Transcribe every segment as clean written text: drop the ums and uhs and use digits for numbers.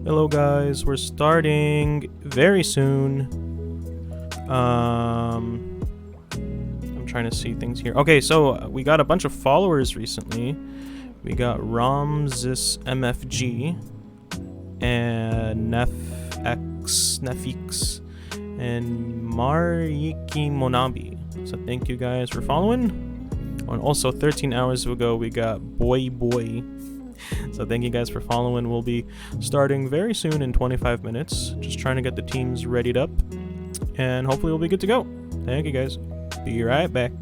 Hello guys, we're starting very soon. I'm trying to see things here. Okay, so we got a bunch of followers recently. We got Ramses MFG and Nefix and Mariki Monabi. So thank you guys for following. And also 13 hours ago we got Boy. So thank you guys for following. We'll be starting very soon in 25 minutes. Just trying to get the teams readied up. And hopefully we'll be good to go. Thank you guys. Be right back.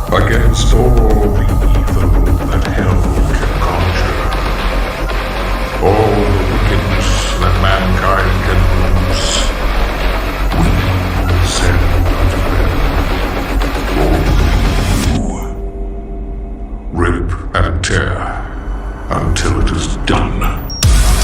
Against all the evil that hell can conjure, all the wickedness that mankind can lose, we will send unto them. Only you. Rip and tear until it is done.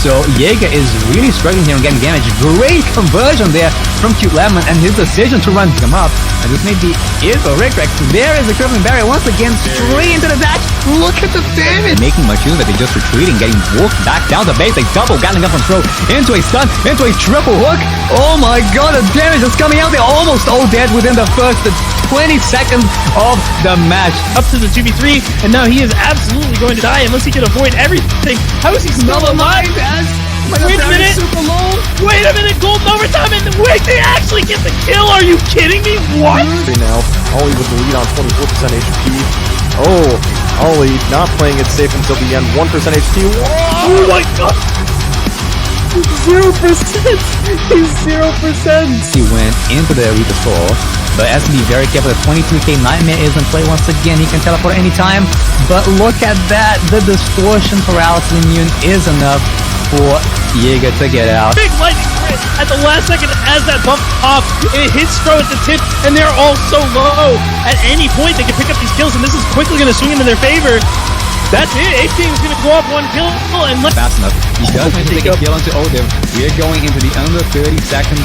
So Jaeger is really struggling here and getting damage. Great conversion there from Cute Lemon and his decision to run him up. And this may be it for Rickrex. There is a crippling barrier once again, straight into the dash. Look at the damage! Making much use of it, just retreating, getting walked back down the base. A double Gatling up from throw into a stun, into a triple hook. Oh my god, the damage is coming out. They're almost all dead within the first 20 seconds of the match. Up to the 2v3, and now he is absolutely going to die unless he can avoid everything. How is he still alive? Wait a minute! Wait a minute! Golden overtime, and wait, they actually get the kill! Are you kidding me? What? Now, Ollie with the lead on 24% HP. Oh, Ollie not playing it safe until the end. 1% HP. Whoa! Oh my god! 0%! He's 0%! He went into the Aretha Fall, but has to be very careful. The 22k Nightmare is in play once again. He can teleport anytime, but look at that. The distortion paralysis immune is enough for Jaeger to get out. Big lightning crit at the last second as that bump off. It hits Stro at the tip, and they're all so low. At any point, they can pick up these kills, and this is quickly going to swing into their favor. That's it. 18 is going to go up one kill, and fast enough. He does manage to take a kill onto Odin. We are going into the under 30-second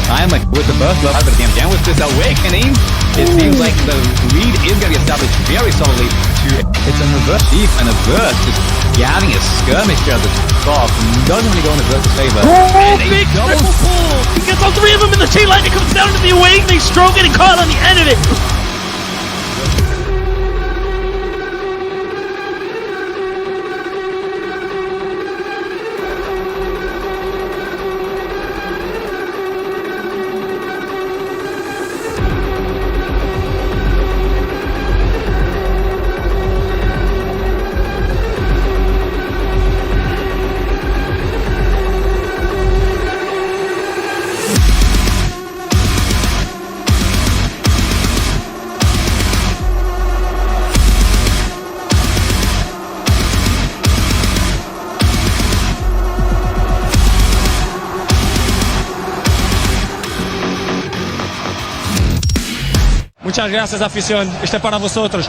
time, like with the burst level, but damn, with this awakening, it seems like the lead is going to be established very solidly. It's a reverse deep and a burst. You're having a skirmish here at the top. Doesn't really go in the versus favor. Oh, big triple pull! He gets all three of them in the chain lightning, comes down into the awakening, Stro getting caught on the end of it. Muchas gracias, afición. Este para vosotros.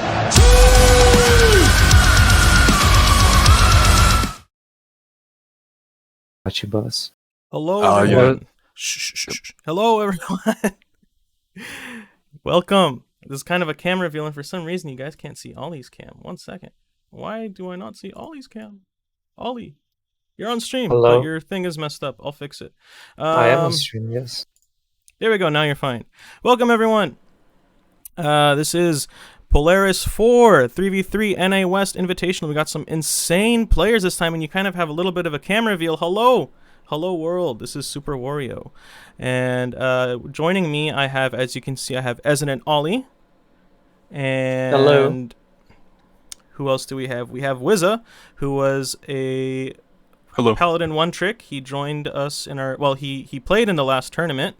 Hello, everyone. Hello, everyone. Welcome. This is kind of a cam reveal, and for some reason, you guys can't see Ollie's cam. 1 second. Why do I not see Ollie's cam? Ollie, you're on stream. Hello. But your thing is messed up. I'll fix it. I am on stream, yes. There we go. Now you're fine. Welcome, everyone. This is Polaris 4 3v3 NA West Invitational. We got some insane players this time, and you kind of have a little bit of a camera reveal. Hello world. This is Super Wario, and joining me, I have, as you can see, I have Ezen and Ollie. And hello. Who else do we have? We have Wizza, who was a Paladin one trick. He joined us in our he played in the last tournament.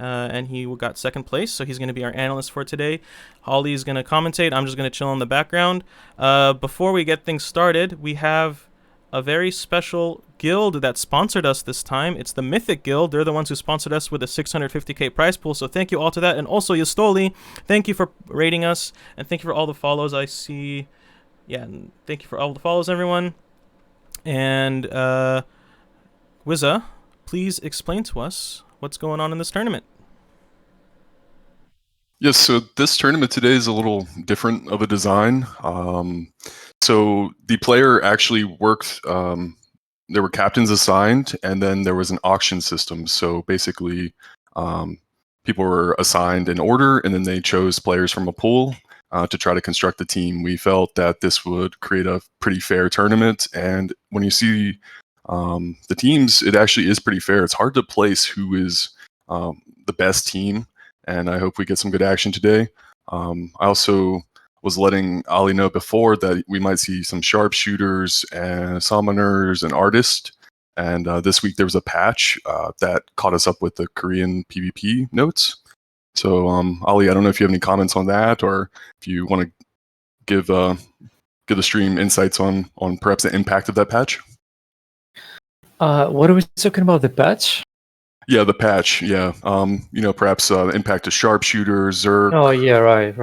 And he got second place, so he's going to be our analyst for today. Holly's going to commentate. I'm just going to chill in the background. Before we get things started, we have a very special guild that sponsored us this time. It's the Mythic Guild. They're the ones who sponsored us with a 650k prize pool, so thank you all to that. And also, Yastoli, thank you for rating us, and thank you for all the follows I see. Yeah, and thank you for all the follows, everyone. And Wizza, please explain to us what's going on in this tournament. Yes, so this tournament today is a little different of a design. So the player actually worked, there were captains assigned, and then there was an auction system. So basically, people were assigned an order, and then they chose players from a pool to try to construct the team. We felt that this would create a pretty fair tournament, and when you see the teams, it actually is pretty fair. It's hard to place who is the best team, and I hope we get some good action today. I also was letting Ali know before that we might see some sharpshooters and summoners and artists, and this week there was a patch that caught us up with the Korean PvP notes. So, Ali, I don't know if you have any comments on that, or if you want to give the stream insights on perhaps the impact of that patch. What are we talking about? The patch? Yeah, the patch. Yeah, perhaps the impact to sharpshooters, Zerg. Oh yeah, right.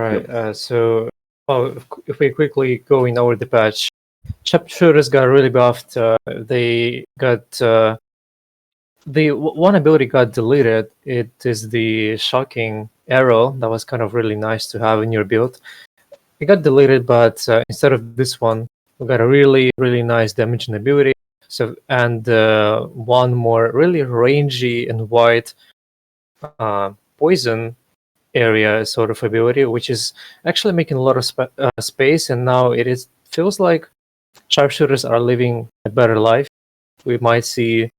If we quickly going over the patch, sharpshooters got really buffed. They got one ability got deleted. It is the shocking arrow that was kind of really nice to have in your build. It got deleted, but instead of this one, we got a really nice damage and ability. So and one more really rangy and wide poison area sort of ability, which is actually making a lot of space. And now feels like sharpshooters are living a better life. We might see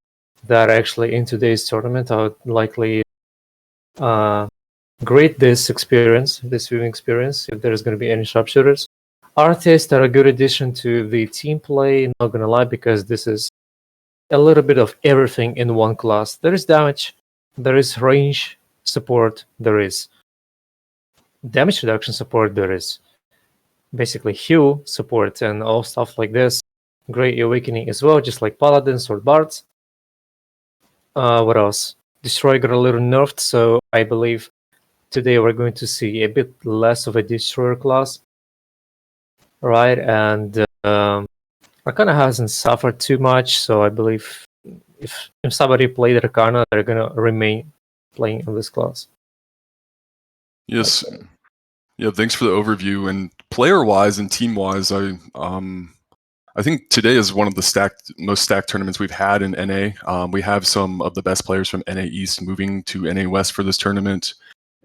that actually in today's tournament. I would likely grade this viewing experience, if there's going to be any sharpshooters. Artists are a good addition to the team play, not gonna lie, because this is a little bit of everything in one class. There is damage, there is range support, there is damage reduction support, there is basically heal support and all stuff like this. Great Awakening as well, just like Paladins or Bards. What else? Destroy got a little nerfed, so I believe today we're going to see a bit less of a Destroyer class. Right, and Arcana hasn't suffered too much, so I believe if somebody played Arcana, they're gonna remain playing in this class. Yes. Yeah, thanks for the overview. And player-wise and team-wise, I think today is one of the most stacked tournaments we've had in NA. We have some of the best players from NA East moving to NA West for this tournament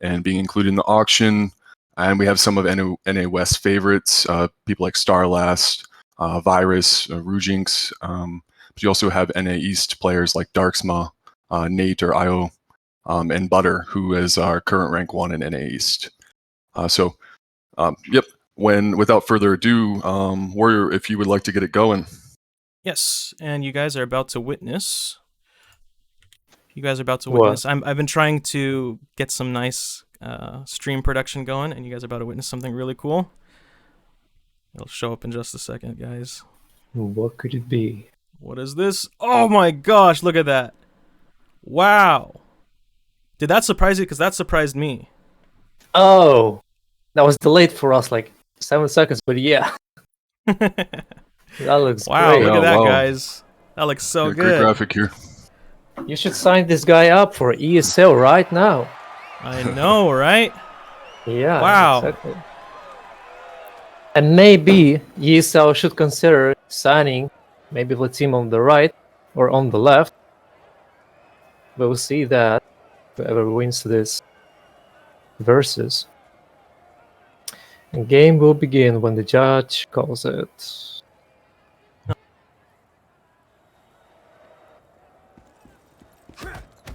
and being included in the auction. And we have some of NA West favorites, people like Starlast, Virus, Rujinx. But you also have NA East players like Darksma, Nate or IO, and Butter, who is our current rank 1 in NA East. Yep. Without further ado, Warrior, if you would like to get it going. Yes, and you guys are about to witness. What? I've been trying to get some nice stream production going, and you guys are about to witness something really cool. It'll show up in just a second, guys. What could it be? What is this? Oh my gosh, look at that. Wow. Did that surprise you? Because that surprised me. Oh, that was delayed for us like 7 seconds, but yeah. That looks wow, great. look at that, wow. guys. That looks so Yeah, good. great graphic here. You should sign this guy up for ESL right now. I know, right? Yeah. Wow. Exactly. And maybe ESL should consider signing maybe the team on the right or on the left. But we'll see that whoever wins this versus. The game will begin when the judge calls it.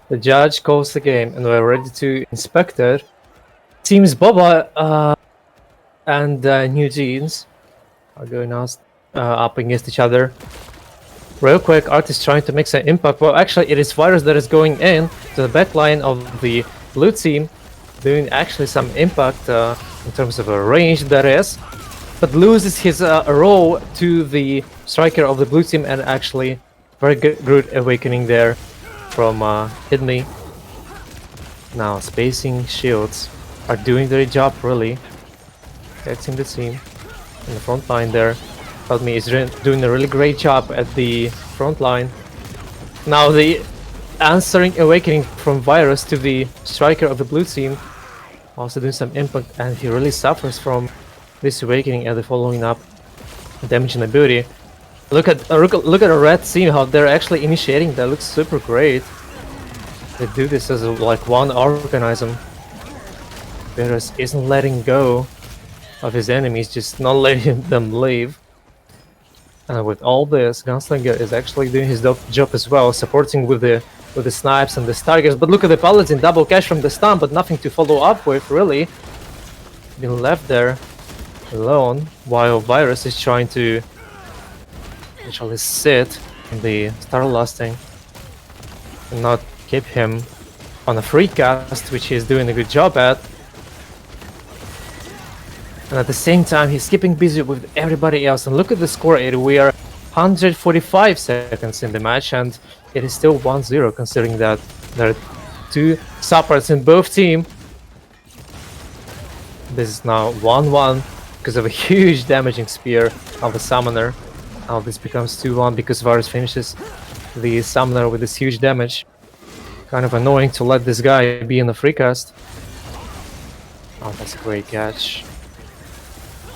The judge calls the game, and we're ready to inspect it. Teams Boba and New Jeans are going up against each other. Real quick, Art is trying to make some impact. Well, actually, it is Virus that is going in to the backline of the blue team, doing actually some impact in terms of a range, that is, but loses his role to the striker of the blue team, and actually very good awakening there from Hidney. Now spacing shields are doing their job really. Catching the team in the front line there. Helpme is doing a really great job at the front line. Now the answering awakening from Virus to the striker of the blue team, also doing some impact, and he really suffers from this awakening and the following up damage and ability. Look at a red team, how they're actually initiating. That looks super great. They do this as like one organism. Virus isn't letting go of his enemies, just not letting them leave. And with all this, Gunslinger is actually doing his job as well, supporting with the snipes and the stargers. But look at the Paladin, double cash from the stun, but nothing to follow up with, really. Been left there alone, while Virus is trying to actually sit in the Star Lasting and not keep him on a free cast, which he's doing a good job at. And at the same time, he's keeping busy with everybody else. And look at the score, we are 145 seconds in the match, and it is still 1-0, considering that there are 2 supports in both teams. This is now 1-1 because of a huge damaging spear of the summoner. Now this becomes 2-1 because Varus finishes the summoner with this huge damage. Kind of annoying to let this guy be in the free cast. Oh, that's a great catch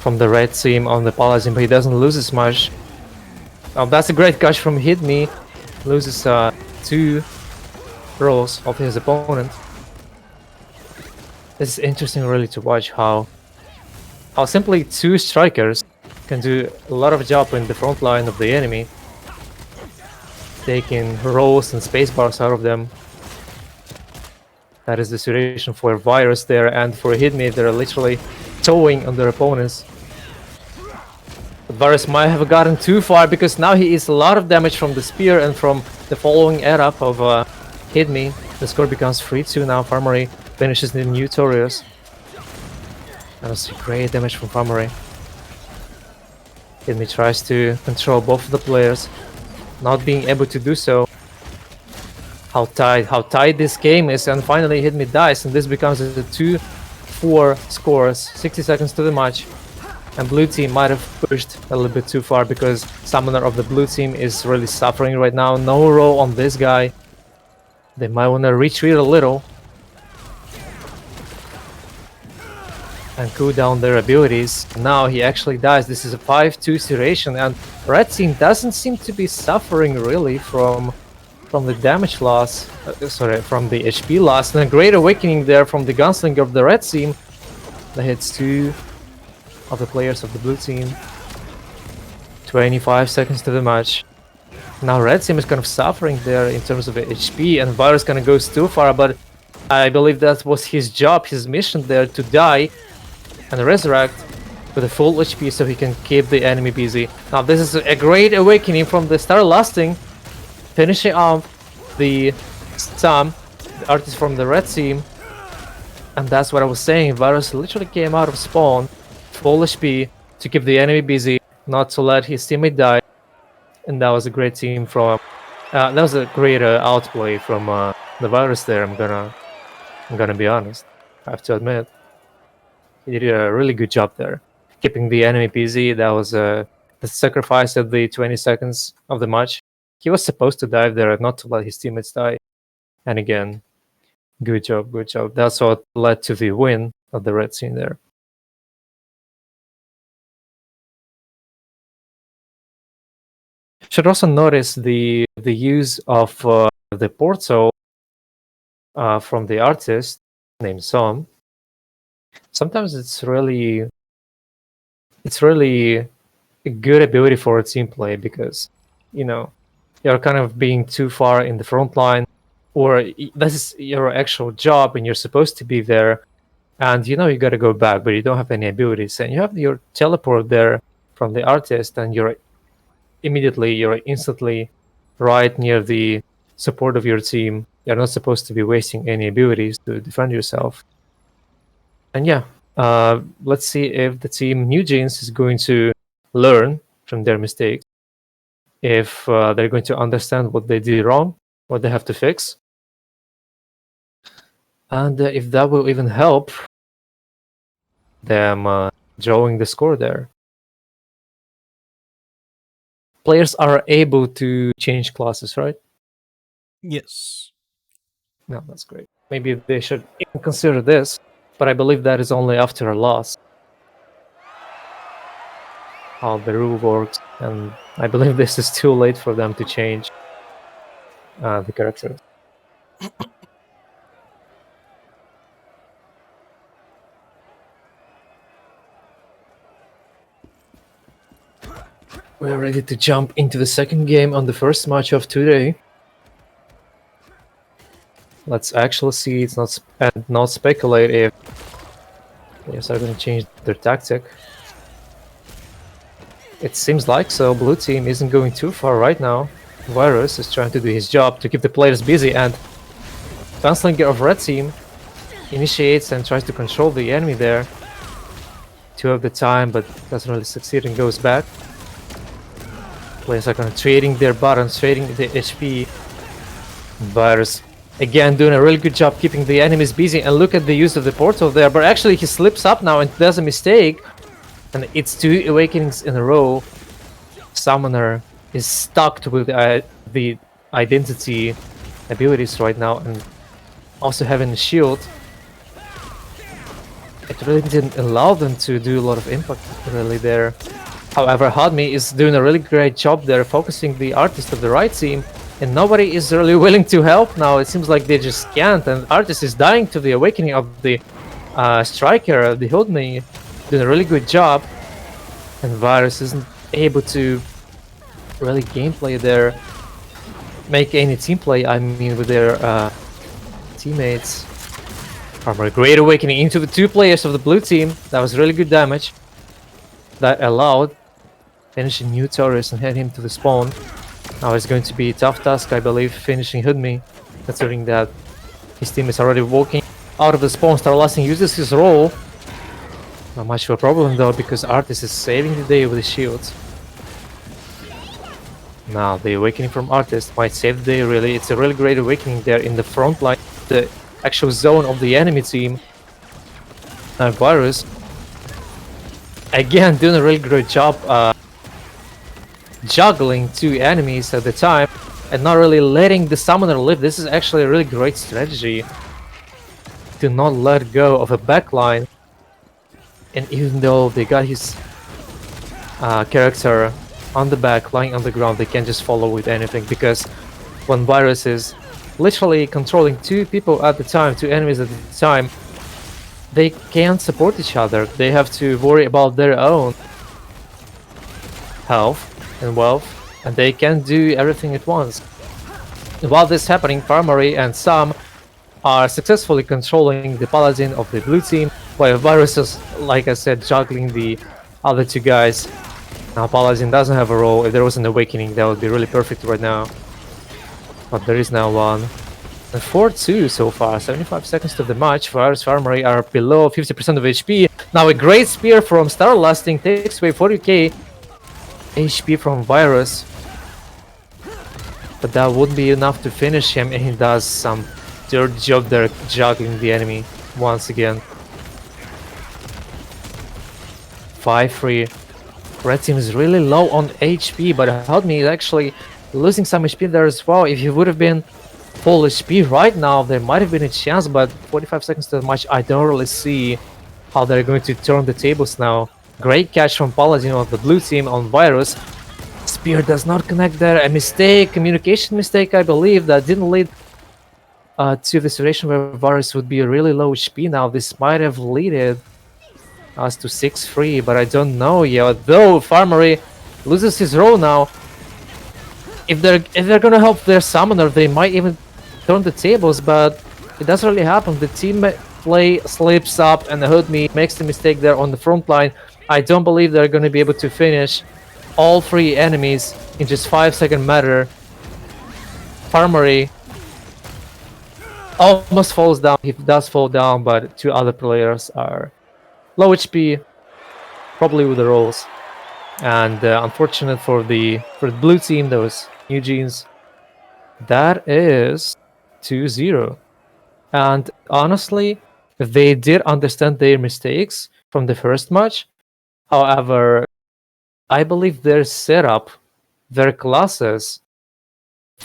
from the red team on the Polaris, but he doesn't lose as much. Oh, that's a great catch from Hit Me. Loses 2 rolls of his opponent. This is interesting really to watch how simply 2 strikers can do a lot of job in the front line of the enemy, taking rolls and space bars out of them. That is the situation for Virus there, and for Hit Me, they're literally towing on their opponents. But Virus might have gotten too far because now he eats a lot of damage from the spear and from the following air up of Hit Me. The score becomes 3-2 now. Farmery finishes the new Torios. That was great damage from Farmery. Hit Me tries to control both of the players, not being able to do so. How tight this game is, and finally Hit Me dies, and this becomes a 2-4 scores, 60 seconds to the match. And blue team might have pushed a little bit too far because summoner of the blue team is really suffering right now. No roll on this guy. They might want to retreat a little and cool down their abilities. Now he actually dies. This is a 5-2 situation, and red team doesn't seem to be suffering really from the damage loss, from the HP loss. And a great awakening there from the gunslinger of the red team that hits 2 of the players of the blue team. 25 seconds to the match. Now red team is kind of suffering there in terms of the HP, and Virus kind of goes too far, but I believe that was his job, his mission there, to die and resurrect with a full HP so he can keep the enemy busy. Now this is a great awakening from the Star Lasting, finishing off the Sam, the artist from the red team. And that's what I was saying, Virus literally came out of spawn, full HP, to keep the enemy busy, not to let his teammate die. And that was a great team from, that was a great outplay from the Virus there, I'm gonna be honest, I have to admit. He did a really good job there, keeping the enemy busy. That was the sacrifice of the 20 seconds of the match. He was supposed to dive there, not to let his teammates die. And again, good job, good job. That's what led to the win of the red team there. Should also notice the use of the portal from the artist named Som. Sometimes it's really a good ability for a team play because, you know, you're kind of being too far in the front line, or this is your actual job and you're supposed to be there, and you know you got to go back, but you don't have any abilities, and you have your teleport there from the artist, and you're instantly right near the support of your team. You're not supposed to be wasting any abilities to defend yourself. And yeah, let's see if the team New Jeans is going to learn from their mistakes, if they're going to understand what they did wrong, what they have to fix, and if that will even help them drawing the score there. Players are able to change classes, right? Yes. No, that's great. Maybe they should even consider this, but I believe that is only after a loss. How the rule works, and I believe this is too late for them to change the characters. We're ready to jump into the second game on the first match of today. Let's actually see, not speculate if players are going to change their tactic. It seems like so. Blue team isn't going too far right now. Virus is trying to do his job to keep the players busy, and Gunslinger of red team initiates and tries to control the enemy there. 2 at the time, but doesn't really succeed and goes back. Players are kind of trading their buttons, trading the HP. Virus again doing a really good job keeping the enemies busy, and look at the use of the portal there, but actually he slips up now and does a mistake, and it's 2 awakenings in a row. Summoner is stuck with the identity abilities right now, and also having a shield. It really didn't allow them to do a lot of impact really there. However, Hadmi is doing a really great job there, focusing the artist of the right team, and nobody is really willing to help now. It seems like they just can't, and artist is dying to the awakening of the striker, the Hadmi, doing a really good job, and Virus isn't able to really gameplay there, make any team play, I mean, with their teammates. Farmer, great awakening into the 2 players of the blue team. That was really good damage. That allowed finishing new Taurus and head him to the spawn. Now it's going to be a tough task, I believe, finishing Hudmi, considering that his team is already walking out of the spawn. Starlasting uses his role. Not much of a problem though, because Artis is saving the day with his shields. Now the awakening from Artist might save the day really. It's a really great awakening there in the front line, the actual zone of the enemy team. Now Virus, again doing a really great job juggling 2 enemies at the time and not really letting the summoner live. This is actually a really great strategy to not let go of a backline. And even though they got his character on the back, lying on the ground, they can't just follow with anything, because when Virus is literally controlling 2 people at the time, 2 enemies at the time, they can't support each other. They have to worry about their own health and wealth, and they can't do everything at once. While this is happening, Farmery and Sam are successfully controlling the Paladin of the blue team, while Virus is, like I said, juggling the other 2 guys. Now Paladin doesn't have a role. If there was an awakening, that would be really perfect right now. But there is now one. And 4-2 so far, 75 seconds to the match. Virus Farmery are below 50% of HP. Now a great spear from Starlasting takes away 40k HP from Virus. But that wouldn't be enough to finish him, and he does some dirty job there juggling the enemy once again. 5-3. Red team is really low on HP, but Hadmi is actually losing some HP there as well. If he would have been full HP right now, there might have been a chance, but 45 seconds to the match, I don't really see how they're going to turn the tables now. Great catch from Paladin of the blue team on Virus. Spear does not connect there. A mistake, communication mistake, I believe, that didn't lead to the situation where Virus would be really low HP now. This might have led us to 6-3, but I don't know yet. Though Farmery loses his role now. If they're gonna help their summoner, they might even turn the tables, but it doesn't really happen. The team play slips up, and the Hudmi makes the mistake there on the front line. I don't believe they're gonna be able to finish all 3 enemies in just 5-second matter. Farmery almost falls down. He does fall down, but 2 other players are low HP, probably with the rolls. And unfortunate for the blue team, those Eugenes. That is 2-0. And honestly, they did understand their mistakes from the first match. However, I believe their setup, their classes,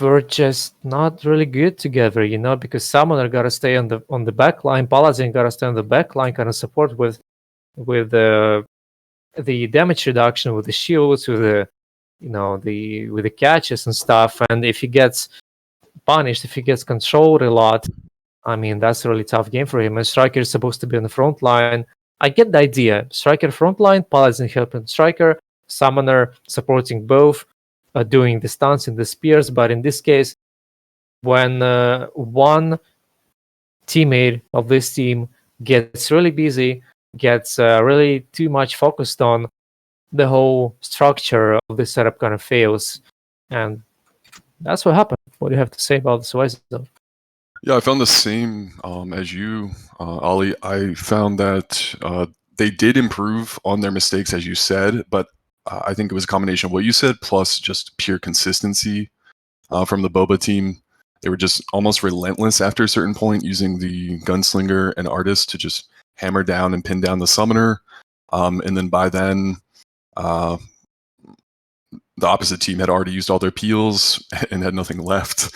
were just not really good together, you know, because Summoner gotta stay on the back line, Paladin gotta stay on the back line, kind of support with the damage reduction, with the shields, with the with the catches and stuff. And if he gets punished, if he gets controlled a lot, I mean, that's a really tough game for him. And Striker is supposed to be on the front line. I get the idea. Striker front line, Paladin helping Striker, Summoner supporting both, doing the stunts and the spears. But in this case, when one teammate of this team gets really busy, gets really too much focused on, the whole structure of the setup kind of fails. And that's what happened. What do you have to say about this, Wise? Yeah, I found the same as you, Ollie. I found that they did improve on their mistakes, as you said, but I think it was a combination of what you said plus just pure consistency from the Boba team. They were just almost relentless after a certain point, using the gunslinger and artist to just hammer down and pin down the summoner. And then by then, uh, the opposite team had already used all their peels and had nothing left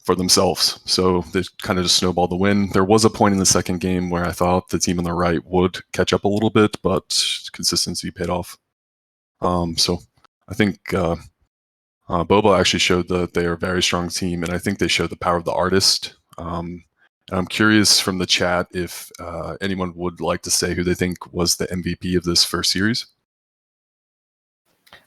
for themselves. So they kind of just snowballed the win. There was a point in the second game where I thought the team on the right would catch up a little bit, but consistency paid off. So I think Boba actually showed that they are a very strong team, and I think they showed the power of the artist. And I'm curious from the chat if anyone would like to say who they think was the MVP of this first series.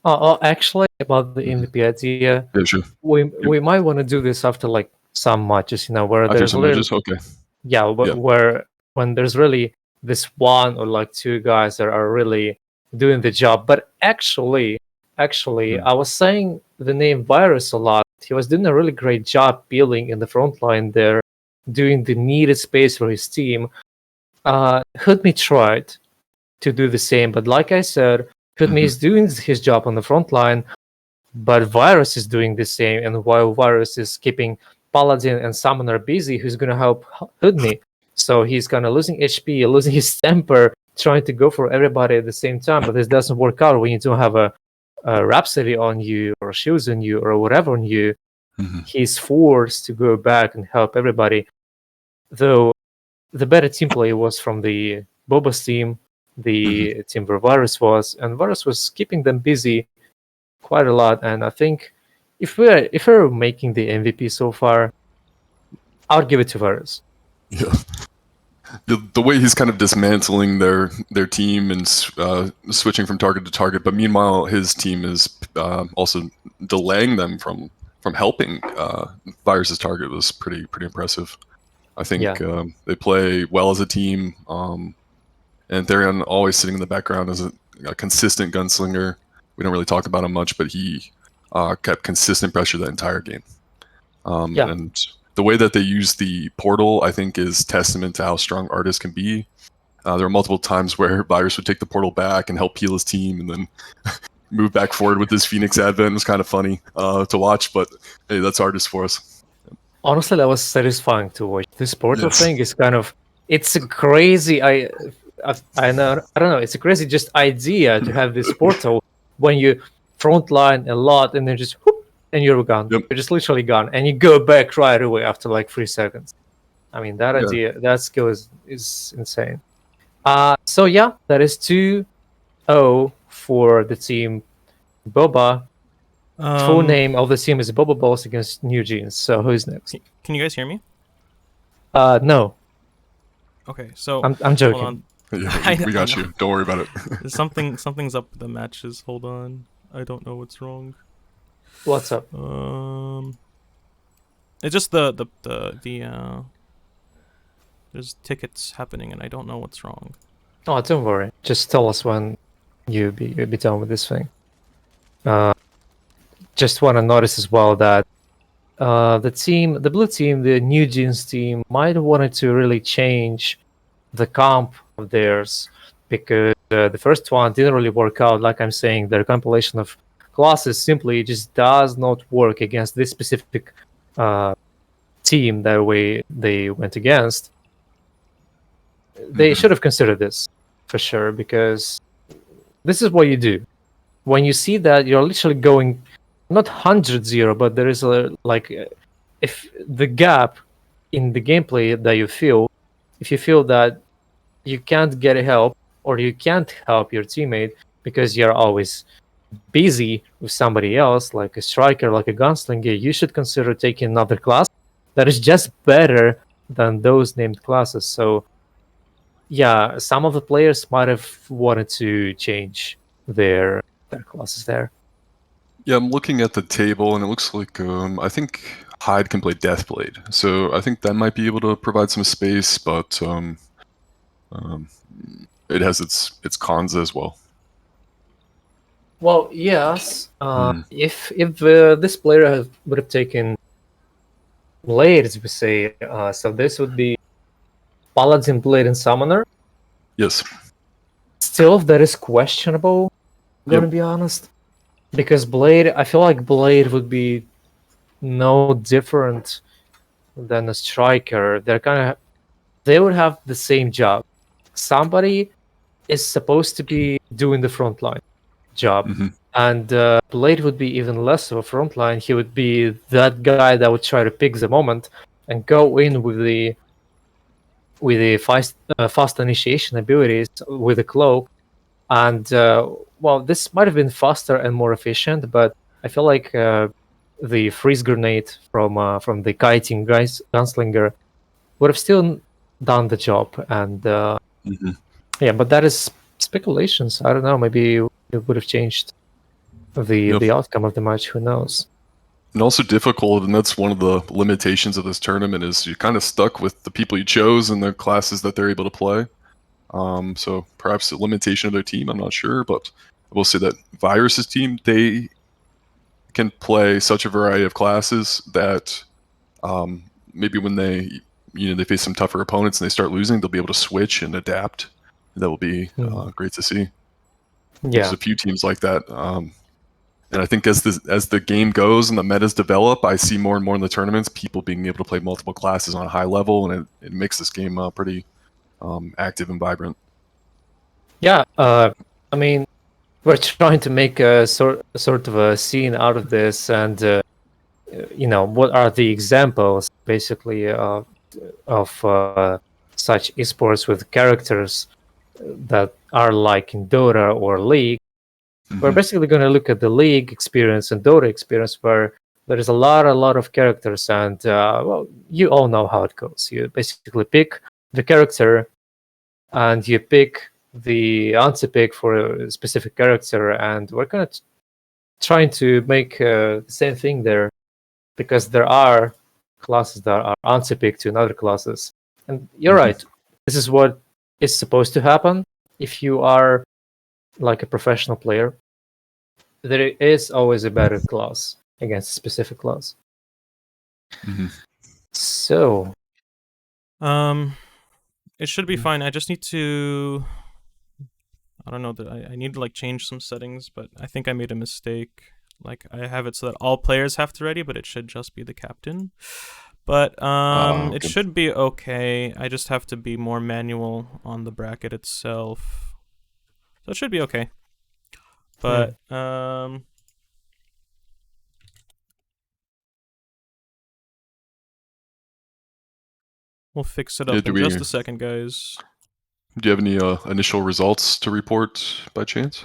Actually, about the MVP idea, Yeah, sure. we might want to do this after like some matches, where After there's some matches, okay. yeah, Yeah. where when there's really this one or like two guys that are really doing the job. But actually, I was saying the name Virus a lot. He was doing a really great job peeling in the front line there, doing the needed space for his team. Hudme tried to do the same, but like I said, Hudme is doing his job on the front line, but Virus is doing the same. And while Virus is keeping Paladin and Summoner busy, who's going to help Hudme? So he's kind of losing HP, losing his temper, trying to go for everybody at the same time. But this doesn't work out when you don't have a Rhapsody on you, or Shields on you, or whatever on you. He's forced to go back and help everybody. Though the better team play was from the Boba's team, the team where Varus was, and Varus was keeping them busy quite a lot. And I think if we're making the MVP so far, I'll give it to Varus. Yeah. The way he's kind of dismantling their team and switching from target to target, but meanwhile his team is also delaying them from helping Virus's target was pretty impressive. I think they play well as a team, and Therion always sitting in the background as a consistent gunslinger. We don't really talk about him much, but he kept consistent pressure the entire game. And the way that they use the portal, I think, is testament to how strong artists can be. There were multiple times where Virus would take the portal back and help heal his team, and then move back forward with his Phoenix Advent. It was kind of funny to watch, but hey, that's artist for us. Honestly, that was satisfying to watch. This portal thing is kind of, it's a crazy. I don't know. It's a crazy just idea to have this portal when you frontline a lot and then just whoop, and you're gone. You're just literally gone, and you go back right away after like 3 seconds. I mean, that idea, that skill is insane. So yeah, that is 2-0 for the team Boba. Full name of the team is Boba Balls against New Jeans. So who's next? Can you guys hear me? No. Okay, so I'm joking. Hold on. Yeah, we got you. Don't worry about it. Something's up with the matches. Hold on. I don't know what's wrong. What's up? It's just the there's tickets happening and I don't know what's wrong. Oh, don't worry. Just tell us when you be done with this thing. Just want to notice as well that the blue team, the New Jeans team, might have wanted to really change the comp of theirs, because the first one didn't really work out. Like I'm saying, their compilation of classes simply just does not work against this specific team that they went against. They should have considered this for sure, because this is what you do when you see that you're literally going not 100-0, but there is if the gap in the gameplay that you feel, if you feel that you can't get help or you can't help your teammate because you're always busy with somebody else, like a striker, like a gunslinger, you should consider taking another class that is just better than those named classes. So yeah, some of the players might have wanted to change their classes there. Yeah, I'm looking at the table, and it looks like I think Hyde can play Deathblade, so I think that might be able to provide some space, but it has its cons as well. Well, yes. If this player would have taken Blade, as we say. So this would be Paladin, Blade, and Summoner. Yes. Still, that is questionable. I'm gonna Yep. be honest, because Blade, I feel like Blade would be no different than a striker. They would have the same job. Somebody is supposed to be doing the frontline job, hmm and Blade would be even less of a frontline. He would be that guy that would try to pick the moment and go in with the fast initiation abilities with the cloak. And well, this might have been faster and more efficient, but I feel like the freeze grenade from the kiting gunslinger would have still done the job. And hmm yeah, but that is speculations. I don't know. Maybe it would have changed Yep. the outcome of the match. Who knows? And also difficult, and that's one of the limitations of this tournament is you're kind of stuck with the people you chose and the classes that they're able to play. So perhaps a limitation of their team, I'm not sure, but I will say that Virus's team, they can play such a variety of classes that maybe when they face some tougher opponents and they start losing, they'll be able to switch and adapt. That will be great to see. Yeah. There's a few teams like that. And I think as the game goes and the metas develop, I see more and more in the tournaments people being able to play multiple classes on a high level, and it makes this game pretty active and vibrant. Yeah. I mean, we're trying to make a sort of a scene out of this, and what are the examples basically of such esports with characters that are like in Dota or League. We're Mhm. basically going to look at the League experience and Dota experience, where there is a lot of characters, and well, you all know how it goes. You basically pick the character, and you pick the answer pick for a specific character, and we're kind of trying to make the same thing there, because there are classes that are answer picked to another classes. And you're Mhm. right. This is what is supposed to happen if you are like a professional player. There is always a better class against a specific class. Mhm. So It should be fine. I just need to. I don't know that I need to like change some settings, but I think I made a mistake. Like I have it so that all players have to ready, but it should just be the captain. But it Okay. should be okay. I just have to be more manual on the bracket itself. So it should be okay. But we'll fix it Yeah, up in just a second, guys. do you have any initial results to report by chance?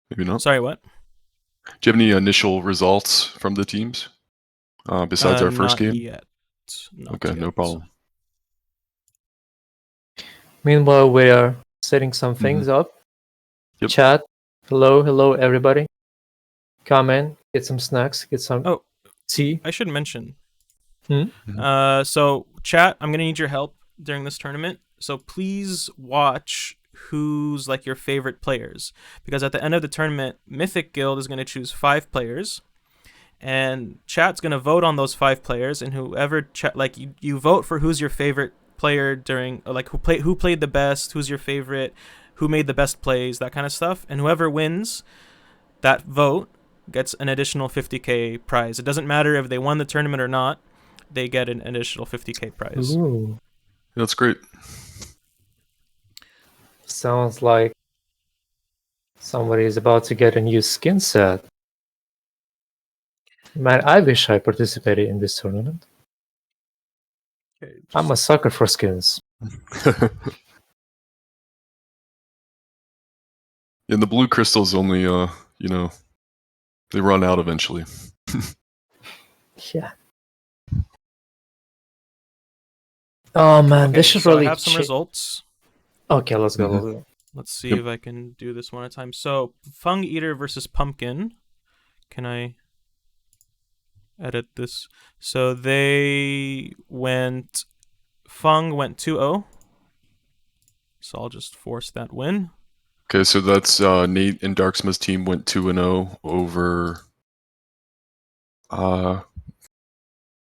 Maybe not. Sorry, what? Do you have any initial results from the teams besides our first Not game? yet. Not Okay, yet. no problem. meanwhile, we are setting some things up. Yep. Chat. Hello, everybody. Come in, get some snacks, get some Oh, tea. I should mention. Hmm? So chat, I'm gonna need your help during this tournament. So please watch who's like your favorite players, because at the end of the tournament, Mythic Guild is gonna choose 5 players, and chat's gonna vote on those 5 players, and whoever like you vote for who's your favorite player during, like who played the best, who's your favorite, who made the best plays, that kind of stuff, and whoever wins that vote gets an additional 50k prize. It doesn't matter if they won the tournament or not, they get an additional 50k prize. Ooh, That's great. sounds like somebody is about to get a new skin set. Man, I wish I participated in this tournament. Okay, I'm a sucker for skins. And the blue crystals only, they run out eventually. Yeah. Oh man, okay, this should so really I have some results. Okay, let's go. Mhm. Let's go. Let's see Yep. if I can do this one at a time. So, Fung Eater versus Pumpkin. Can I edit this? So Fung went 2-0. So I'll just force that win. Okay, so that's Nate and Darksmith's team went 2-0 over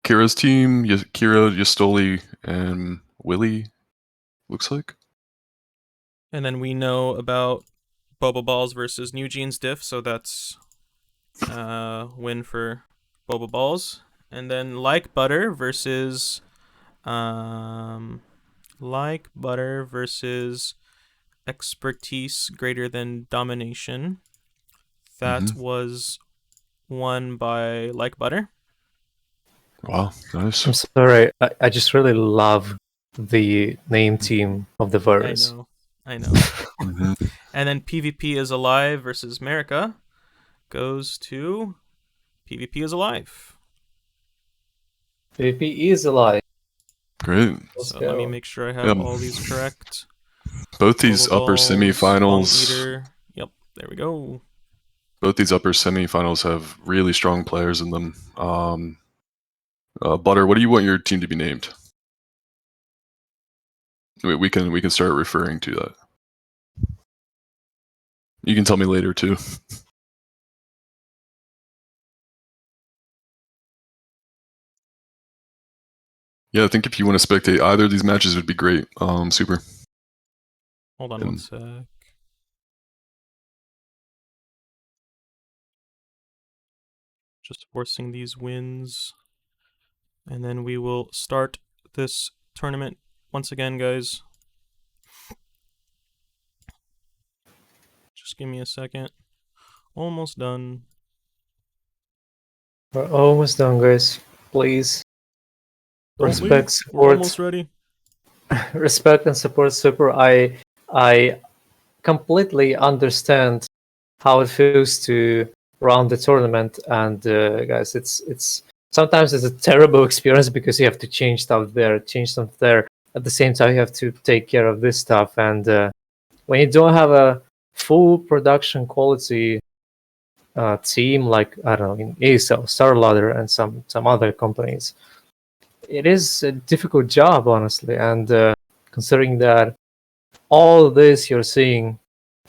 Kira's team, Kira, Yastoli, and Willie, looks like. And then we know about Boba Balls versus New Jeans diff, so that's win for Boba Balls. And then Like Butter versus Expertise Greater Than Domination. That was won by Like Butter. Wow, nice. I'm sorry, I just really love the name team of the virus. I know. And then PvP is Alive versus America goes to PvP is Alive. PvP is alive. Great. So let me make sure I have all these correct. Both these Boba upper Balls, semifinals. Long Eater. Yep, there we go. Both these upper semifinals have really strong players in them. Butter, what do you want your team to be named? We can start referring to that. You can tell me later too. Yeah, I think if you want to spectate either of these matches, would be great. Super. Hold on one sec. Just forcing these wins. And then we will start this tournament once again, guys. Just give me a second. Almost done. We're almost done, guys. Please. Respect, support. We're almost ready. Respect and support Super. I completely understand how it feels to run the tournament, and guys, it's sometimes it's a terrible experience because you have to change stuff there. At the same time, you have to take care of this stuff, and when you don't have a full production quality team like, I don't know, in ASL, StarLadder, and some other companies, it is a difficult job, honestly. And considering that all this you're seeing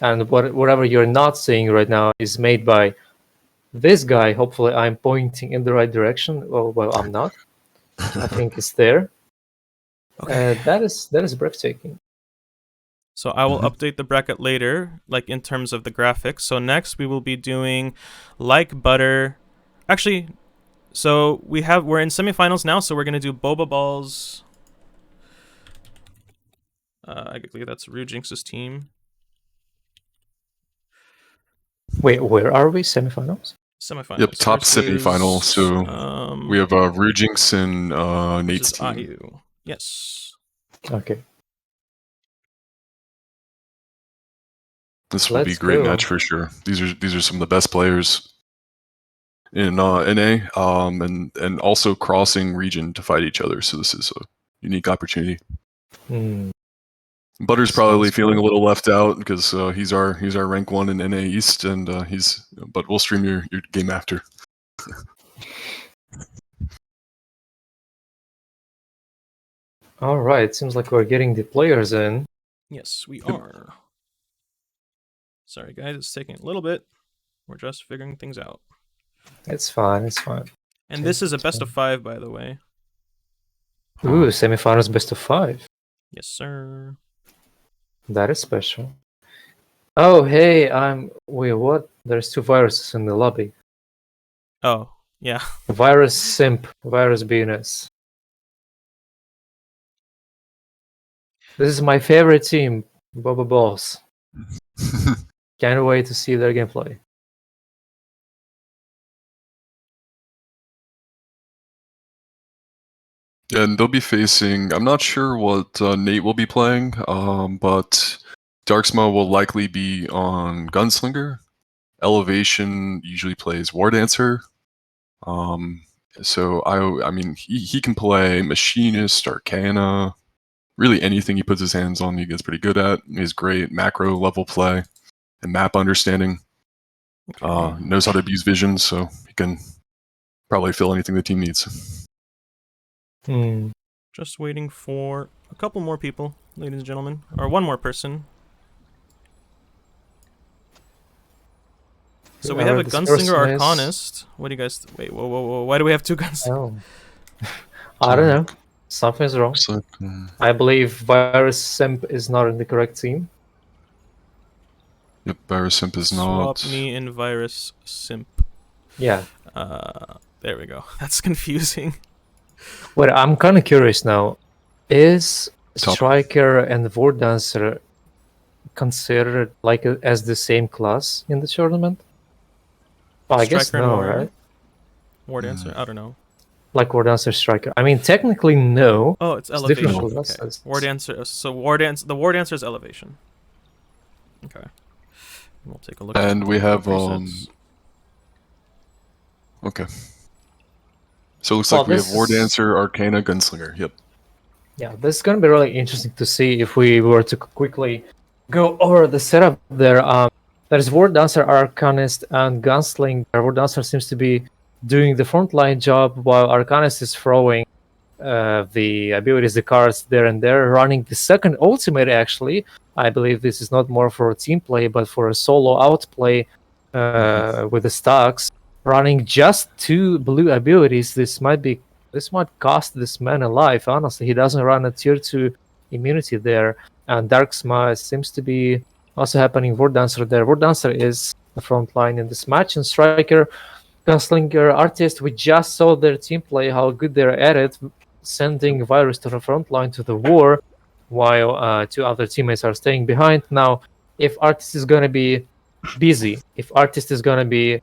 and whatever you're not seeing right now is made by this guy, hopefully I'm pointing in the right direction. Well, I'm not. I think it's there. Okay. That is breathtaking. So I will update the bracket later, like in terms of the graphics. So next we will be doing Like Butter. Actually, so we're in semifinals now, so we're gonna do Boba Balls. I believe that's Rujinx's team. Wait, where are we? Semifinals? Semifinals. Yep, top versus, semifinal. So we have Rujinx and Nate's versus team. IU. Yes. Okay. This will be a great match for sure. These are some of the best players in NA, and also crossing region to fight each other. So this is a unique opportunity. Butter's probably feeling a little left out because he's our rank 1 in NA East, and but we'll stream your game after. All right, seems like we're getting the players in. Yes, we are. Sorry, guys, it's taking a little bit. We're just figuring things out. It's fine. It's fine. And this is a best of 5, by the way. Ooh, semifinals best of 5. Yes, sir. That is special. Oh, hey, wait, what? There's 2 viruses in the lobby. Oh, yeah. Virus Simp, Virus BNS. This is my favorite team, Boba Balls. Can't wait to see their gameplay. And they'll be facing, I'm not sure what Nate will be playing, but Darksma will likely be on Gunslinger. Elevation usually plays War Dancer. So I mean, he can play Machinist, Arcana, really anything he puts his hands on he gets pretty good at. He's great macro level play and map understanding. Knows how to abuse vision, so he can probably fill anything the team needs. Just waiting for a couple more people, ladies and gentlemen. Or one more person. So we have a This Gunslinger person is- Arcanist. What do you guys... Wait, whoa. Why do we have two guns? Oh. I don't know. Something's wrong. Looks like, I believe Virus Simp is not in the correct team. yep, Virus Simp is Swap not. me and Virus Simp. Yeah. There we go. That's confusing. Well, I'm kind of curious now. Is Top. Striker and War Dancer considered like as the same class in the tournament? Well, I guess Striker and no, Warrior? right? War Dancer? I don't know. Like War Dancer, Striker. I mean, technically no. Oh, it's It's different elevation. Okay. classes. War Dancer. So the War Dancer is elevation. Okay. We'll take a look. And at we the have presets. Okay. So it looks Well, like we have this War is- Dancer, Arcana, Gunslinger. Yep. Yeah, this is gonna be really interesting to see if we were to quickly go over the setup there. There's War Dancer, Arcanist, and Gunslinger. War Dancer seems to be doing the frontline job while Arcanist is throwing the abilities, the cards there and there, running the second ultimate actually. I believe this is not more for team play, but for a solo outplay with the stocks. Running just 2 blue abilities, this might cost this man a life. Honestly, he doesn't run a tier 2 immunity there, and Dark Smite seems to be also happening. War Dancer there. War Dancer is the front line in this match, and Striker, Gunslinger, Artist. We just saw their team play, how good they're at it, sending Virus to the front line to the war, while 2 other teammates are staying behind. Now, if Artist is gonna be busy, if Artist is gonna be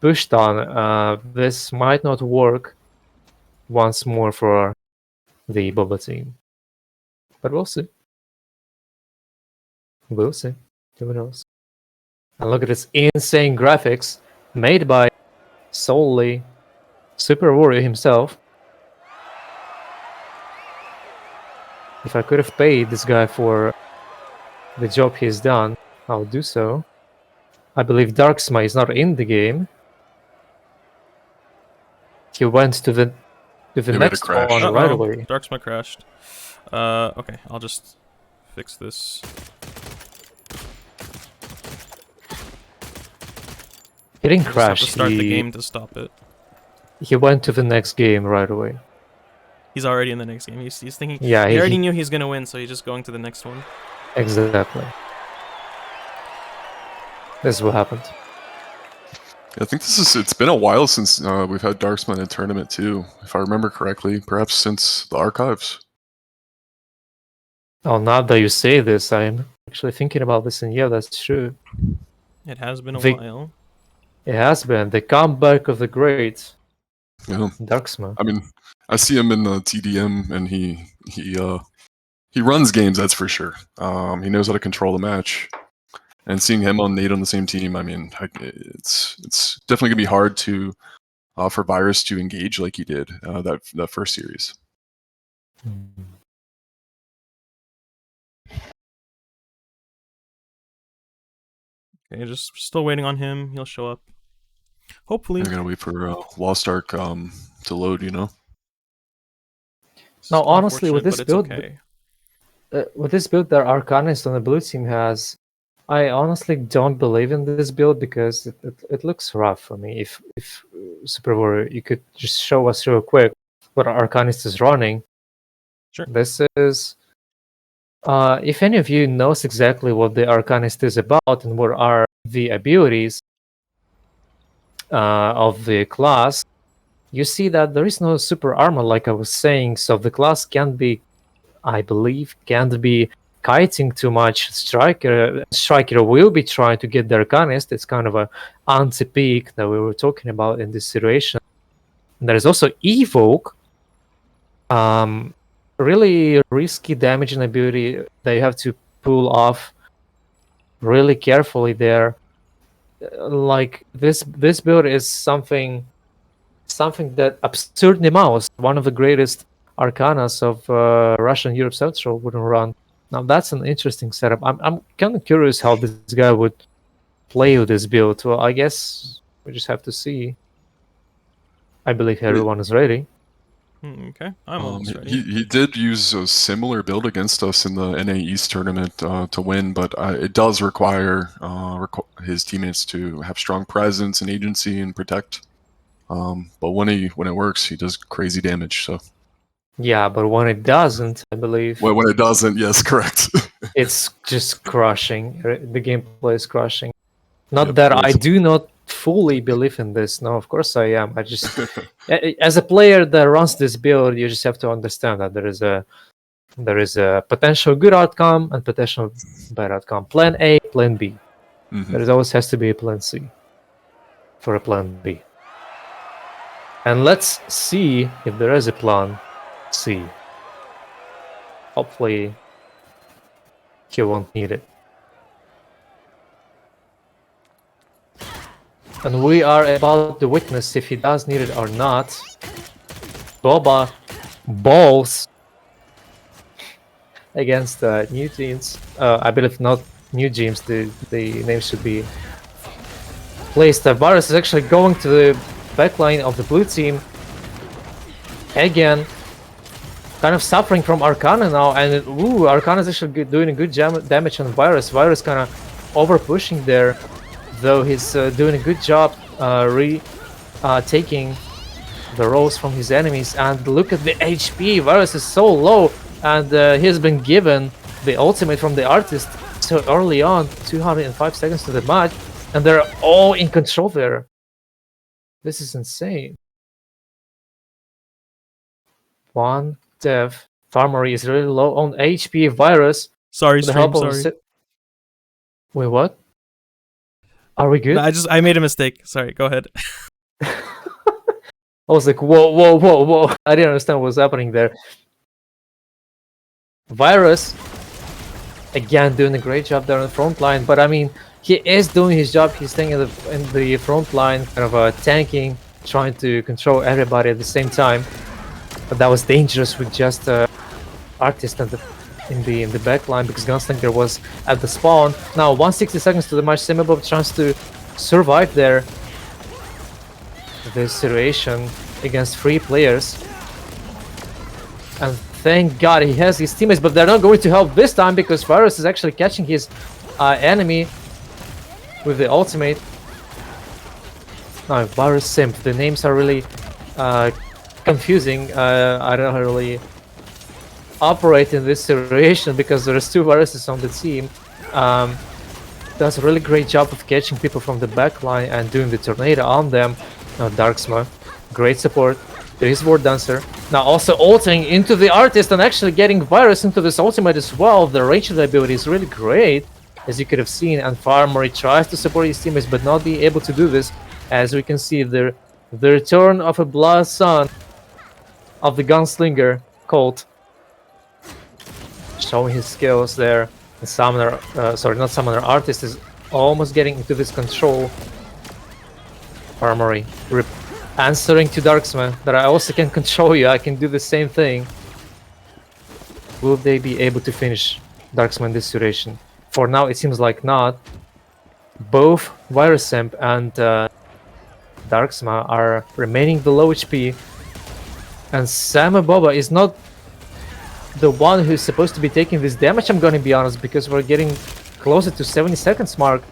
pushed on, this might not work once more for the Boba team. But we'll see. We'll see. Who knows? And look at this insane graphics made by solely Super Warrior himself. If I could have paid this guy for the job he's done, I'll do so. I believe Darksma is not in the game. He went to the had a next crash. one right away. Darksma crashed. Okay, I'll just fix this. He didn't Just have crash. to start the game to stop it. He went to the next game right away. He's already in the next game. He's thinking. Yeah, he already knew he's gonna win, so he's just going to the next one. Exactly. This is what happened. I think it's been a while since we've had Darksman in a tournament too, if I remember correctly. Perhaps since the archives. Oh, now that you say this, I'm actually thinking about this, and yeah, that's true. It has been a The- while. It has been the comeback of the great Yeah. Darksma. I mean, I see him in the TDM, and he runs games. That's for sure. He knows how to control the match, and seeing him on Nate on the same team, I mean, it's definitely gonna be hard to for Virus to engage like he did that first series. Okay, just still waiting on him. He'll show up. Hopefully. I'm gonna wait for Lost Ark to load. You know. It's Now, honestly, with unfortunate, this but it's build, okay. with this build that Arcanist on the blue team has, I honestly don't believe in this build because it looks rough for me. If Super Warrior, you could just show us real quick what Arcanist is running. Sure. This is. If any of you knows exactly what the Arcanist is about and what are the abilities of the class, you see that there is no super armor, like I was saying, so the class can't be, I believe, can't be kiting too much. Striker will be trying to get the Arcanist. It's kind of a anti-peak that we were talking about in this situation. And there is also Evoke, really risky damaging ability that you have to pull off really carefully there. Like this build is something that Absurdly Mouse, one of the greatest arcanas of Russian Europe Central, wouldn't run. Now that's an interesting setup. I'm kind of curious how this guy would play with this build. Well, I guess we just have to see. I believe everyone is ready. Okay, I'm almost ready. He did use a similar build against us in the NA East tournament to win, but it does require his teammates to have strong presence and agency and protect. But when it works, he does crazy damage. So Yeah, but when it doesn't, I believe when it doesn't, yes, correct. it's just crushing. The gameplay is crushing. Not Yep, that I yes. do not fully believe in this. No, of course I am. I just, as a player that runs this build, you just have to understand that there is a potential good outcome and potential bad outcome. Plan A, Plan B. Mhm. There always has to be a Plan C for a Plan B. And let's see if there is a Plan C. Hopefully, he won't need it. And we are about to witness if he does need it or not. Boba balls against New Jeans. I believe not New Jeans, the name should be placed. Varus is actually going to the backline of the blue team. Again, kind of suffering from Arcana now, and Arcana is actually doing a good damage on Virus. Virus kind of over pushing there, though he's doing a good job taking the rolls from his enemies. And look at the HP. Virus is so low, and he's been given the ultimate from the artist so early on, 205 seconds to the match, and they're all in control there. This is insane. One dev. Farmery is really low on HP. Virus. Sorry, with the stream. help of Sorry. Wait, what? Are we good? No, I made a mistake. Sorry. Go ahead. I was like, whoa. I didn't understand what was happening there. Virus, again, doing a great job there on the front line, but I mean, he is doing his job. He's staying in the front line, kind of tanking, trying to control everybody at the same time. But that was dangerous with just Artist in the back line, because Gunslinger was at the spawn. Now 160 seconds to the match. Semibov chance to survive there. This situation against 3 players. And thank God he has his teammates, but they're not going to help this time because Virus is actually catching his enemy with the ultimate. Now, Virus Simp, the names are really confusing. I don't really operate in this situation because there's 2 viruses on the team. Does a really great job of catching people from the back line and doing the tornado on them. Now, Darksma, great support. There is Ward Dancer. Now also ulting into the artist and actually getting Virus into this ultimate as well. The range of the ability is really great, as you could have seen, and Farmery tries to support his teammates but not being able to do this. As we can see, the return of a Blood Sun of the Gunslinger Colt, showing his skills there. The Summoner, not Summoner, Artist is almost getting into this control. Farmery answering to Darksman that I also can control you. I can do the same thing. Will they be able to finish Darksman this situation? For now, it seems like not. Both Virus Imp and Darksma are remaining below HP, and Sama Boba is not the one who's supposed to be taking this damage, I'm gonna be honest, because we're getting closer to 70 seconds mark.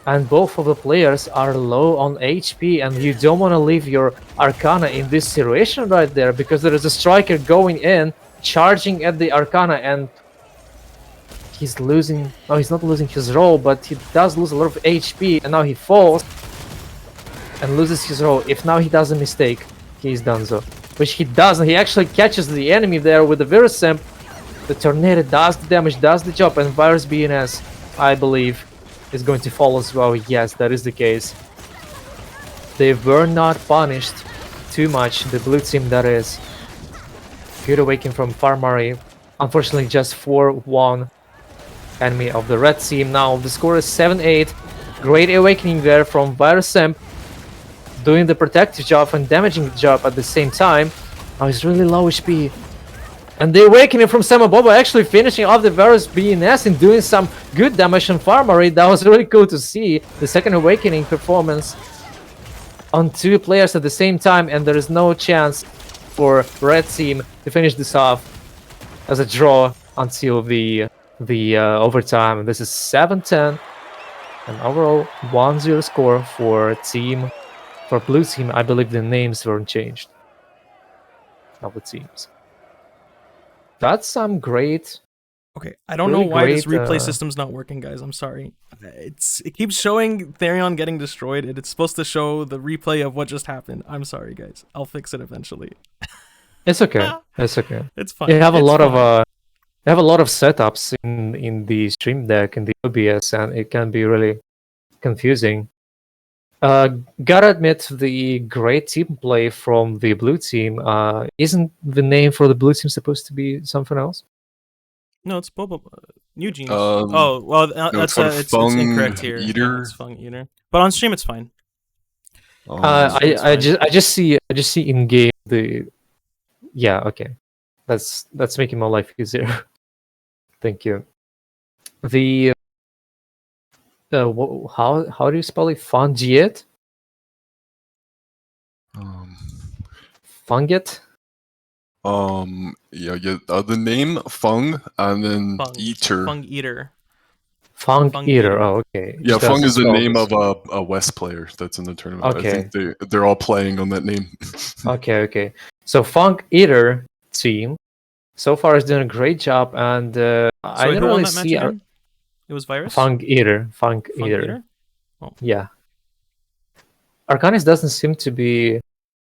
And both of the players are low on HP, and you don't want to leave your Arcana in this situation right there, because there is a striker going in, charging at the Arcana, and he's losing... No, he's not losing his roll, but he does lose a lot of HP, and now he falls and loses his roll. If now he does a mistake, he's done so. Which he doesn't. He actually catches the enemy there with the Virus Imp. The Tornado does the damage, does the job, and Virus BNS, I believe, is going to fall as well. Yes, that is the case. They were not punished too much, the blue team that is. Good awakening from Farmari. Unfortunately, just 4-1 enemy of the red team. Now the score is 7-8. Great awakening there from Virus Imp, doing the protective job and damaging the job at the same time. Now he's really low HP. And the awakening from Samaboba actually finishing off the Varus BNS and doing some good damage on Farmery. That was really cool to see. The second awakening performance on 2 players at the same time, and there is no chance for red team to finish this off as a draw until the overtime. This is 7-10, an overall 1-0 score for blue team. I believe the names weren't changed of the teams. That's some great. Okay, I don't Really know why this great, replay system's not working, guys. I'm sorry. It keeps showing Therion getting destroyed, and it's supposed to show the replay of what just happened. I'm sorry, guys. I'll fix it eventually. It's okay. It's okay. It's fine. You have a It's lot fine. of you have a lot of setups in the stream deck in the OBS, and it can be really confusing. Gotta admit, the great team play from the blue team. Isn't the name for the blue team supposed to be something else? No, it's Boba. New Genius. Um, oh well, no, that's called it's Fung incorrect here. Yeah, Eater. it's Fung Eater. But on stream, it's fine. It's I just see in game the. Yeah, okay, that's making my life easier. Thank you. The how do you spell it? Fungiet? Funget? Yeah, the name Fung and then Fung. Eater. Fung Eater. Fung Fung Eater. Eater. Oh, okay. Yeah, Just Fung has is the spell name this. of a West player that's in the tournament. I Okay. think they're all playing on that name. Okay. So Funk Eater team so far is doing a great job, and I So didn't who won really that match see again? It was Virus. Funk Eater. Fung Eater? Yeah. Arcanis doesn't seem to be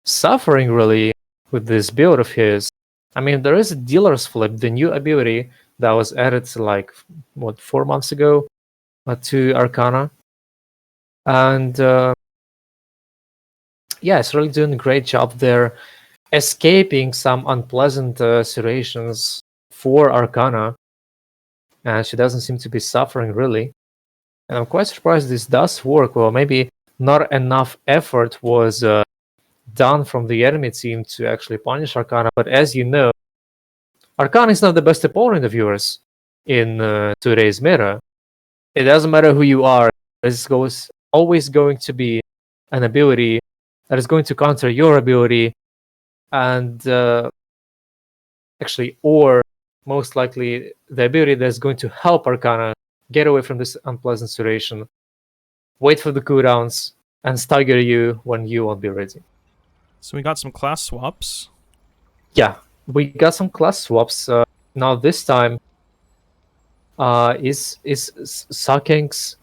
suffering really with this build of his. I mean, there is a Dealer's Flip, the new ability that was added like 4 months ago to Arcana, and yeah, it's really doing a great job there, escaping some unpleasant situations for Arcana, and she doesn't seem to be suffering really. And I'm quite surprised this does work. Well, maybe not enough effort was done from the enemy team to actually punish Arcana, but as you know, Arcana is not the best opponent of yours in today's meta. It doesn't matter who you are, there's always going to be an ability that is going to counter your ability, and actually, or most likely, the ability that's going to help Arcana get away from this unpleasant situation, wait for the cooldowns, and stagger you when you won't be ready. So we got some class swaps. Yeah, we got some class swaps. Now this time, is Suckings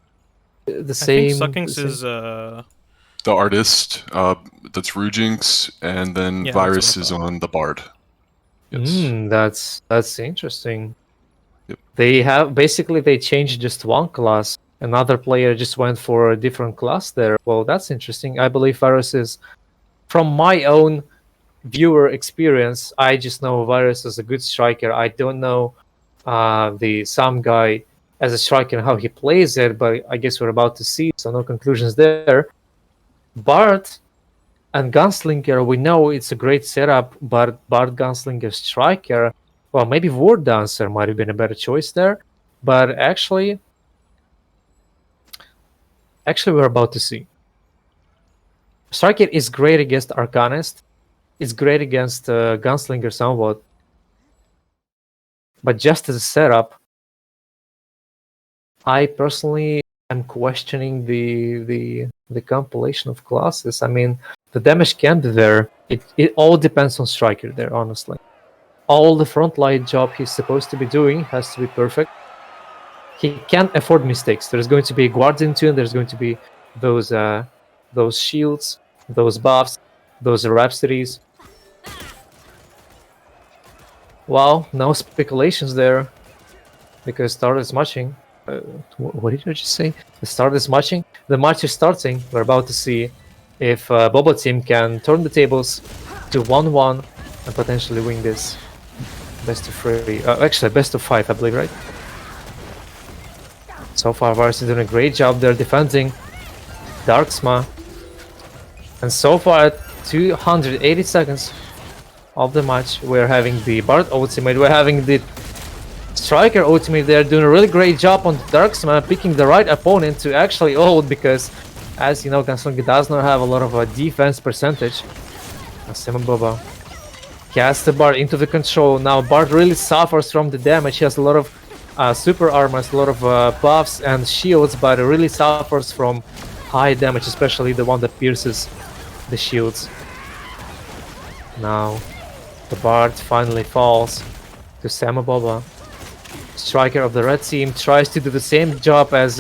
the same? I think Suckings is The artist, that's Rujinx, and then Yeah, that's Virus what I is thought. on the Bard. Yes. That's interesting. Yep. They changed just one class. Another player just went for a different class there. Well, that's interesting. I believe Virus is, from my own viewer experience, I just know Virus as a good striker. I don't know the Sam guy as a striker and how he plays it, but I guess we're about to see, so no conclusions there. Bard and Gunslinger, we know it's a great setup, but Bard, Gunslinger, Striker, well, maybe War Dancer might have been a better choice there, but actually we're about to see. Striker is great against Arcanist, it's great against Gunslinger somewhat, but just as a setup, I personally am questioning the compilation of classes. I mean, the damage can be there. It all depends on Striker there, honestly. All the frontline job he's supposed to be doing has to be perfect. He can't afford mistakes. There's going to be a Guardian tune, there's going to be those shields, those buffs, those Rhapsodies. Well, no speculations there, because start is matching. What did I just say? The start is matching. The match is starting. We're about to see if Bobo team can turn the tables to 1-1 and potentially win this best of 3. Actually, best of 5, I believe, right? So far, Virus is doing a great job there defending Darksma. And so far, at 280 seconds of the match, we're having the Bard ultimate, we're having the Striker ultimate. They're doing a really great job on the Darksman, picking the right opponent to actually ult, because, as you know, Gunslinger does not have a lot of a defense percentage. Simon Boba Casts the Bard into the control. Now Bard really suffers from the damage. He has a lot of super armors, a lot of buffs and shields, but it really suffers from high damage, especially the one that pierces the shields. Now the Bard finally falls to Samaboba. Striker of the red team tries to do the same job as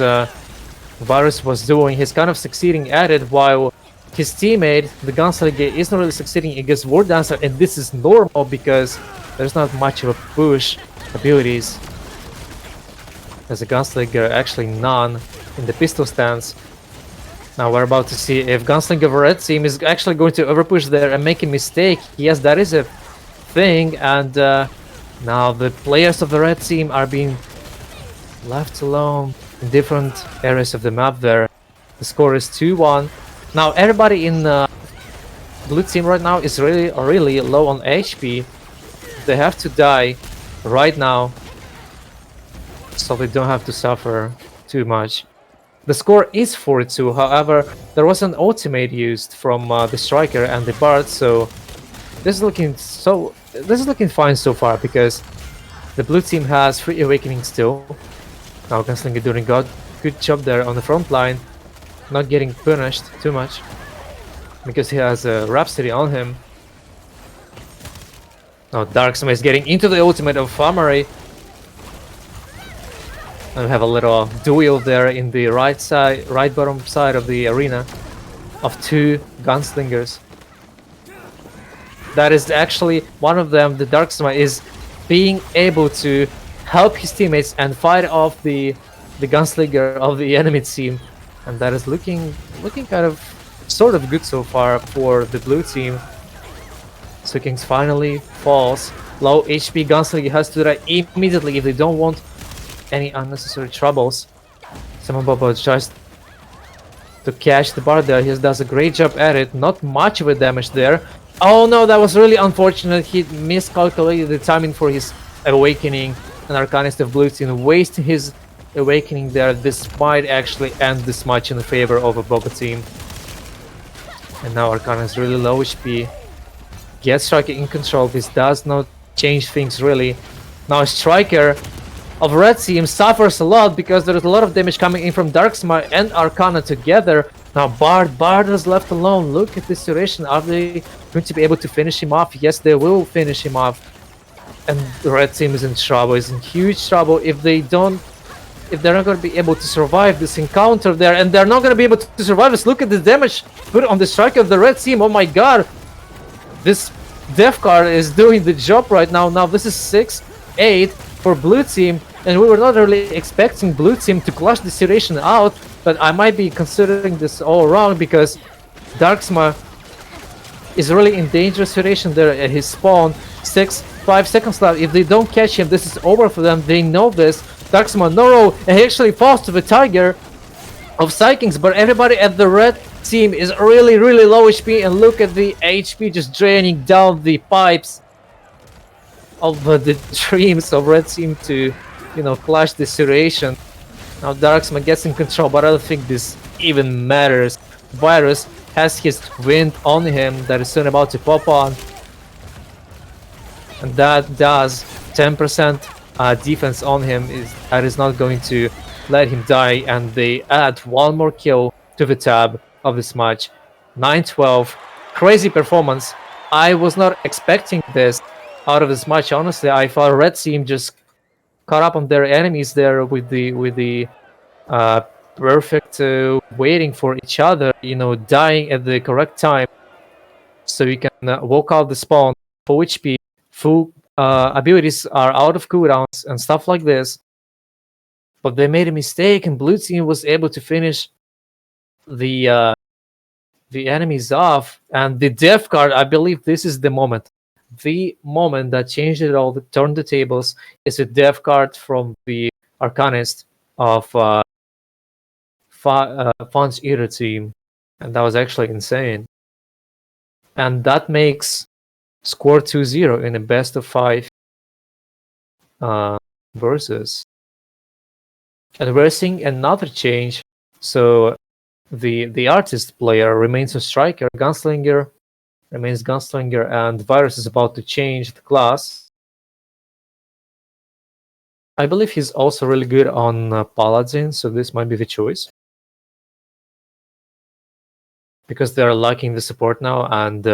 Varus was doing. He's kind of succeeding at it, while his teammate, the Gunslinger, isn't really succeeding against War Dancer, and this is normal because there's not much of a push abilities. As a Gunslinger, actually none in the pistol stance. Now we're about to see if Gunslinger of the red team is actually going to overpush there and make a mistake. Yes, that is a thing, and now the players of the red team are being left alone in different areas of the map there. The score is 2-1. Now everybody in blue team right now is really low on HP. They have to die right now so they don't have to suffer too much. The score is 4-2, however, there was an ultimate used from the Striker and the Bard, so this is looking fine so far because the blue team has 3 Awakening still. Now Gunslinger doing a good job there on the front line, not getting punished too much because he has a Rhapsody on him. Now Darksma is getting into the ultimate of Famari. And we have a little duel there in the right bottom side of the arena of 2 gunslingers. That is actually one of them, the Darksma, is being able to help his teammates and fight off the gunslinger of the enemy team, and that is looking kind of sort of good so far for the blue team. Sukings finally falls. Low HP gunslinger has to die immediately if they don't want any unnecessary troubles. Samaboba tries to catch the Bard there. He does a great job at it. Not much of a damage there. Oh no, that was really unfortunate. He miscalculated the timing for his awakening, and Arcanist of blue team wasting his awakening there. This might actually end this match in the favor of a Boba team. And now Arcanist really low HP. Gets Striker in control. This does not change things really. Now Striker of red team suffers a lot because there is a lot of damage coming in from Darksmar and Arcana together. Now Bard is left alone. Look at this situation. Are they going to be able to finish him off? Yes, they will finish him off. And the red team is in trouble. Is in huge trouble if they're not going to be able to survive this encounter there, and they're not going to be able to survive this. Look at the damage put on the Striker of the red team. Oh my god, this death card is doing the job right now. Now this is 6-8 for blue team, and we were not really expecting blue team to clutch the situation out, but I might be considering this all wrong because Darksma is really in dangerous situation there at his spawn. 5 seconds left. If they don't catch him, this is over for them. They know this. Darksma no, and he actually falls to the Tiger of Psykings, but everybody at the red team is really low HP, and look at the HP just draining down the pipes of the dreams of red team to, clutch the situation. Now Darksma gets in control, but I don't think this even matters. Virus has his wind on him that is soon about to pop on, and that does 10% defense on him. That is not going to let him die, and they add one more kill to the tab of this match. 9-12. Crazy performance. I was not expecting this out of this match, honestly. I thought red team just caught up on their enemies there with the perfect waiting for each other, dying at the correct time so you can walk out the spawn, full HP, full abilities are out of cooldowns and stuff like this. But they made a mistake, and blue team was able to finish the enemies off. And the death card, I believe this is the moment. The moment that changed it all, that turned the tables, is a death card from the Arcanist of Fon's Eater team. And that was actually insane. And that makes score 2-0 in a best of 5 versus. And we're seeing another change. So the artist player remains a Striker. Gunslinger remains Gunslinger, and Virus is about to change the class. I believe he's also really good on Paladin, so this might be the choice. Because they're lacking the support now, and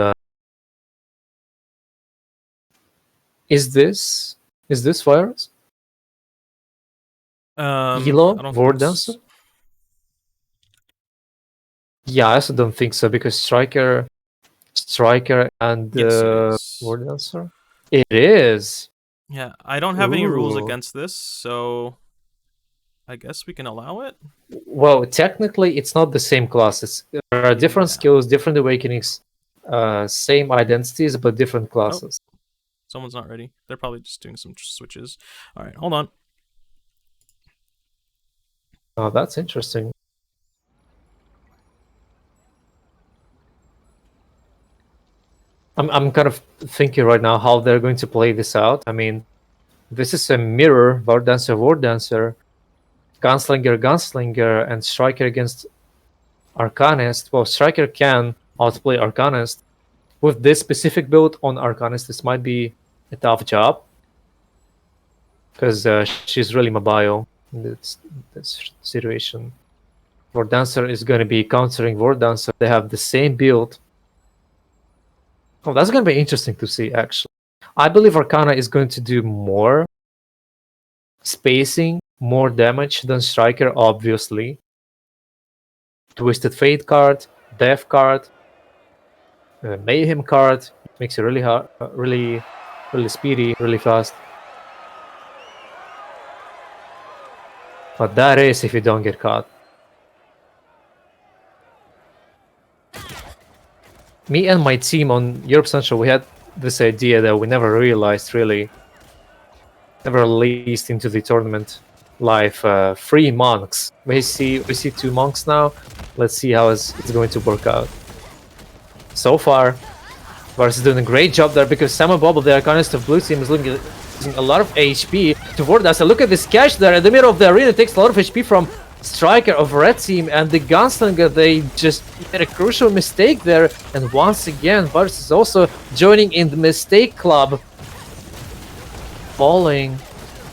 is this Virus? Elo? I don't War think it's- Dancer? Yeah, I also don't think so, because Striker and Yes, it is. War Dancer? It is! Yeah, I don't have any rules Ooh. against this, so I guess we can allow it. Well, technically, it's not the same classes. There are different Yeah. skills, different awakenings, same identities, but different classes. Someone's not ready. They're probably just doing some switches. All right, hold on. Oh, that's interesting. I'm kind of thinking right now how they're going to play this out. I mean, this is a mirror, War Dancer, Gunslinger, and Striker against Arcanist. Well, Striker can outplay Arcanist. With this specific build on Arcanist, this might be a tough job. Because she's really mobile in this situation. War Dancer is going to be countering War Dancer. They have the same build. Oh, that's going to be interesting to see, actually. I believe Arcana is going to do more spacing, more damage than Striker, obviously. Twisted Fate card, Death card, Mayhem card. Makes it really hard, really speedy, really fast. But that is if you don't get caught. Me and my team on Europe Central, we had this idea that we never realized, really. Never released into the tournament live. 3 monks. We see 2 monks now. Let's see how it's going to work out. So far, Varus is doing a great job there because Samuel Bubble, the Arcanist of Blue Team, is losing a lot of HP toward us. And look at this cache there in the middle of the arena. It takes a lot of HP from Striker of Red Team, and the Gunslinger, they just made a crucial mistake there. And once again, Varus is also joining in the mistake club, falling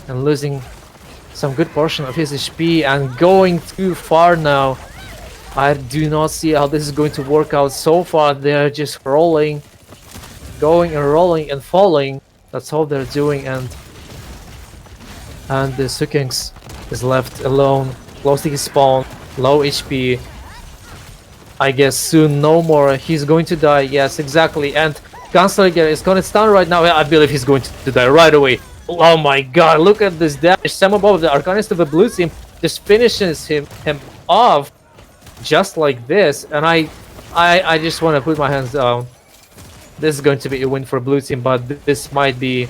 and losing some good portion of his HP and going too far now. I do not see how this is going to work out. So far, they're just rolling, going and rolling and falling. That's all they're doing, and the Sukings is left alone, close to his spawn, low HP. I guess soon no more. He's going to die. Yes, exactly. And Gunslinger is going to stun right now. I believe he's going to die right away. Oh my god, look at this damage. Some above the Arcanist of the Blue Team just finishes him off just like this. And I just want to put my hands down. This is going to be a win for Blue Team, but this might be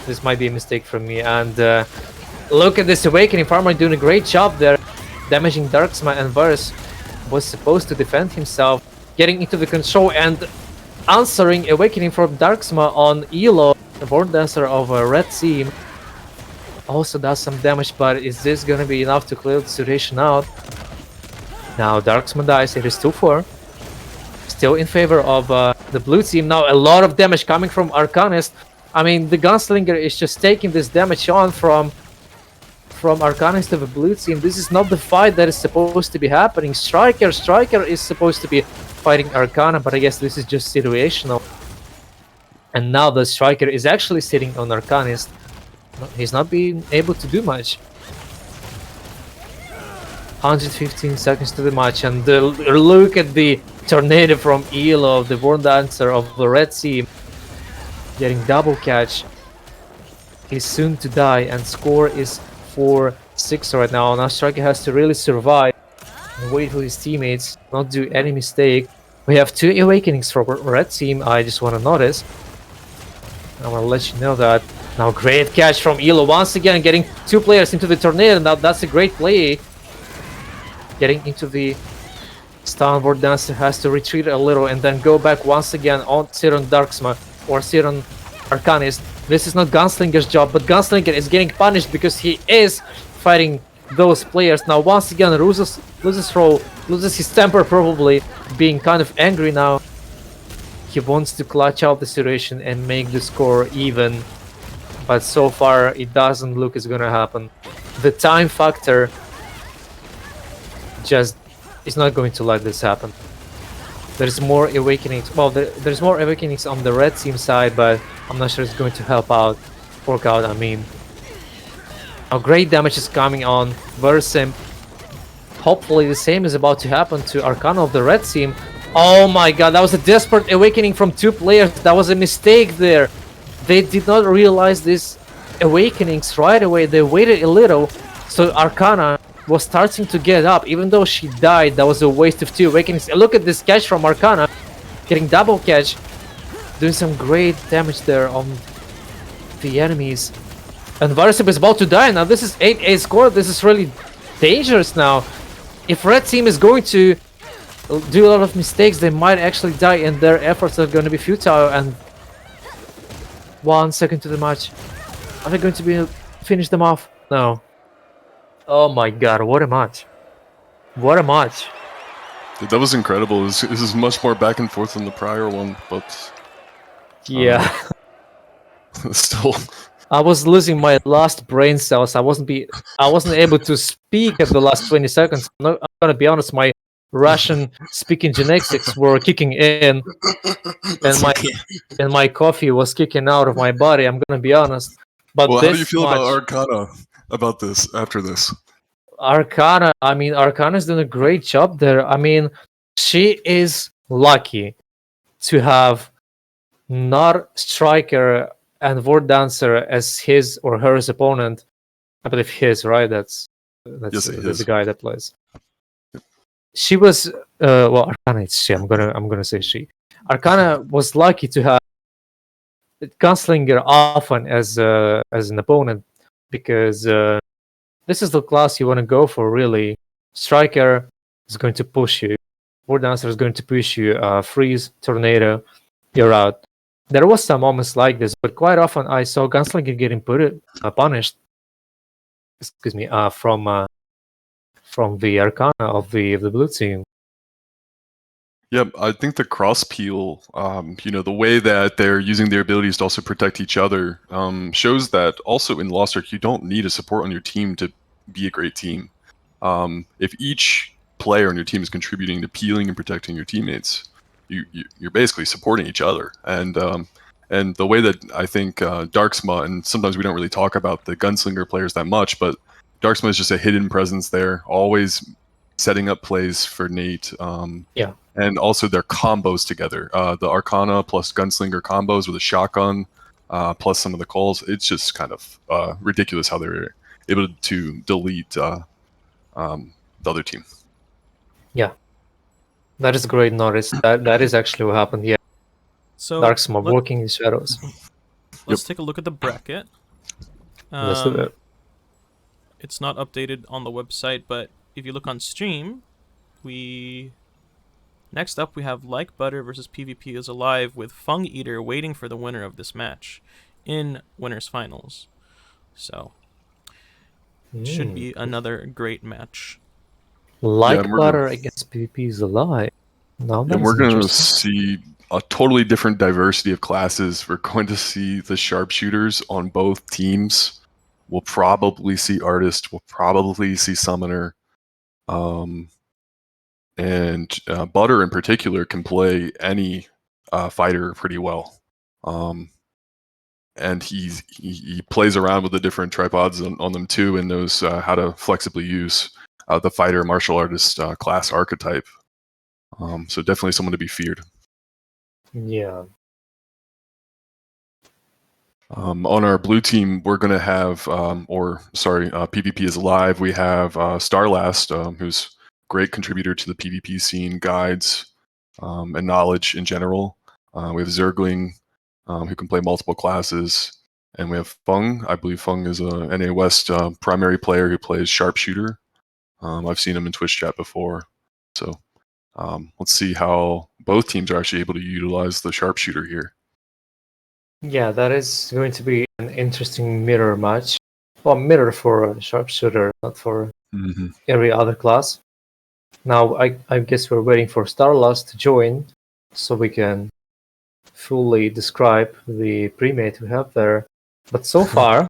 a mistake from me. And look at this Awakening Farmer doing a great job there, damaging Darksma, and Varus was supposed to defend himself, getting into the control and answering Awakening from Darksma on Elo, the Born Dancer of a Red Team. Also does some damage, but is this gonna be enough to clear the situation out? Now Darksma dies, it is 2-4. Still in favor of the Blue Team. Now a lot of damage coming from Arcanist. I mean, the Gunslinger is just taking this damage on from Arcanist of the Blue Team. This is not the fight that is supposed to be happening. Striker is supposed to be fighting Arcana, but I guess this is just situational. And now the Striker is actually sitting on Arcanist. He's not being able to do much. 115 seconds to the match, and look at the tornado from Elo, the Born Dancer of the Red Team, getting double catch. He's soon to die, and score is 4-6 right now. Now Striker has to really survive and wait for his teammates, not do any mistake. We have 2 Awakenings for Red Team, I just want to notice. I want to let you know that. Now great catch from Elo, once again getting 2 players into the tornado. Now that's a great play. Getting into the stun, War Dancer has to retreat a little and then go back once again on sit on Darksma or sit on Arcanist. This is not Gunslinger's job, but Gunslinger is getting punished because he is fighting those players. Now once again loses role, loses his temper, probably being kind of angry now. He wants to clutch out the situation and make the score even, but so far it doesn't look it's gonna happen. The time factor just is not going to let this happen. There's more awakenings. Well, there's more awakenings on the red team side, but I'm not sure it's going to work out. I mean, a great damage is coming on Versim. Hopefully the same is about to happen to Arcana of the red team. Oh my god, that was a desperate awakening from 2 players. That was a mistake there. They did not realize these awakenings right away. They waited a little, so Arcana was starting to get up. Even though she died, that was a waste of 2 awakenings. And look at this catch from Arcana, getting double catch, doing some great damage there on the enemies. And Varsip is about to die. Now this is 8-8 score. This is really dangerous now. If red team is going to do a lot of mistakes, they might actually die and their efforts are going to be futile. And 1 second to the match. Are they going to be finish them off? No. Oh my god, what a match. What a match. Dude, that was incredible. This is much more back and forth than the prior one, but Yeah. still. I was losing my last brain cells. I wasn't able to speak at the last 20 seconds. I'm gonna be honest, my Russian speaking genetics were kicking in and my coffee was kicking out of my body, I'm gonna be honest. But Well, this how do you feel about match- Arcana about this after this? Arcana, I mean, Arcana's doing a great job there. I mean, she is lucky to have not Striker and War Dancer as his or her opponent. I believe his, right? That's Yes, the guy that plays. She was well, Arcana. It's she. I'm gonna say she. Arcana was lucky to have Gunslinger often as an opponent because this is the class you want to go for. Really, Striker is going to push you. War Dancer is going to push you. Freeze, Tornado, you're out. There was some moments like this, but quite often I saw Gunslinger getting punished. Excuse me, from the Arcana of the blue team. Yeah, I think the cross peel, the way that they're using their abilities to also protect each other, shows that also in Lost Ark you don't need a support on your team to be a great team. If each player on your team is contributing to peeling and protecting your teammates, you're basically supporting each other. And the way that I think Darksma, and sometimes we don't really talk about the Gunslinger players that much, but Darksma is just a hidden presence there, always setting up plays for Nate. Yeah. And also their combos together. The Arcana plus Gunslinger combos with a shotgun, plus some of the calls. It's just kind of ridiculous how they're able to delete the other team. Yeah. That is great notice. That is actually what happened. Yeah. So Darksma working in shadows. let's take a look at the bracket. Let's do that. It's not updated on the website, but if you look on stream, next up we have Like Butter versus PvP is Alive with Fung Eater waiting for the winner of this match in winners finals. So should be another great match. Like and we're Butter gonna- against PvP is alive. Now And we're going to see a totally different diversity of classes. We're going to see the sharpshooters on both teams. We'll probably see Artist. We'll probably see Summoner. And Butter in particular can play any fighter pretty well. And he plays around with the different tripods on them too, and knows how to flexibly use the fighter martial artist class archetype. So definitely someone to be feared. Yeah. On our blue team, we're going to have, PvP is Alive. We have Starlast, who's great contributor to the PvP scene, guides, and knowledge in general. We have Zergling, who can play multiple classes. And we have Fung. I believe Fung is a NA West primary player who plays sharpshooter. I've seen him in Twitch chat before. So let's see how both teams are actually able to utilize the sharpshooter here. Yeah, that is going to be an interesting mirror match. Well, mirror for a sharpshooter, not for every other class. Now, I guess we're waiting for Starlust to join so we can fully describe the pre-mate we have there. But so far,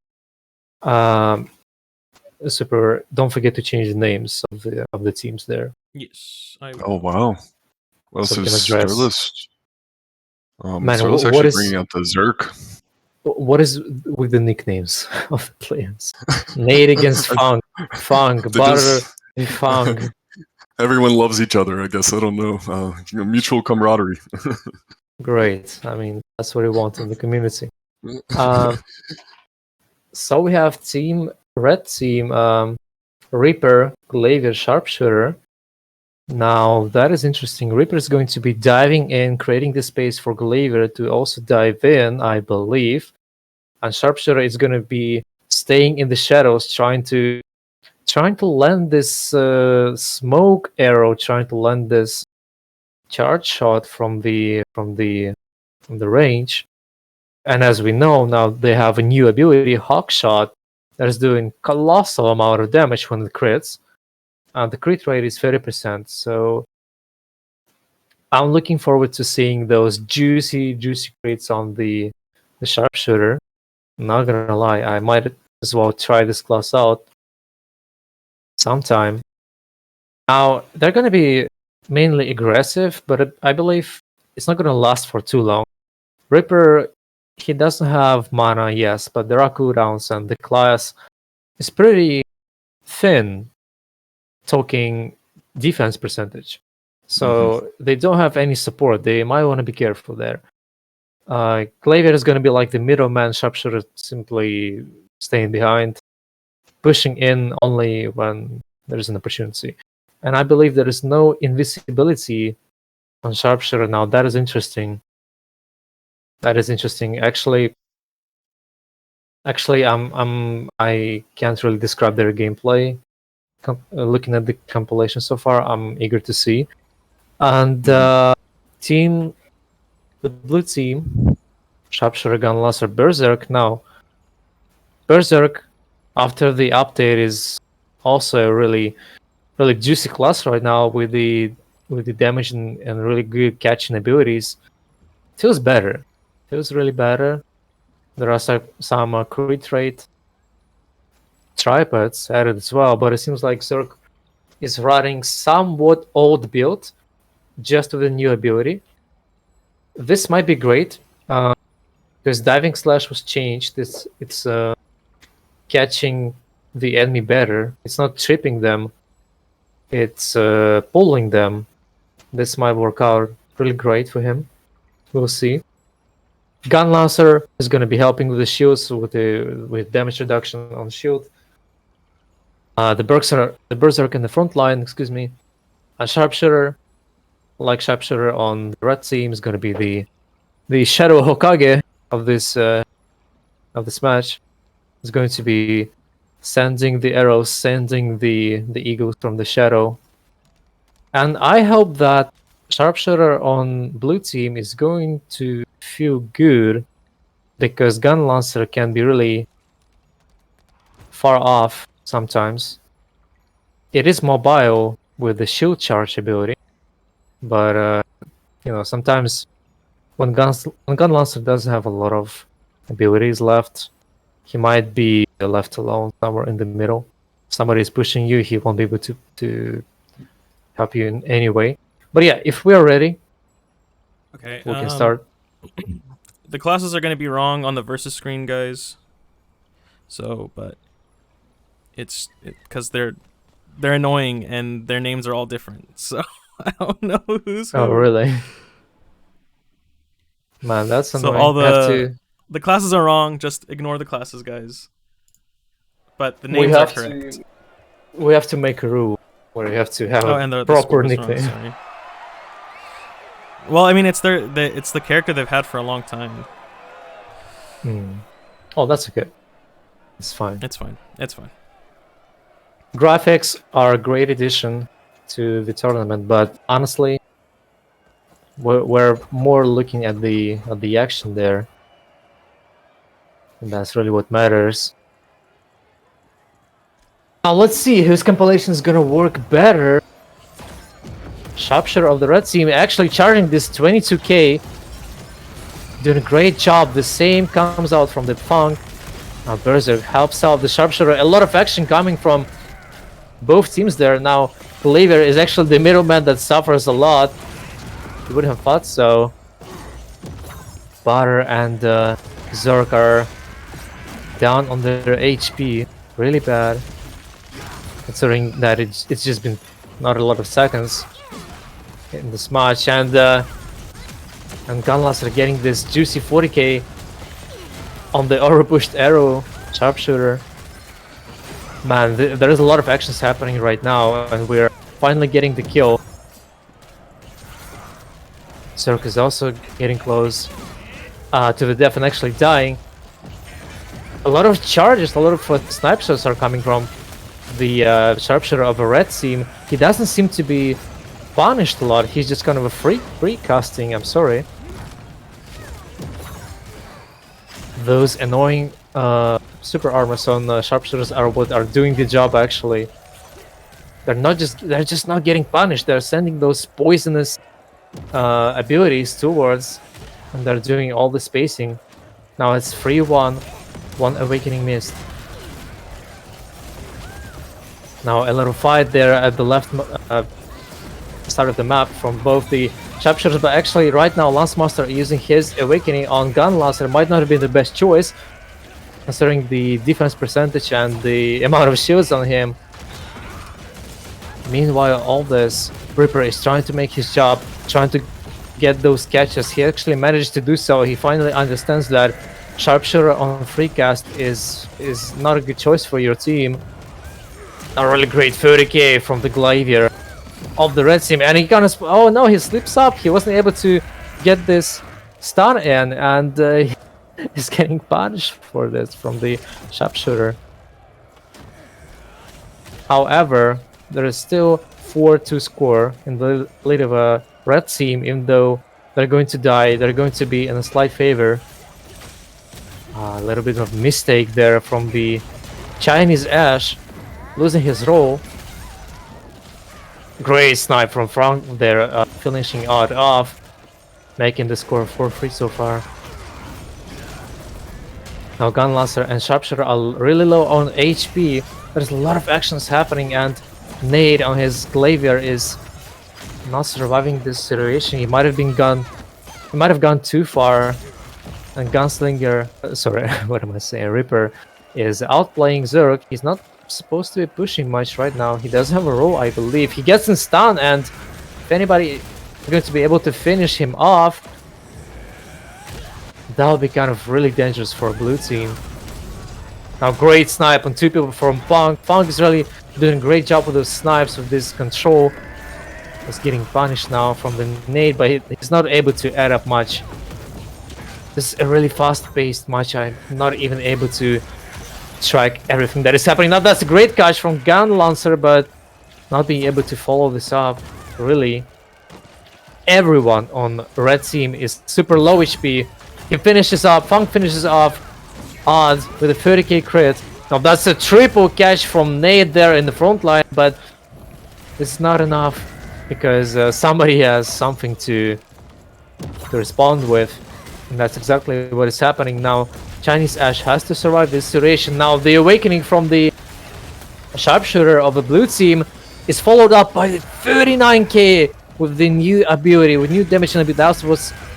Super, don't forget to change the names of the teams there. Yes, I Oh wow. Well, So so we can address- Sterlist. Man, Sterlist what actually is- bringing out the Zerk. What is with the nicknames of the players? Nate against Fang, They Butter just- and Fang. Everyone loves each other, I guess. I don't know. Mutual camaraderie. Great. I mean, that's what we want in the community. So we have red team, Reaper, Glaive, Sharpshooter. Now that is interesting. Reaper is going to be diving in, creating the space for Glaive to also dive in, I believe. And Sharpshooter is going to be staying in the shadows, trying to land this smoke arrow, trying to land this charge shot from the range. And as we know now, they have a new ability, Hawk Shot, that is doing colossal amount of damage when it crits. The crit rate is 30%. So I'm looking forward to seeing those juicy crits on the Sharpshooter. I'm not gonna lie, I might as well try this class out sometime. Now they're gonna be mainly aggressive, but I believe it's not gonna last for too long. Ripper, he doesn't have mana, yes, but there are cooldowns, and the class is pretty thin, talking defense percentage. So they don't have any support. They might want to be careful there. Glaive is going to be like the middleman, Sharpshooter simply staying behind, pushing in only when there is an opportunity. And I believe there is no invisibility on Sharpshooter now. That is interesting. Actually, I can't really describe their gameplay. Looking at the compilation so far, I'm eager to see. And the blue team, Sharpshooter, Gunlaser, Berserk. Now, Berserk, after the update, is also a really juicy class right now with the damage and really good catching abilities. Feels better. Feels really better. There are some crit rate tripods added as well, but it seems like Zerk is running somewhat old build just with a new ability. This might be great because Diving Slash was changed. It's catching the enemy better. It's not tripping them. It's pulling them. This might work out really great for him. We'll see. Gunlancer is going to be helping with the shields, with damage reduction on shield. The Berserk in the front line, excuse me. A Sharpshooter, like Sharpshooter on the red team, is going to be the Shadow Hokage of this match. Is going to be sending the arrows, sending the eagles from the shadow. And I hope that Sharpshooter on blue team is going to feel good, because Gunlancer can be really far off sometimes. It is mobile with the shield charge ability, but sometimes when Gunlancer doesn't have a lot of abilities left, he might be left alone somewhere in the middle. Somebody is pushing you, he won't be able to help you in any way. But yeah, if we are ready, Okay, we can start. The classes are going to be wrong on the versus screen, guys. So, but it's because they're annoying and their names are all different. So I don't know who's who. Oh, really? Man, that's annoying. So all the classes are wrong. Just ignore the classes, guys. But the names are correct. We have to make a rule where you have to have and a the proper score was wrong, nickname. sorry. Well, I mean, it's the character they've had for a long time. Oh, that's okay. It's fine. It's fine. It's fine. Graphics are a great addition to the tournament, but honestly, we're more looking at the action there, and that's really what matters. Now let's see whose compilation is gonna work better. Sharpshooter of the red team actually charging this 22k. doing a great job. The same comes out from the Funk. Now Berserk helps out the Sharpshooter. A lot of action coming from both teams there. Now Flavor is actually the middleman that suffers a lot. You would have thought so. Butter and Zerk are down on their HP. Really bad. Considering that it's just been not a lot of seconds in this match. And Gunlas are getting this juicy 40k on the overpushed arrow Sharpshooter. Man, there is a lot of actions happening right now, and we're finally getting the kill. Zerk is also getting close to the death and actually dying. A lot of charges, a lot of snipe shots are coming from the Sharpshooter of a red team. He doesn't seem to be punished a lot. He's just kind of a free casting. I'm sorry. Those annoying super armors on Sharpshooters are what are doing the job. Actually, they're just not getting punished. They're sending those poisonous abilities towards, and they're doing all the spacing. Now it's 3-1, one awakening missed. Now a little fight there at the left start of the map from both the Sharpshooters, but actually right now Lancemaster using his awakening on Gunlaser might not have been the best choice, considering the defense percentage and the amount of shields on him. Meanwhile, all this, Reaper is trying to make his job, trying to get those catches. He actually managed to do so. He finally understands that Sharpshooter on free cast is not a good choice for your team. A really great 30k from the Glaivier of the red team, and he kind of oh no, he slips up. He wasn't able to get this stun in, and he's getting punished for this from the Sharpshooter. However, there is still 4 to score in the lead of a red team, even though they're going to die. They're going to be in a slight favor. A little bit of mistake there from the Chinese Ash, losing his role. Great snipe from Frank there, finishing odd off, making the score 4-3 so far. Now Gunlaser and Sharpshooter are really low on HP. There's a lot of actions happening, and Nade on his Glaivier is not surviving this situation. He might have gone too far, and Gunslinger, sorry, what am I saying? Reaper is outplaying Zerk. He's not supposed to be pushing much right now. He does have a roll, I believe. He gets in stun, and if anybody is going to be able to finish him off, that'll be kind of really dangerous for a blue team. Now great snipe on 2 people from Funk. Funk is really doing a great job with those snipes, with this control. He's getting punished now from the nade, but he's not able to add up much. This is a really fast-paced match. I'm not even able to track everything that is happening. Now that's a great catch from Gunlancer, but not being able to follow this up. Really, everyone on red team is super low HP. He finishes up, Funk finishes off Odd with a 30k crit. Now that's a triple catch from Nate there in the front line, but it's not enough because somebody has something to respond with, and that's exactly what is happening now. Chinese Ash has to survive this situation. Now the awakening from the Sharpshooter of the blue team is followed up by the 39k with the new ability, with new damage and ability.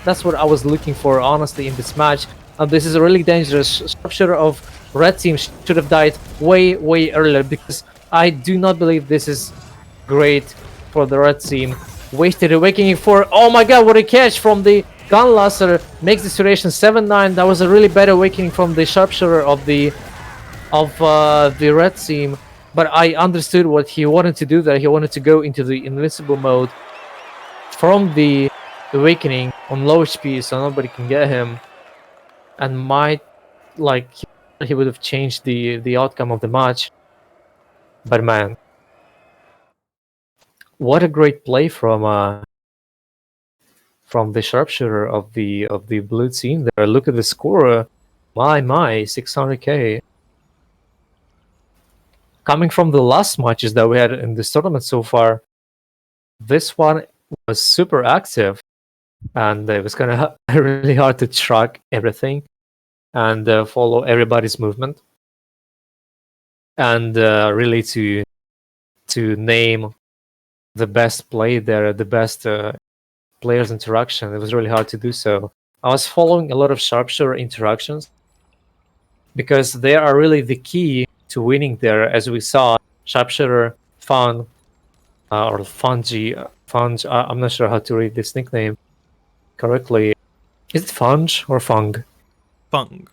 That's what I was looking for, honestly, in this match. And this is really dangerous. Sharpshooter of red team should have died way earlier, because I do not believe this is great for the red team. Wasted awakening for, oh my god, what a catch from the Gunlaser, makes the situation 7-9. That was a really bad awakening from the Sharpshooter of the red team, but I understood what he wanted to do there. He wanted to go into the invincible mode from the awakening on low HP, so nobody can get him, and might, like, he would have changed the outcome of the match. But man, what a great play from the Sharpshooter of the blue team there. Look at the score, my 600k. Coming from the last matches that we had in this tournament so far, this one was super active. and it was kind of really hard to track everything and follow everybody's movement, and really to name the best play there, the best players interaction. It was really hard to do so. I was following a lot of sharpshooter interactions because they are really the key to winning there. As we saw, sharpshooter Fun or Fungi, Funge. I'm not sure how to read this nickname correctly. Is it Funge or Fung? Fung.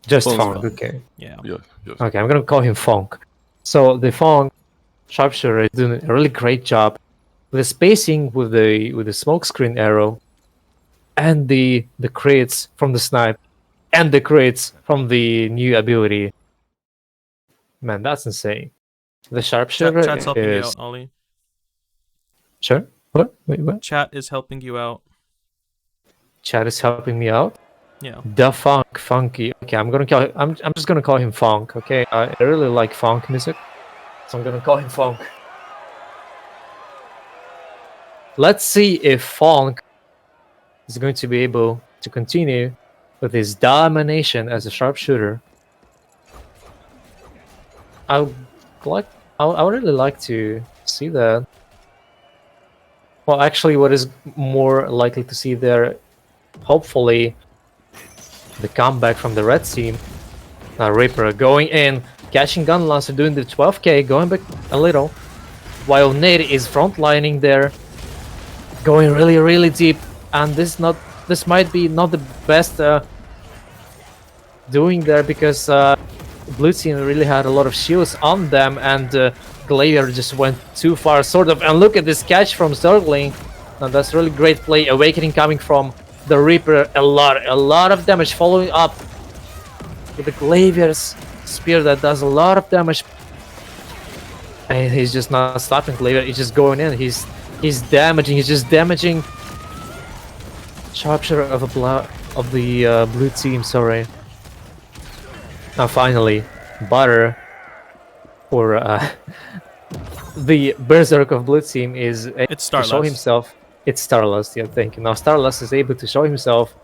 Just Fung. Fung. Okay. Yeah. Yeah. Yes. Okay, I'm gonna call him Funk. So the Funk sharpshooter is doing a really great job with the spacing, with the smoke screen arrow, and the crits from the snipe, and the crits from the new ability. Man, that's insane. The sharpshooter Chat's helping you is out, Ollie. sure. What? Wait, what? Chat is helping you out. Chat is helping me out. Yeah. The Funk, Funky. Okay, I'm just gonna call him Funk. Okay, I really like funk music, so I'm gonna call him Funk. Let's see if Funk is going to be able to continue with his domination as a sharpshooter. I would really like to see that. Well, actually, what is more likely to see there, hopefully, the comeback from the red team. Reaper going in, catching Gun Lancer, doing the 12k, going back a little, while Nate is frontlining there, going really, really deep. And this might be not the best doing there, because blue team really had a lot of shields on them, and Glaivier just went too far, sort of. And look at this catch from Zergling. Now that's really great play. Awakening coming from the Reaper, a lot of damage, following up with the Glavier's spear that does a lot of damage. And he's just not stopping Glaivier, he's just going in. He's just damaging sharpshooter of the blue team, sorry. Now finally, Butter, or the Berserk of blue team, is able It's to show Starlust. himself. It's Starlust, yeah, thank you. Now Starlust is able to show himself.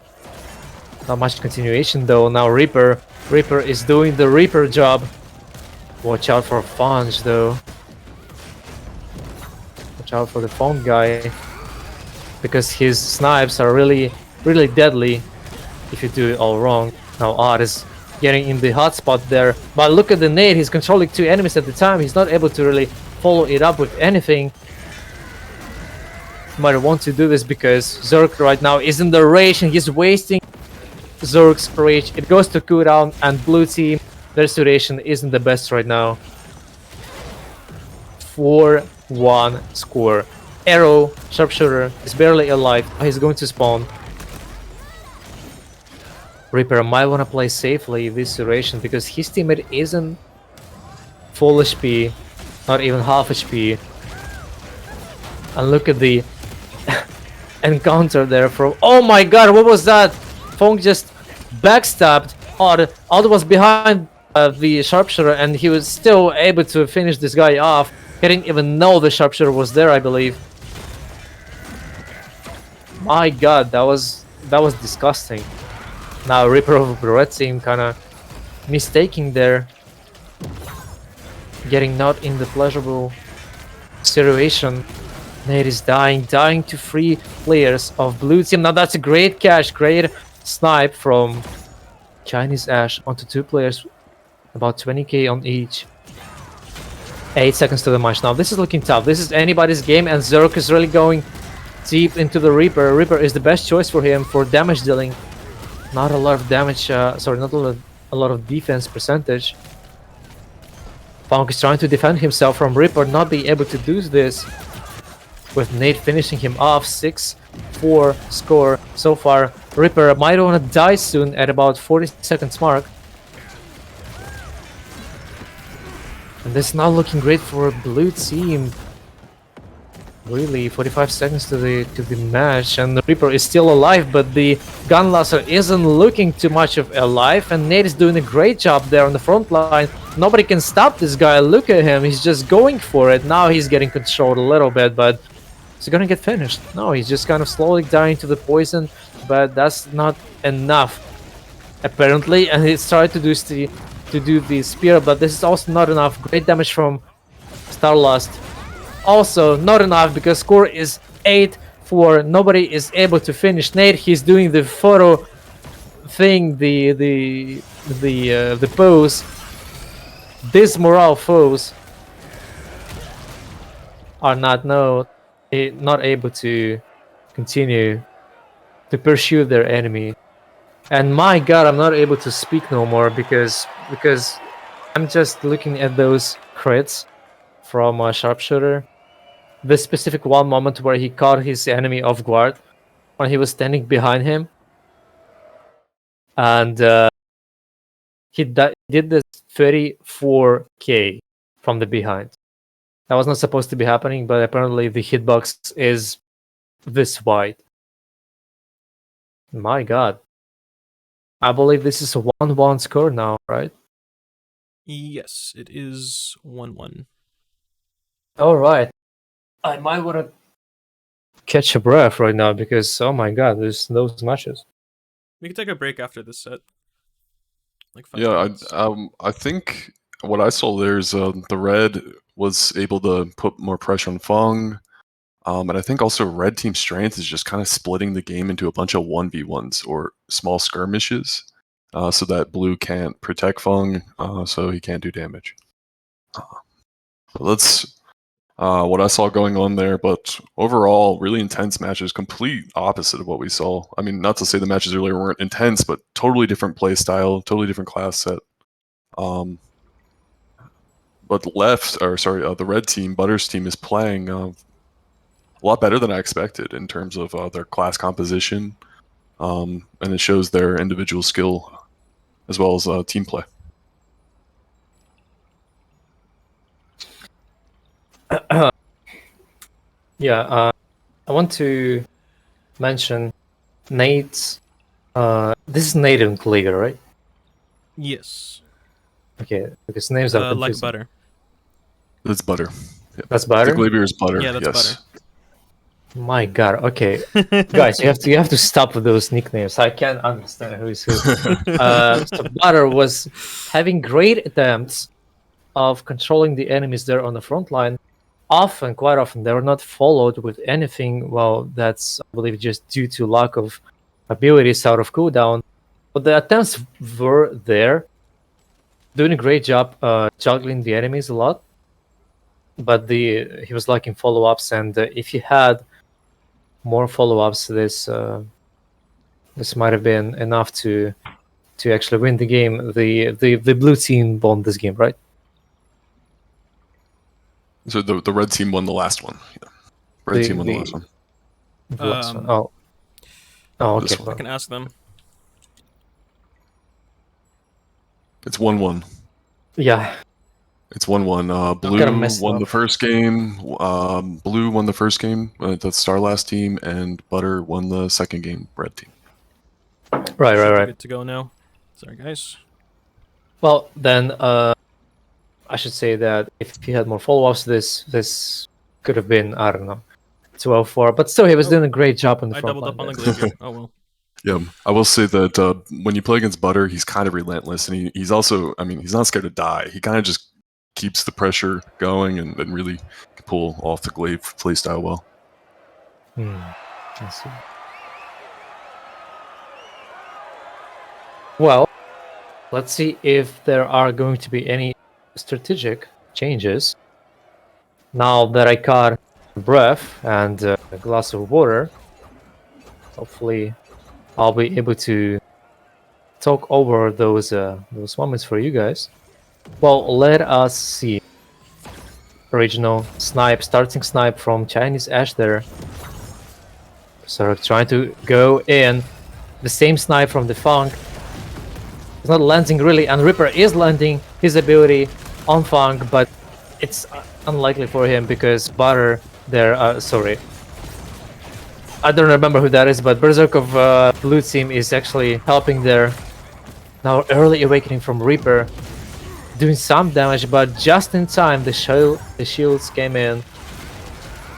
Not much continuation though. Now Reaper is doing the Reaper job. Watch out for Fonge though. Watch out for the phone guy, because his snipes are really, really deadly if you do it all wrong. Now Odd is getting in the hotspot there, but look at the nade. He's controlling two enemies at the time. He's not able to really follow it up with anything. Might want to do this because Zerg right now is in the rage and he's wasting Zerg's rage. It goes to cooldown, and blue team, their situation isn't the best right now. 4-1 score. Arrow, sharpshooter, is barely alive. He's going to spawn. Reaper might want to play safely this duration because his teammate isn't full HP, not even half HP. And look at the encounter there from... Oh my god, what was that? Fong just backstabbed Odd. Odd was behind the sharpshooter and he was still able to finish this guy off. He didn't even know the sharpshooter was there, I believe. My god, that was disgusting. Now Reaper of the red team kinda mistaking there. Getting not in the pleasurable situation. Nate is dying to 3 players of blue team. Now that's a great catch, great snipe from Chinese Ash onto 2 players. About 20k on each. 8 seconds to the match. Now this is looking tough. This is anybody's game, and Zerg is really going deep into the Reaper. Reaper is the best choice for him for damage dealing. Not a lot of damage, sorry, not a lot of defense percentage. Funk is trying to defend himself from Reaper, not being able to do this. With Nate finishing him off, 6-4 score so far. Reaper might want to die soon at about 40 seconds mark. And this is not looking great for blue team. Really, 45 seconds to the match, and the Reaper is still alive, but the Gun Lancer isn't looking too much of alive, and Nate is doing a great job there on the front line. Nobody can stop this guy. Look at him, he's just going for it. Now he's getting controlled a little bit, but he's gonna get finished. No, he's just kind of slowly dying to the poison, but that's not enough, apparently. And he started to do the spear, but this is also not enough. Great damage from Starlust. Also not enough because score is 8-4. Nobody is able to finish Nate. He's doing the photo thing, the pose. These morale foes are not able to continue to pursue their enemy. And my god, I'm not able to speak no more because I'm just looking at those crits from Sharpshooter. This specific one moment where he caught his enemy off guard when he was standing behind him. And he did this 34k from the behind. That was not supposed to be happening, but apparently the hitbox is this wide. My god. I believe this is a 1-1 score now, right? Yes, it is 1-1. Alright. I might want to catch a breath right now because, oh my god, there's those matches. We can take a break after this set. Like 5 Yeah, minutes. I think what I saw there is the red was able to put more pressure on Fung. And I think also red team strength is just kind of splitting the game into a bunch of 1v1s or small skirmishes, so that blue can't protect Fung, so he can't do damage. That's what I saw going on there, but overall, really intense matches, complete opposite of what we saw. I mean, not to say the matches earlier weren't intense, but totally different play style, totally different class set. But the red team, Butter's team, is playing a lot better than I expected in terms of their class composition, and it shows their individual skill as well as team play. Yeah, I want to mention Nate's. This is Nate and Kliger, right? Yes. Okay, because names are Like confusing. butter. That's Butter. Yeah. That's Butter. The Glavier is Butter. Yeah, that's yes. Butter. My god. Okay, guys, you have to stop with those nicknames. I can't understand who is who. So Butter was having great attempts of controlling the enemies there on the front line. Quite often, they were not followed with anything. Well, that's, I believe, just due to lack of abilities out of cooldown. But the attempts were there, doing a great job juggling the enemies a lot. But he was lacking follow-ups, and if he had more follow-ups, this might have been enough to actually win the game. The blue team won this game, right? So the red team won the last one. Yeah. Red team won the last one. The last one. Oh, okay. This one. I can ask them. It's 1-1. Yeah. It's 1-1. Blue Gotta mess won up. the first game. Blue won the first game. That's Starlast team, and Butter won the second game. Red team. Right. Good to go now. Sorry, guys. Well, then I should say that if he had more follow-ups, this could have been, I don't know, 12-4. But still, he was doing a great job on the I front doubled line up on there. the Glavier. Oh well. Yeah, I will say that when you play against Butter, he's kind of relentless, and he's also, I mean, he's not scared to die. He kind of just keeps the pressure going and really can pull off the glaive playstyle well. I see. Well, let's see if there are going to be any strategic changes. Now that I caught a breath and a glass of water, hopefully I'll be able to talk over those moments for you guys. Well, let us see. Original snipe, starting snipe from Chinese Ash there. So trying to go in. The same snipe from the Funk. It's not landing really, and Ripper is landing his ability on Funk, but it's unlikely for him because Butter there, sorry. I don't remember who that is, but Berserk of Blue Team is actually helping there. Now early awakening from Reaper, doing some damage, but just in time the shields came in.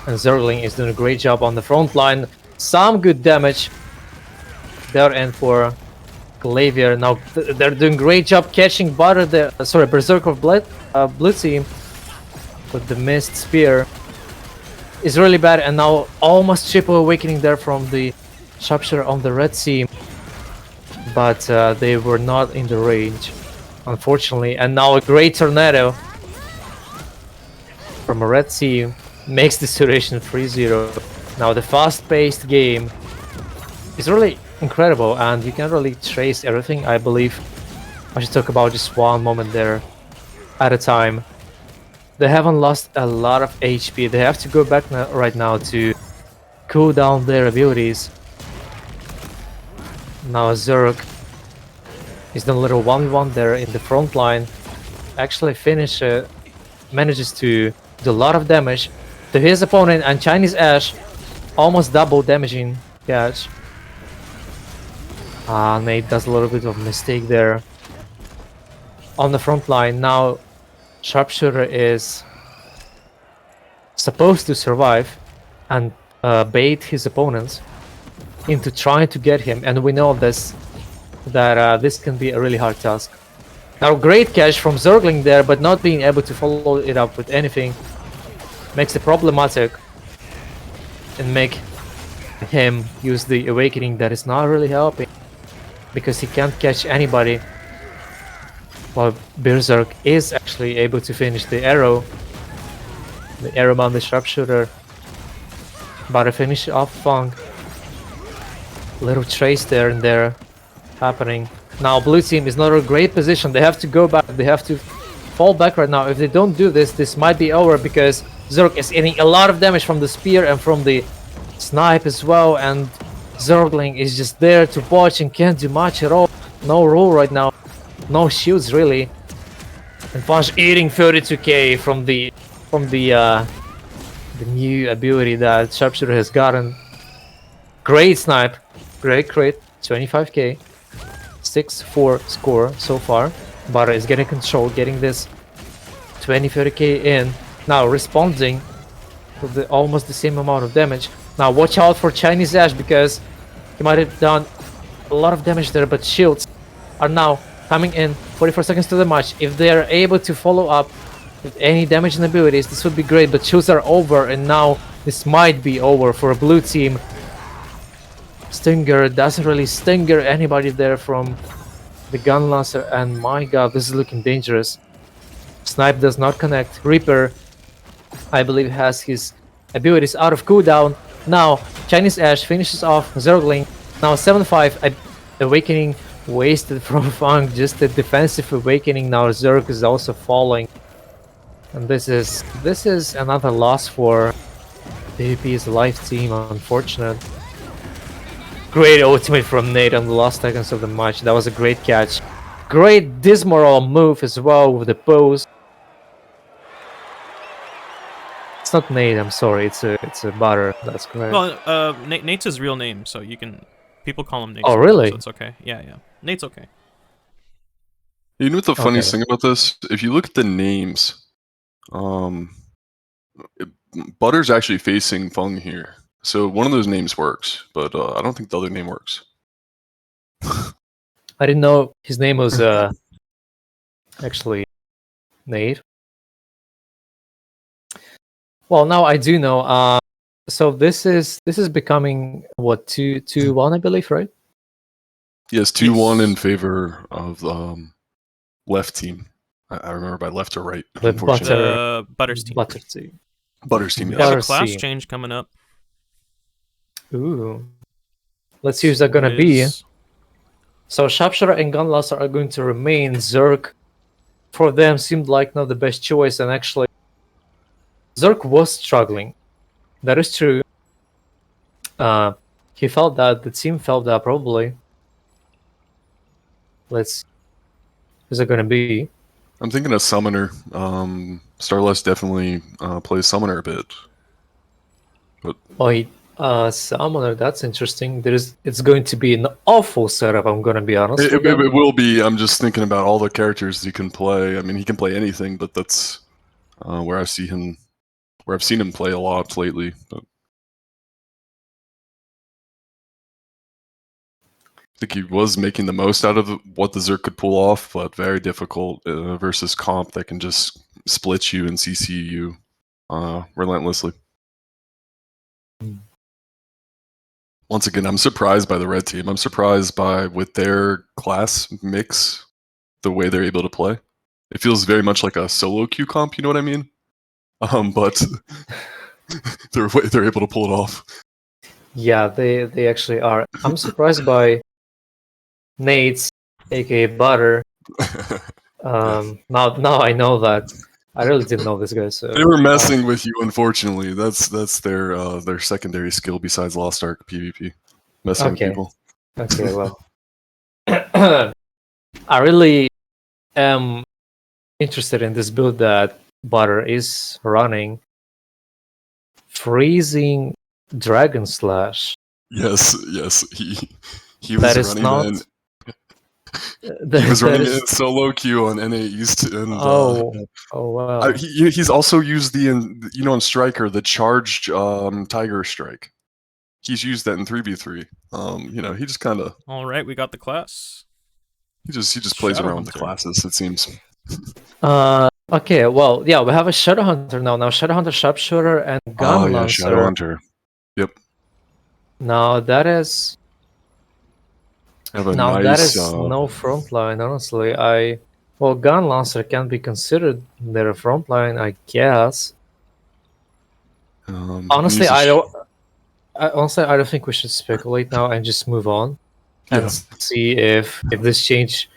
And Zergling is doing a great job on the front line. Some good damage there, and for Glavier. Now they're doing great job catching Butter the Berserker of Blue Team with the missed spear. Is really bad, and now almost triple awakening there from the Sharpshooter on the red team, but they were not in the range, unfortunately. And now a great tornado from a red team makes the situation 3-0. Now the fast-paced game is really incredible, and you can really trace everything. I believe I should talk about just one moment there at a time. They haven't lost a lot of HP. They have to go back right now to cool down their abilities. Now Zerg is done a little 1v1 there in the front line. Actually manages to do a lot of damage to his opponent, and Chinese Ash almost double damaging catch. Nate does a little bit of mistake there on the front line. Now Sharpshooter is supposed to survive and bait his opponents into trying to get him, and we know this that this can be a really hard task. Now great catch from Zergling there, but not being able to follow it up with anything makes it problematic and make him use the awakening that is not really helping because he can't catch anybody. While Berserk is actually able to finish the arrow on the Sharpshooter. But to finish off Funk. Little trace there and there happening. Now Blue Team is not in a great position. They have to go back. They have to fall back right now. If they don't do this, this might be over because Zerg is getting a lot of damage from the spear and from the snipe as well. And Zergling is just there to watch and can't do much at all. No roll right now. No shields really, and Punch eating 32k from the new ability that Sharpshooter has gotten. Great snipe, great crit, 25k, 6-4 score so far. Butter is getting control, getting this 20-30k in. Now responding with almost the same amount of damage. Now watch out for Chinese Ash because he might have done a lot of damage there, but shields are now coming in. 44 seconds to the match. If they are able to follow up with any damage and abilities, this would be great, but shields are over, and now this might be over for a Blue Team. Stinger doesn't really stinger anybody there from the Gun Lancer, and my god, this is looking dangerous. Snipe does not connect. Reaper, I believe, has his abilities out of cooldown. Now Chinese Ash finishes off Zergling. Now 7-5 awakening wasted from Funk, just a defensive awakening. Now Zerg is also falling, and this is another loss for PvP's life team. Unfortunate. Great ultimate from Nate on the last seconds of the match. That was a great catch. Great Dismoral move as well with the pose. It's not Nate, I'm sorry. It's a Butter. That's correct. Well, Nate's his real name, so you can. People call him Nate. Oh, really? So it's okay. Yeah. Nate's okay. You know what the funniest thing about this? If you look at the names, Butter's actually facing Fung here. So one of those names works, but I don't think the other name works. I didn't know his name was actually Nate. Well, now I do know. So this is becoming what 2-1, I believe, right? Yes, 2-1 in favor of left team. I remember by left or right. The Butter's team. Butter team. Butter's team. We Yes. have a Butter's class team. change coming up. Ooh. Let's see who's that gonna be. So Sharpshooter and Gunlaster are going to remain. Zerg, for them, seemed like not the best choice, and actually Zerg was struggling. That is true. He felt that, the team felt that probably. Let's. Who's it gonna be? I'm thinking a summoner. Starless definitely plays summoner a bit. But Oh, Summoner. That's interesting. It's going to be an awful setup. I'm gonna be honest. it will be. I'm just thinking about all the characters he can play. I mean, he can play anything, but that's where I see him where I've seen him play a lot lately. But I think he was making the most out of what the Zerg could pull off, but very difficult versus comp that can just split you and CC you relentlessly. Once again, I'm surprised by the red team. I'm surprised by, with their class mix, the way they're able to play. It feels very much like a solo queue comp, you know what I mean? But they're able to pull it off. Yeah, they actually are. I'm surprised by Nate's, aka Butter. Now I know that. I really didn't know this guy. So They were messing with you, unfortunately. That's their secondary skill besides Lost Ark PvP. Messing with Okay. people. Okay, well, I really am interested in this build that Butter is running. Freezing Dragon Slash. Yes. He was That is running not. in. He was that running is- in solo queue on NA East, and Oh wow. he's also used the on Striker the charged Tiger Strike. He's used that in 3v3. He just kind of All right, we got the class. he just plays Shadow around with the Hunter. classes. It seems. Okay, well, yeah, we have a Shadow Hunter now. Now Shadow Hunter Sharpshooter and Gun Oh yeah, Lancer. Shadow Hunter. Yep. Now that is Have a Now nice. that is no front line, honestly. Gun Lancer can be considered their front line, I guess. Honestly, use a I don't think we should speculate now and just move on and Yeah. see if this change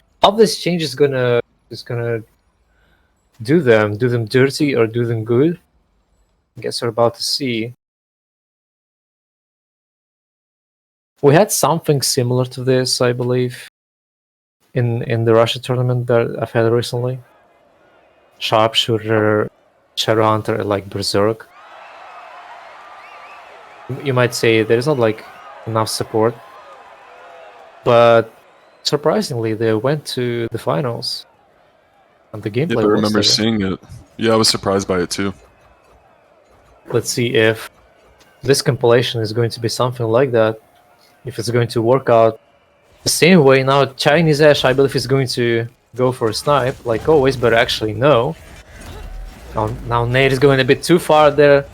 is gonna do them dirty or do them good. I guess we're about to see. We had something similar to this, I believe, in the Russia tournament that I've had recently. Sharpshooter, Shadowhunter, and like Berserk. You might say there's not like enough support, but surprisingly, they went to the finals, and the gameplay. Yep, I was remember there. seeing it. Yeah, I was surprised by it too. Let's see if this compilation is going to be something like that. If it's going to work out the same way. Now Chinese Ash, I believe, is going to go for a snipe like always, but actually no. Now Nate is going a bit too far there,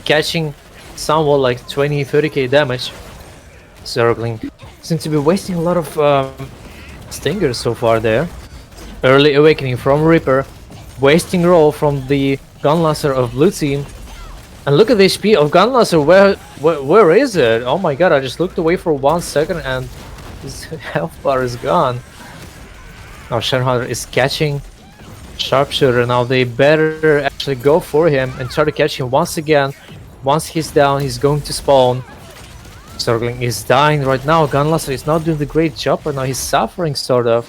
catching somewhat like 20-30k damage. Circling seems to be wasting a lot of stingers so far there. Early awakening from Reaper, wasting roll from the Gun Lancer of blue team. And look at the HP of Gun Lancer. Where is it? Oh my god! I just looked away for 1 second and his health bar is gone. Now Shadowhunter is catching Sharpshooter. Now they better actually go for him and try to catch him once again. Once he's down, he's going to spawn. Circling is dying right now. Gun Lancer is not doing the great job right now. He's suffering sort of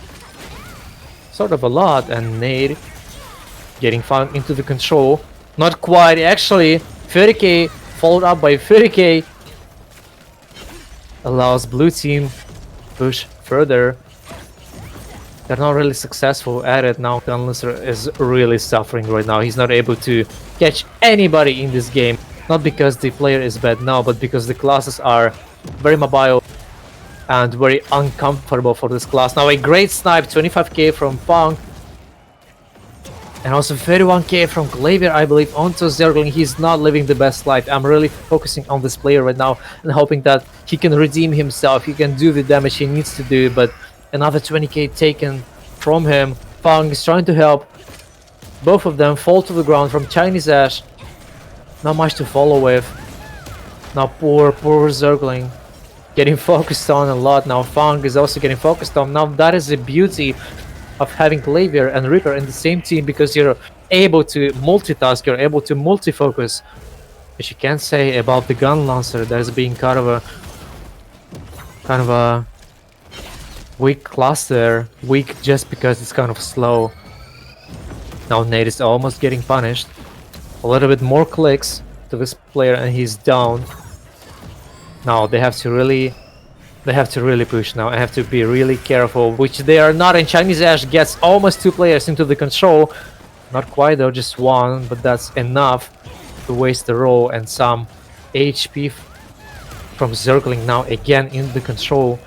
a lot. And Nade getting found into the control. Not quite actually. 30k followed up by 30k allows blue team push further. They're not really successful at it now. Gun Lancer is really suffering right now. He's not able to catch anybody in this game. Not because the player is bad now, but because the classes are very mobile and very uncomfortable for this class. Now a great snipe, 25k from Fang. And also 31k from Glavier, I believe, onto Zergling. He's not living the best life. I'm really focusing on this player right now and hoping that he can redeem himself. He can do the damage he needs to do, but another 20k taken from him. Fang is trying to help. Both of them fall to the ground from Chinese Ash. Not much to follow with. Now poor Zergling getting focused on a lot. Now Fang is also getting focused on. Now that is the beauty of having Glavier and Reaper in the same team, because you're able to multitask, you're able to multi-focus. Which you can't say about the Gun Lancer. That is being kind of a weak class there. Weak just because it's kind of slow. Now Nate is almost getting punished. A little bit more clicks to this player and he's down. Now they have to really push now. I have to be really careful, which they are not. And Chinese Ash gets almost 2 players into the control. Not quite though, just 1, but that's enough. to waste the roll, and some HP from Zergling now again in the control.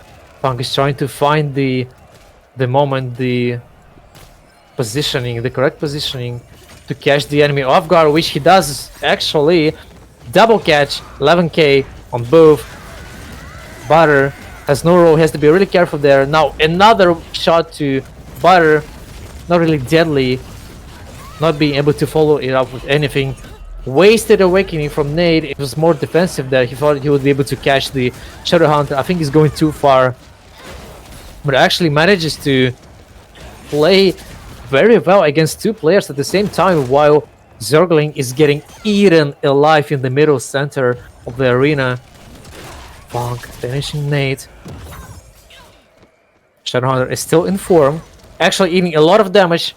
Funk is trying to find the moment, the positioning, the correct positioning to catch the enemy off guard, which he does actually. Double catch, 11k on both. Butter has no roll, has to be really careful there. Now another shot to Butter, not really deadly, not being able to follow it up with anything. Wasted awakening from Nade. It was more defensive there. He thought he would be able to catch the Shadow Hunter. I think he's going too far, but actually manages to play very well against two players at the same time, while Zergling is getting eaten alive in the middle center of the arena. Funk finishing Nade. Shadowhunter is still in form, actually eating a lot of damage.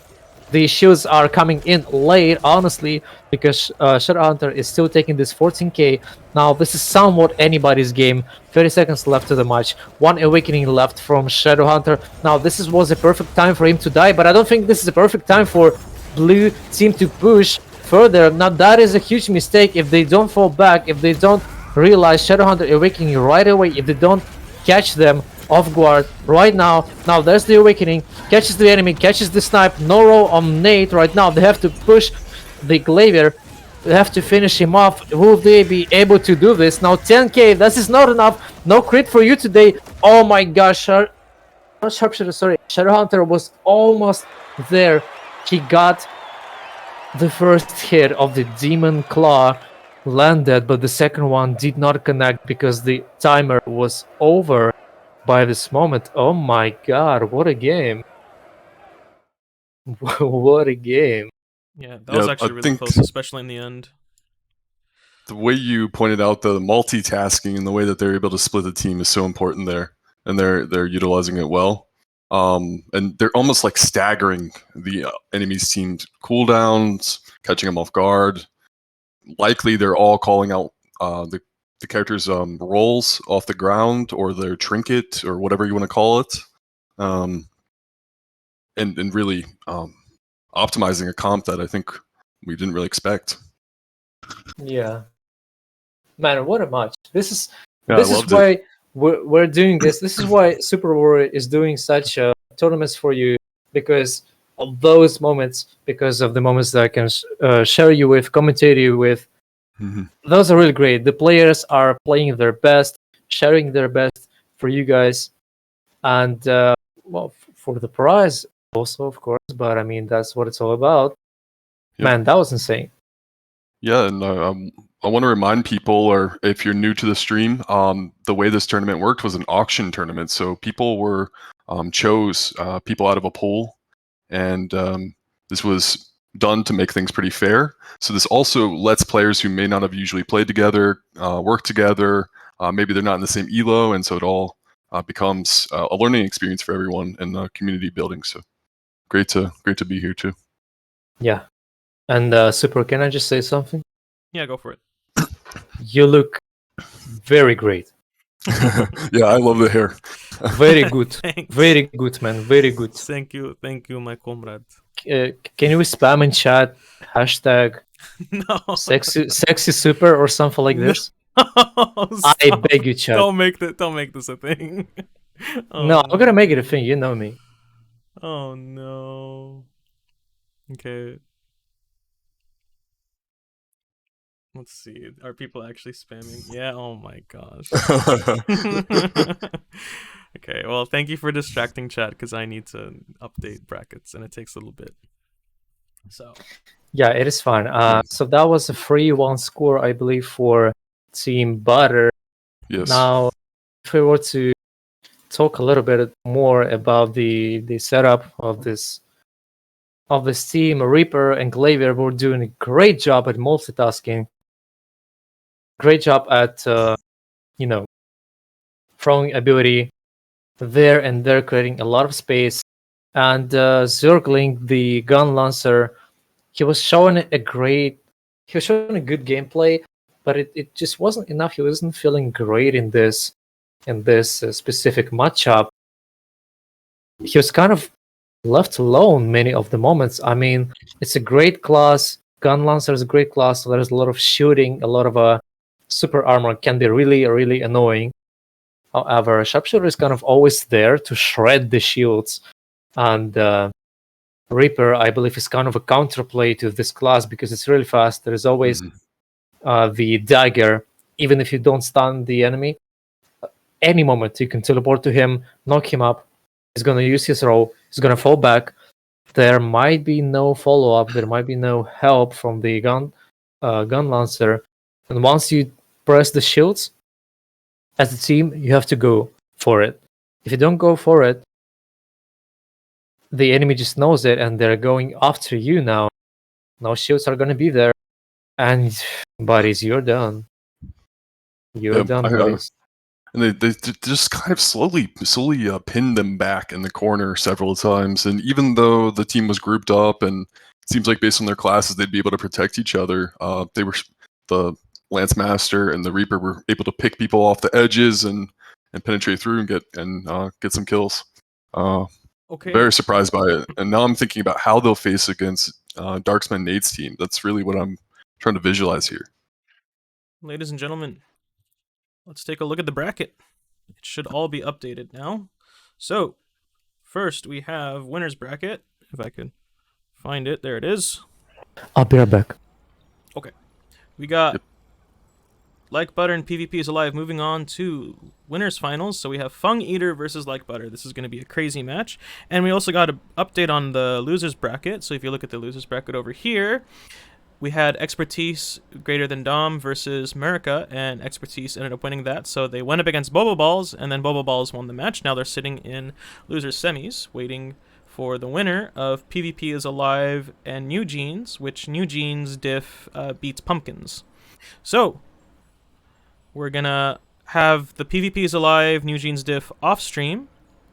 The shields are coming in late, honestly, because Shadowhunter is still taking this 14k. Now, this is somewhat anybody's game. 30 seconds left to the match. One awakening left from Shadowhunter. Now, was a perfect time for him to die, but I don't think this is a perfect time for Blue team to push further. Now, that is a huge mistake if they don't fall back, if they don't realize Shadowhunter awakening right away, if they don't catch them off guard right now. Now there's the awakening, catches the enemy, catches the snipe, no roll on Nate right now. They have to push the Glaivier, they have to finish him off. Will they be able to do this? Now 10k, this is not enough. No crit for you today. Oh my gosh, Sharpshooter, sorry, Shadowhunter was almost there. He got the first hit of the Demon Claw landed, but the second one did not connect because the timer was over by this moment. Oh my god, what a game. What a game. Yeah, that was actually really close, especially in the end. The way you pointed out the multitasking and the way that they're able to split the team is so important there, and they're utilizing it well. And they're almost like staggering the enemy's team's cooldowns, catching them off guard. Likely, they're all calling out the character's rolls off the ground or their trinket or whatever you want to call it, and really optimizing a comp that I think we didn't really expect. Yeah, man, what a match! This is why we're doing this. This is why Super Warrior is doing such tournaments for you, because of those moments, because of the moments that I can share you with, commentate you with. Mm-hmm. Those are really great. The players are playing their best, sharing their best for you guys, and well, for the prize also, of course. But I mean, that's what it's all about. Yep. Man, that was insane. Yeah, and I want to remind people, or if you're new to the stream, the way this tournament worked was an auction tournament. So people were chose people out of a pool, and this was done to make things pretty fair. So this also lets players who may not have usually played together work together. Maybe they're not in the same elo, and so it all becomes a learning experience for everyone and community building. So great to be here too. Yeah, and Super, can I just say something? Yeah, go for it. You look very great. Yeah, I love the hair. Very good. Very good, man. Very good. Thank you, my comrade. Can you spam in chat hashtag no sexy super or something like this? No, I beg you, chat. Don't make this a thing. Oh. No, I'm gonna make it a thing. You know me. Oh no. Okay. Let's see. Are people actually spamming? Yeah. Oh my gosh. Okay. Well, thank you for distracting chat, because I need to update brackets and it takes a little bit. So. Yeah, it is fine. So that was a 3-1 score, I believe, for Team Butter. Yes. Now, if we were to talk a little bit more about the setup of this team, Reaper and Glaivier were doing a great job at multitasking. Great job at throwing ability there and there, creating a lot of space. And Zergling, the gun lancer, he was showing a good gameplay, but it just wasn't enough. He wasn't feeling great in this specific matchup. He was kind of left alone many of the moments. I mean, it's a great class. Gun Lancer is a great class, so there's a lot of shooting, a lot of super armor can be really, really annoying. However, Sharpshooter is kind of always there to shred the shields, and Reaper, I believe, is kind of a counterplay to this class because it's really fast. There is always the dagger, even if you don't stun the enemy. Any moment you can teleport to him, knock him up. He's gonna use his roll. He's gonna fall back. There might be no follow-up. There might be no help from the gun lancer. And once you press the shields, as a team, you have to go for it. If you don't go for it, the enemy just knows it, and they're going after you now. No shields are gonna be there, and buddies, you're done. You're done, buddies. And they just kind of slowly pinned them back in the corner several times. And even though the team was grouped up, and it seems like based on their classes they'd be able to protect each other, the Lance Master and the Reaper were able to pick people off the edges and penetrate through and get some kills. Okay. Very surprised by it. And now I'm thinking about how they'll face against Darksman Nate's team. That's really what I'm trying to visualize here. Ladies and gentlemen, let's take a look at the bracket. It should all be updated now. So, first we have winner's bracket. If I could find it, there it is. I'll be right back. Okay. We got Like Butter and PvP is Alive moving on to winners finals. So we have Fung Eater versus Like Butter. This is going to be a crazy match. And we also got an update on the losers bracket. So if you look at the losers bracket over here, we had Expertise greater than Dom versus America, and Expertise ended up winning that. So they went up against Bobo Balls, and then Bobo Balls won the match. Now they're sitting in losers semis, waiting for the winner of PvP is Alive and New Jeans, which New Jeans diff beats Pumpkins. So we're gonna have the PvP is Alive New Jeans diff off stream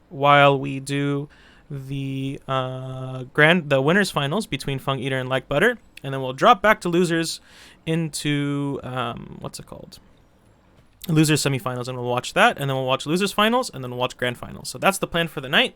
while we do the winners finals between Fung Eater and Like Butter, and then we'll drop back to losers into losers semifinals, and we'll watch that, and then we'll watch losers finals, and then we'll watch grand finals. So that's the plan for the night.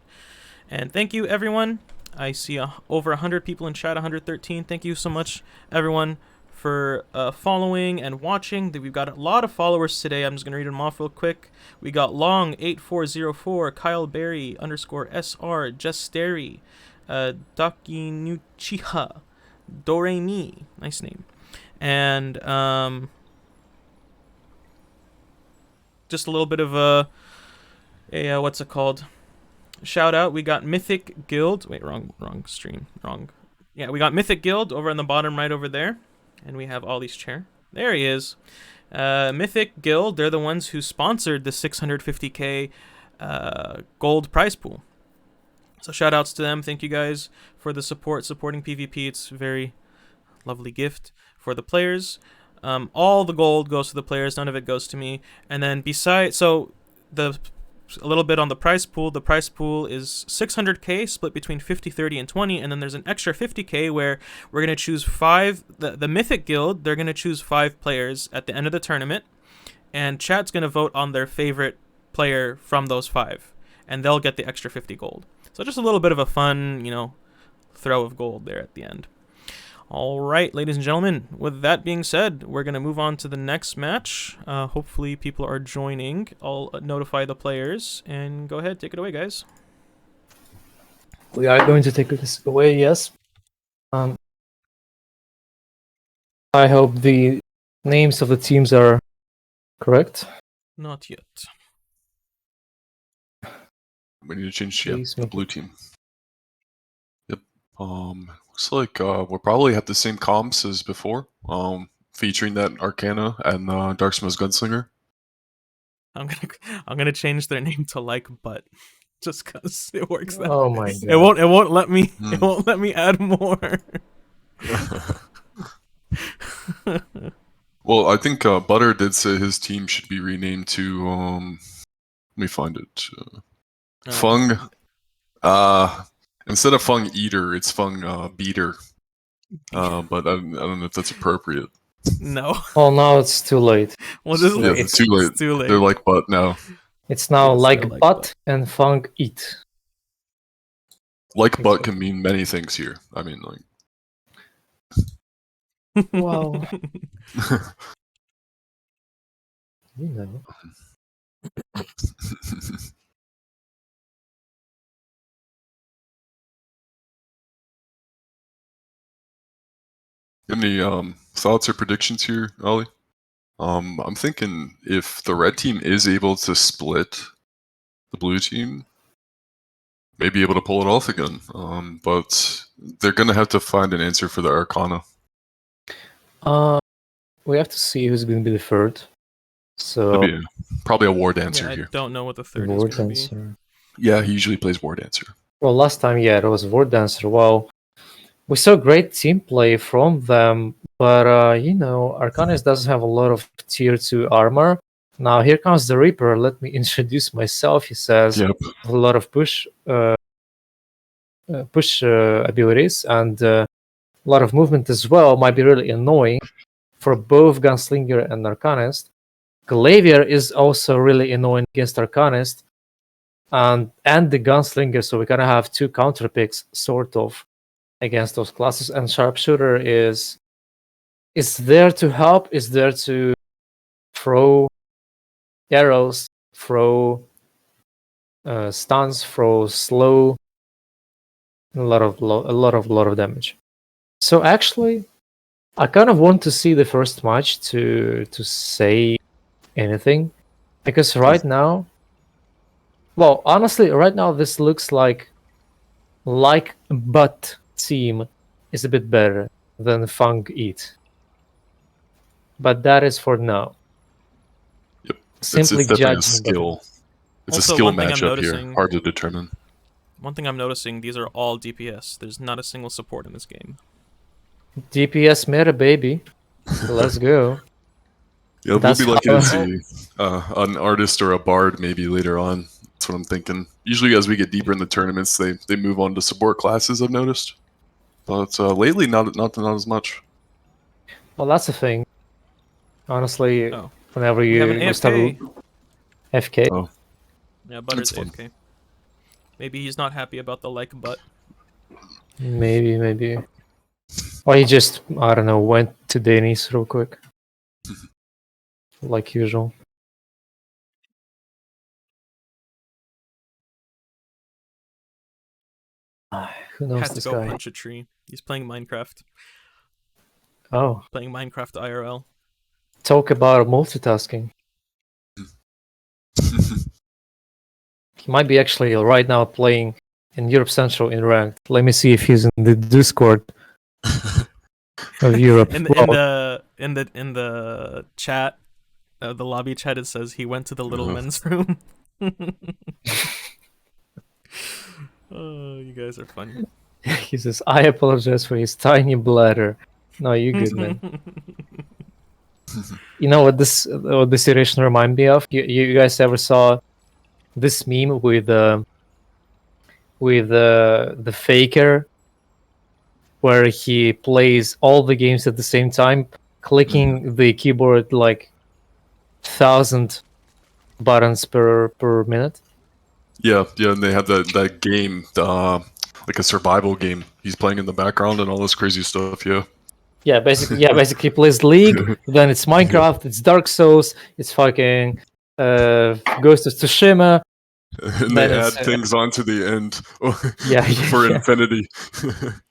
And thank you, everyone. I see over 100 people in chat, 113. Thank you so much, everyone, for following and watching. We've got a lot of followers today. I'm just going to read them off real quick. We got Long8404, Kyle Berry, _SR, Jesteri, Dakinuchiha, Doremi, nice name, and just a little bit of a what's it called? Shout out. We got Mythic Guild. Wait, wrong stream. Wrong. Yeah, we got Mythic Guild over on the bottom right over there. And we have Ollie's chair. There he is. Mythic Guild, they're the ones who sponsored the 650k gold prize pool. So shout outs to them. Thank you guys for the supporting PvP. It's a very lovely gift for the players. All the gold goes to the players. None of it goes to me. And then a little bit on the prize pool. The prize pool is 600k split between 50, 30, and 20, and then there's an extra 50k where we're going to choose 5. The Mythic Guild, they're going to choose 5 players at the end of the tournament, and chat's going to vote on their favorite player from those 5, and they'll get the extra 50 gold. So just a little bit of a fun, throw of gold there at the end. All right, ladies and gentlemen, with that being said, we're going to move on to the next match. Hopefully people are joining. I'll notify the players, and go ahead, take it away, guys. We are going to take this away, yes. I hope the names of the teams are correct. Not yet. We need to change the blue team. Yep. Looks like we'll probably have the same comps as before, featuring that Arcana and Darksmith's Gunslinger. I'm gonna change their name to Like Butt, just cause it works that Oh way. my god! It won't let me. It won't let me add more. Well, I think Butter did say his team should be renamed to let me find it. Fung. Instead of Fung Eater, it's Fung Beater. But I don't know if that's appropriate. No. Oh, now it's too late. Well, just Yeah, it's too late. It's too late. They're like butt now. It's now Yes, like they're like butt and Fung Eat. Like butt can mean many things here. I mean, like Well, you know. Any thoughts or predictions here, Ollie? I'm thinking if the red team is able to split the blue team, may be able to pull it off again. But they're gonna have to find an answer for the Arcana. We have to see who's going to be the third. So That'd be probably a War Dancer Yeah, I here. don't know what the third is War going to be. Dancer. Yeah, he usually plays War Dancer. Well, last time, yeah, it was War Dancer. Well, we saw great team play from them, but Arcanist doesn't have a lot of tier 2 armor. Now here comes the Reaper. Let me introduce myself. He says Yep. a lot of push abilities and a lot of movement as well. Might be really annoying for both Gunslinger and Arcanist. Glaivier is also really annoying against Arcanist and the Gunslinger, so we kind of have two counter picks sort of against those classes. And Sharpshooter is there to help, is there to throw arrows, throw stuns, throw slow, a lot of damage. So actually, I kind of want to see the first match to say anything, because right now, well, honestly, right now this looks like Butt team is a bit better than Funk Eat, but that is for now. Yep. Simply it's definitely a judging skill. It's Also, a skill one thing I'm matchup here. noticing- Hard to determine. One thing I'm noticing, these are all DPS. There's not a single support in this game. DPS meta, baby. Let's go. Yeah, we'll That's be lucky how- to see an artist or a bard maybe later on. That's what I'm thinking. Usually, as we get deeper in the tournaments, they move on to support classes. I've noticed, but lately, not as much. Well, that's the thing. Honestly, Oh. whenever We have an you start AFK. FK, Oh, Yeah, Butter's That's fun. AFK. Maybe he's not happy about the like butt. maybe. Or he just, I don't know, went to Denny's real quick. Like usual. Who knows Had to this go guy? punch a tree. He's playing Minecraft. Oh, Playing Minecraft IRL. talk about multitasking. He might be actually right now playing in Europe Central in ranked. Let me see if he's in the Discord of Europe. In Well, the chat, the lobby chat, it says he went to the little men's room. Oh, you guys are funny. he says, I apologize for his tiny bladder. No, you good, man. You know what this iteration remind me of? You guys ever saw this meme with the faker, where he plays all the games at the same time, clicking the keyboard like 1,000 buttons per minute? yeah, and they have that game, like a survival game. He's playing in the background and all this crazy stuff. Yeah. Yeah, basically plays League, then it's Minecraft, it's Dark Souls, it's fucking Ghost of Tsushima. And That they is, add things onto the end Yeah, for yeah. infinity.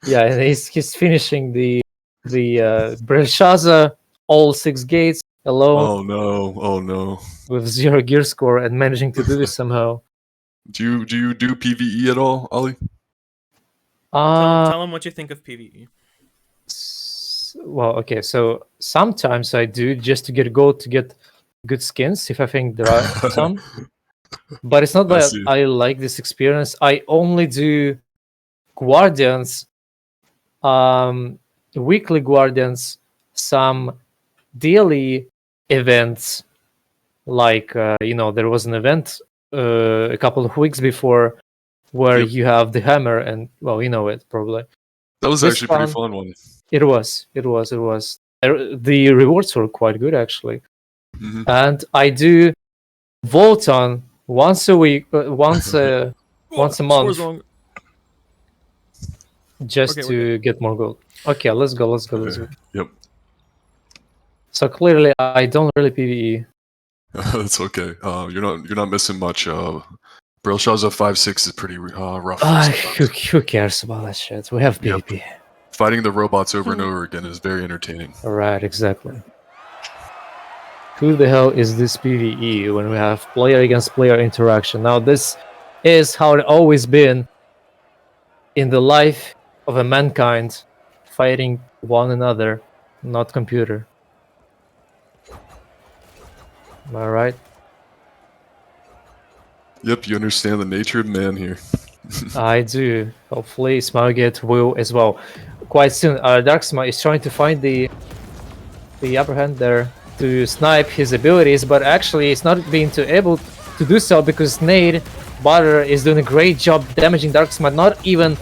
Yeah, and he's finishing the Belshazzar, all 6 gates alone Oh no. with 0 gear score and managing to do this somehow. Do you do PvE at all, Ollie? Tell him what you think of PvE. Well, okay, so sometimes I do just to get gold, to get good skins if I think there are some. But it's not I that see. I like this experience. I only do Guardians, weekly Guardians, some daily events. Like, there was an event a couple of weeks before where Yep. you have the hammer, and, well, you know it probably. That was This actually a pretty one- fun one. It was. The rewards were quite good, actually. Mhm. And I do Volton once a week, once a month, just Okay, to get more gold. Okay, let's go. Yep. So clearly, I don't really PvE. That's okay. You're not missing much. Brilshaw's at 5'6" is pretty rough. Who cares about that shit? We have Yep. PvP. Fighting the robots over and over again is very entertaining. Right, exactly. Who the hell is this PvE when we have player against player interaction? Now, this is how it always been in the life of a mankind, fighting one another, not computer. Am I right? Yep, you understand the nature of man here. I do. Hopefully, Smougit will as well. Quite soon, Darksma is trying to find the upper hand there to snipe his abilities, but actually, it's not being able to do so because Nade Butter is doing a great job damaging Darksma, not even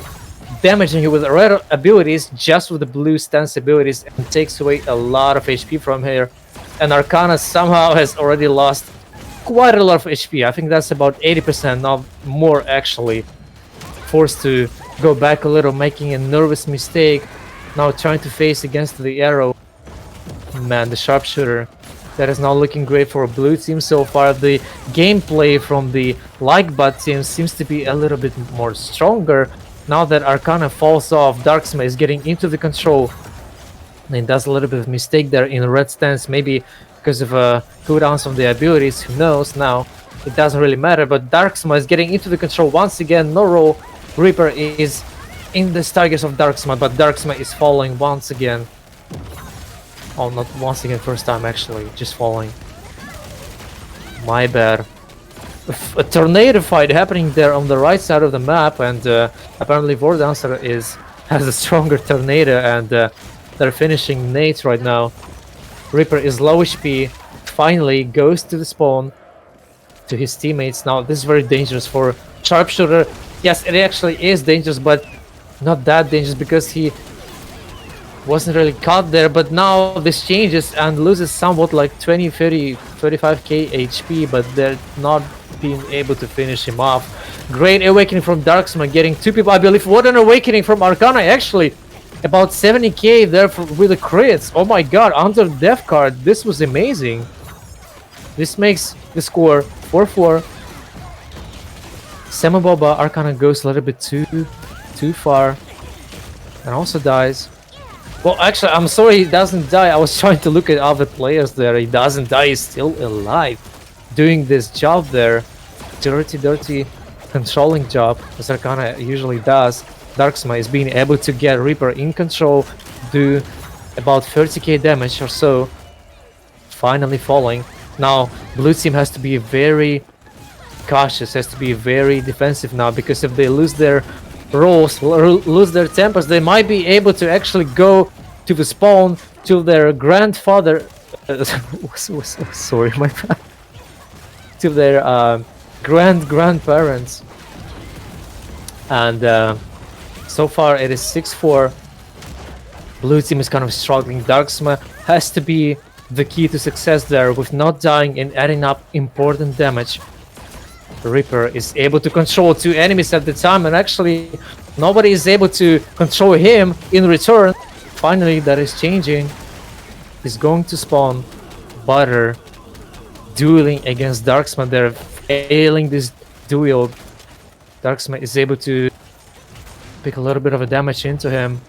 damaging him with red abilities, just with the blue stance abilities, and takes away a lot of HP from here. And Arcana somehow has already lost quite a lot of HP. I think that's about 80%, not more actually. Forced to go back a little, making a nervous mistake. Now trying to face against the arrow. Man, the sharpshooter. That is not looking great for a blue team so far. The gameplay from the Like-Bot team seems to be a little bit more stronger. Now that Arcana falls off, Darksma is getting into the control. And he does a little bit of mistake there in red stance, maybe because of cooldowns of the abilities, who knows now. It doesn't really matter, but Darksma is getting into the control once again. No roll. Reaper is in the targets of Darksma, but Darksma is falling once again. Oh, not once again, first time actually, just falling. My bad. A tornado fight happening there on the right side of the map, and apparently Vordancer has a stronger tornado, and they're finishing Nate right now. Reaper is low HP, finally goes to the spawn, to his teammates. Now this is very dangerous for Sharpshooter. Yes, it actually is dangerous, but not that dangerous because he wasn't really caught there. But now this changes and loses somewhat like 20, 30, 35k HP, but they're not being able to finish him off. Great awakening from Darksma, getting two people, I believe. What an awakening from Arcana, actually. About 70k there with the crits. Oh my god, under death card. This was amazing. This makes the score 4-4. Semaboba Arcana goes a little bit too far. And also dies. Well, actually, I'm sorry he doesn't die. I was trying to look at other players there. He doesn't die, he's still alive. Doing this job there. Dirty controlling job, as Arcana usually does. Darksma is being able to get Reaper in control, do about 30k damage or so. Finally falling. Now, blue team has to be very cautious, has to be very defensive now, because if they lose their rolls, lose their tempers, they might be able to actually go to the spawn to their grandfather. Sorry, my bad. To their grandparents. And so far it is 6-4. Blue team is kind of struggling. Darksma has to be the key to success there, with not dying and adding up important damage. Reaper is able to control two enemies at the time, and actually nobody is able to control him in return. Finally, that is changing. He's going to spawn. Butter dueling against Darksma. They're failing this duel. Darksma is able to pick a little bit of a damage into him.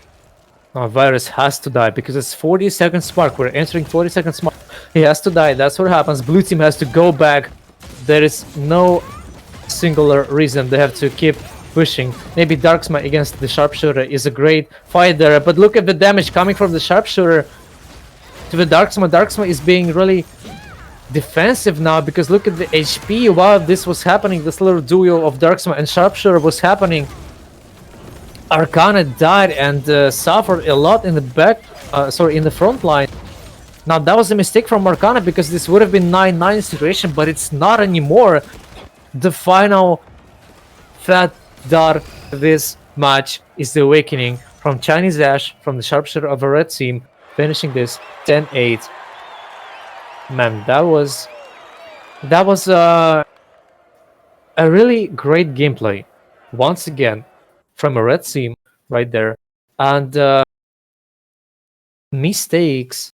Now Virus has to die because it's 40-second mark. We're entering 40-second mark. He has to die. That's what happens. Blue team has to go back. There is no singular reason they have to keep pushing. Maybe Darksma against the Sharpshooter is a great fight there, but look at the damage coming from the Sharpshooter to the Darksma. Darksma is being really defensive now, because look at the HP while this was happening. This little duo of Darksma and Sharpshooter was happening. Arcana died and suffered a lot in the back, in the front line. Now that was a mistake from Arcana, because this would have been 9-9 situation, but it's not anymore. The final fat dart this match is the awakening from Chinese Ash, from the Sharpshooter of a red team, finishing this 10-8. Man, that was a really great gameplay once again from a red team right there, and mistakes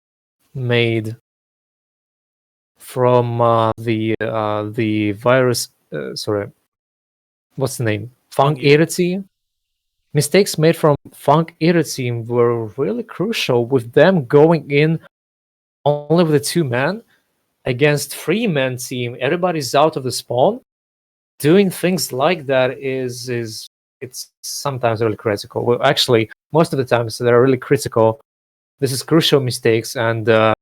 made from the virus. Sorry, what's the name? Funk Era team. Mistakes made from Funk Era team were really crucial, with them going in only with the 2-man against 3-man team. Everybody's out of the spawn. Doing things like that is it's sometimes really critical. Well, actually, most of the times they're really critical. This is crucial mistakes, and this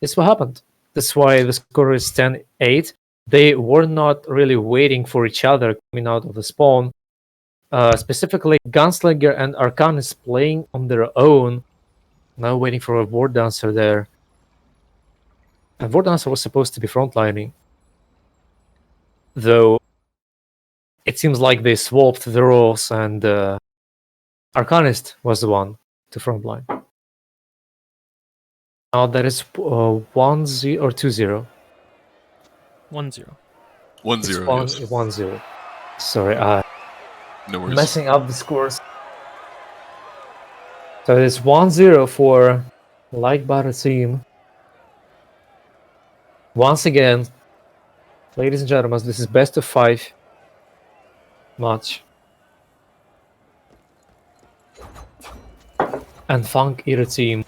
is what happened. That's why the score is 10-8. They were not really waiting for each other coming out of the spawn. Specifically, Gunslinger and Arcan is playing on their own, now waiting for a War Dancer there. And War Dancer was supposed to be frontlining, though it seems like they swapped the roles, and Arcanist was the one to frontline. Now that is 1-0 or 2-0. 1-0. 1-0. Yes. 1-0. Sorry, No worries. messing up the scores. So it's 1-0 for Light Butter team. Once again, ladies and gentlemen, this is best of 5 match. And Funk Era team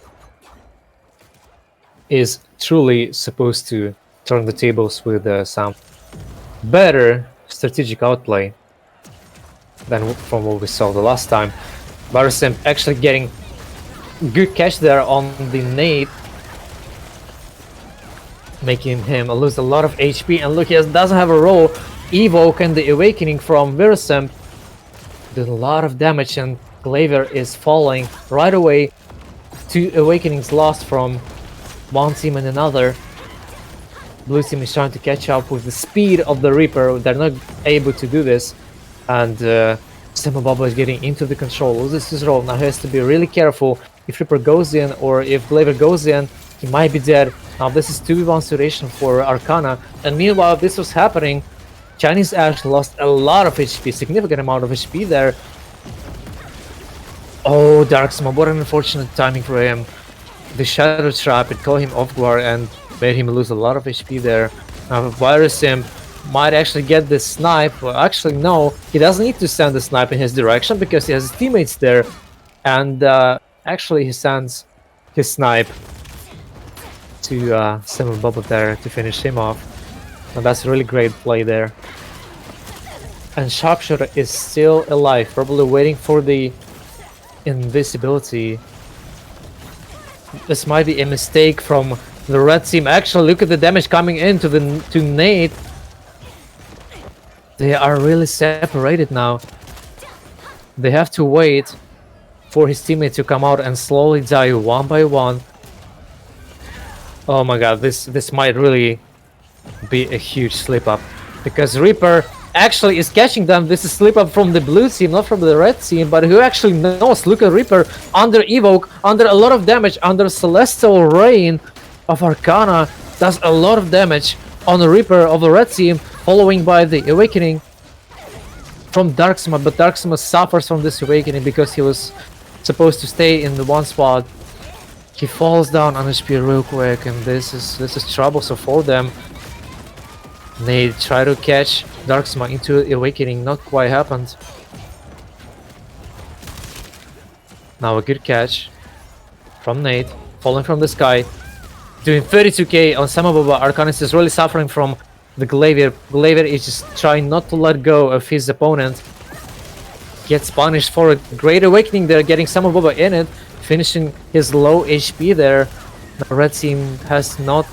is truly supposed to turn the tables with some better strategic outplay than from what we saw the last time. Barisim actually getting good catch there on the nade, making him lose a lot of HP. And look, he doesn't have a roll. Evoke and the Awakening from Virisem did a lot of damage, and Glaver is falling right away. 2 Awakenings lost from one team and another. Blue team is trying to catch up with the speed of the Reaper. They're not able to do this, and Semababa is getting into the control, loses his roll. Now he has to be really careful. If Reaper goes in, or if Glaver goes in, he might be dead. Now this is 2v1 situation for Arcana, and meanwhile this was happening. Chinese Ash lost a lot of HP, significant amount of HP there. Oh, Darksma, what an unfortunate timing for him. The Shadow Trap, it caught him off guard and made him lose a lot of HP there. Now Virusim might actually get this snipe. Well, actually no, he doesn't need to send the snipe in his direction because he has his teammates there. And actually he sends his snipe to Simon Bubba there to finish him off. And that's a really great play there. And Sharpshooter is still alive, probably waiting for the invisibility. This might be a mistake from the red team. Actually, look at the damage coming into to Nate. They are really separated now. They have to wait for his teammate to come out and slowly die one by one. Oh my god, this might really be a huge slip up, because Reaper actually is catching them. This is slip up from the blue team, not from the red team, but who actually knows? Look at Reaper under Evoke, under a lot of damage, under Celestial Rain of Arcana, does a lot of damage on the Reaper of the red team, following by the Awakening from Darksma, but Darksma suffers from this Awakening because he was supposed to stay in the one spot. He falls down on HP real quick, and this is troublesome for them. They try to catch Darksma into Awakening, not quite happened. Now a good catch from Nate, falling from the sky, doing 32k on Samababa. Arcanist is really suffering from the Glavier. Glavier is just trying not to let go of his opponent. Gets punished for a great Awakening there, getting Samababa in it, finishing his low HP there. The red team has to not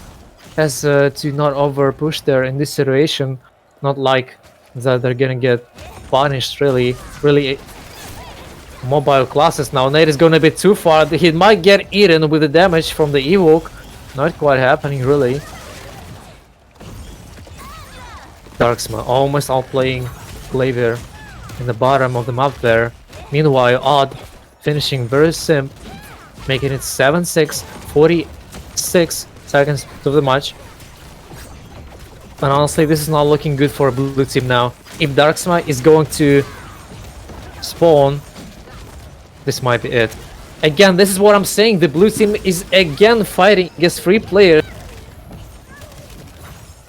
over push there in this situation. Not like that they're gonna get punished really mobile classes. Now Nate is going a bit too far. He might get eaten with the damage from the Evoke. Not quite happening really. Darksma almost outplaying Glavier in the bottom of the map there. Meanwhile, Odd finishing very sim, making it 7-6, 46 seconds to the match. And honestly, this is not looking good for a blue team now. If Darksma is going to spawn, this might be it. Again, this is what I'm saying. The blue team is again fighting against 3 players.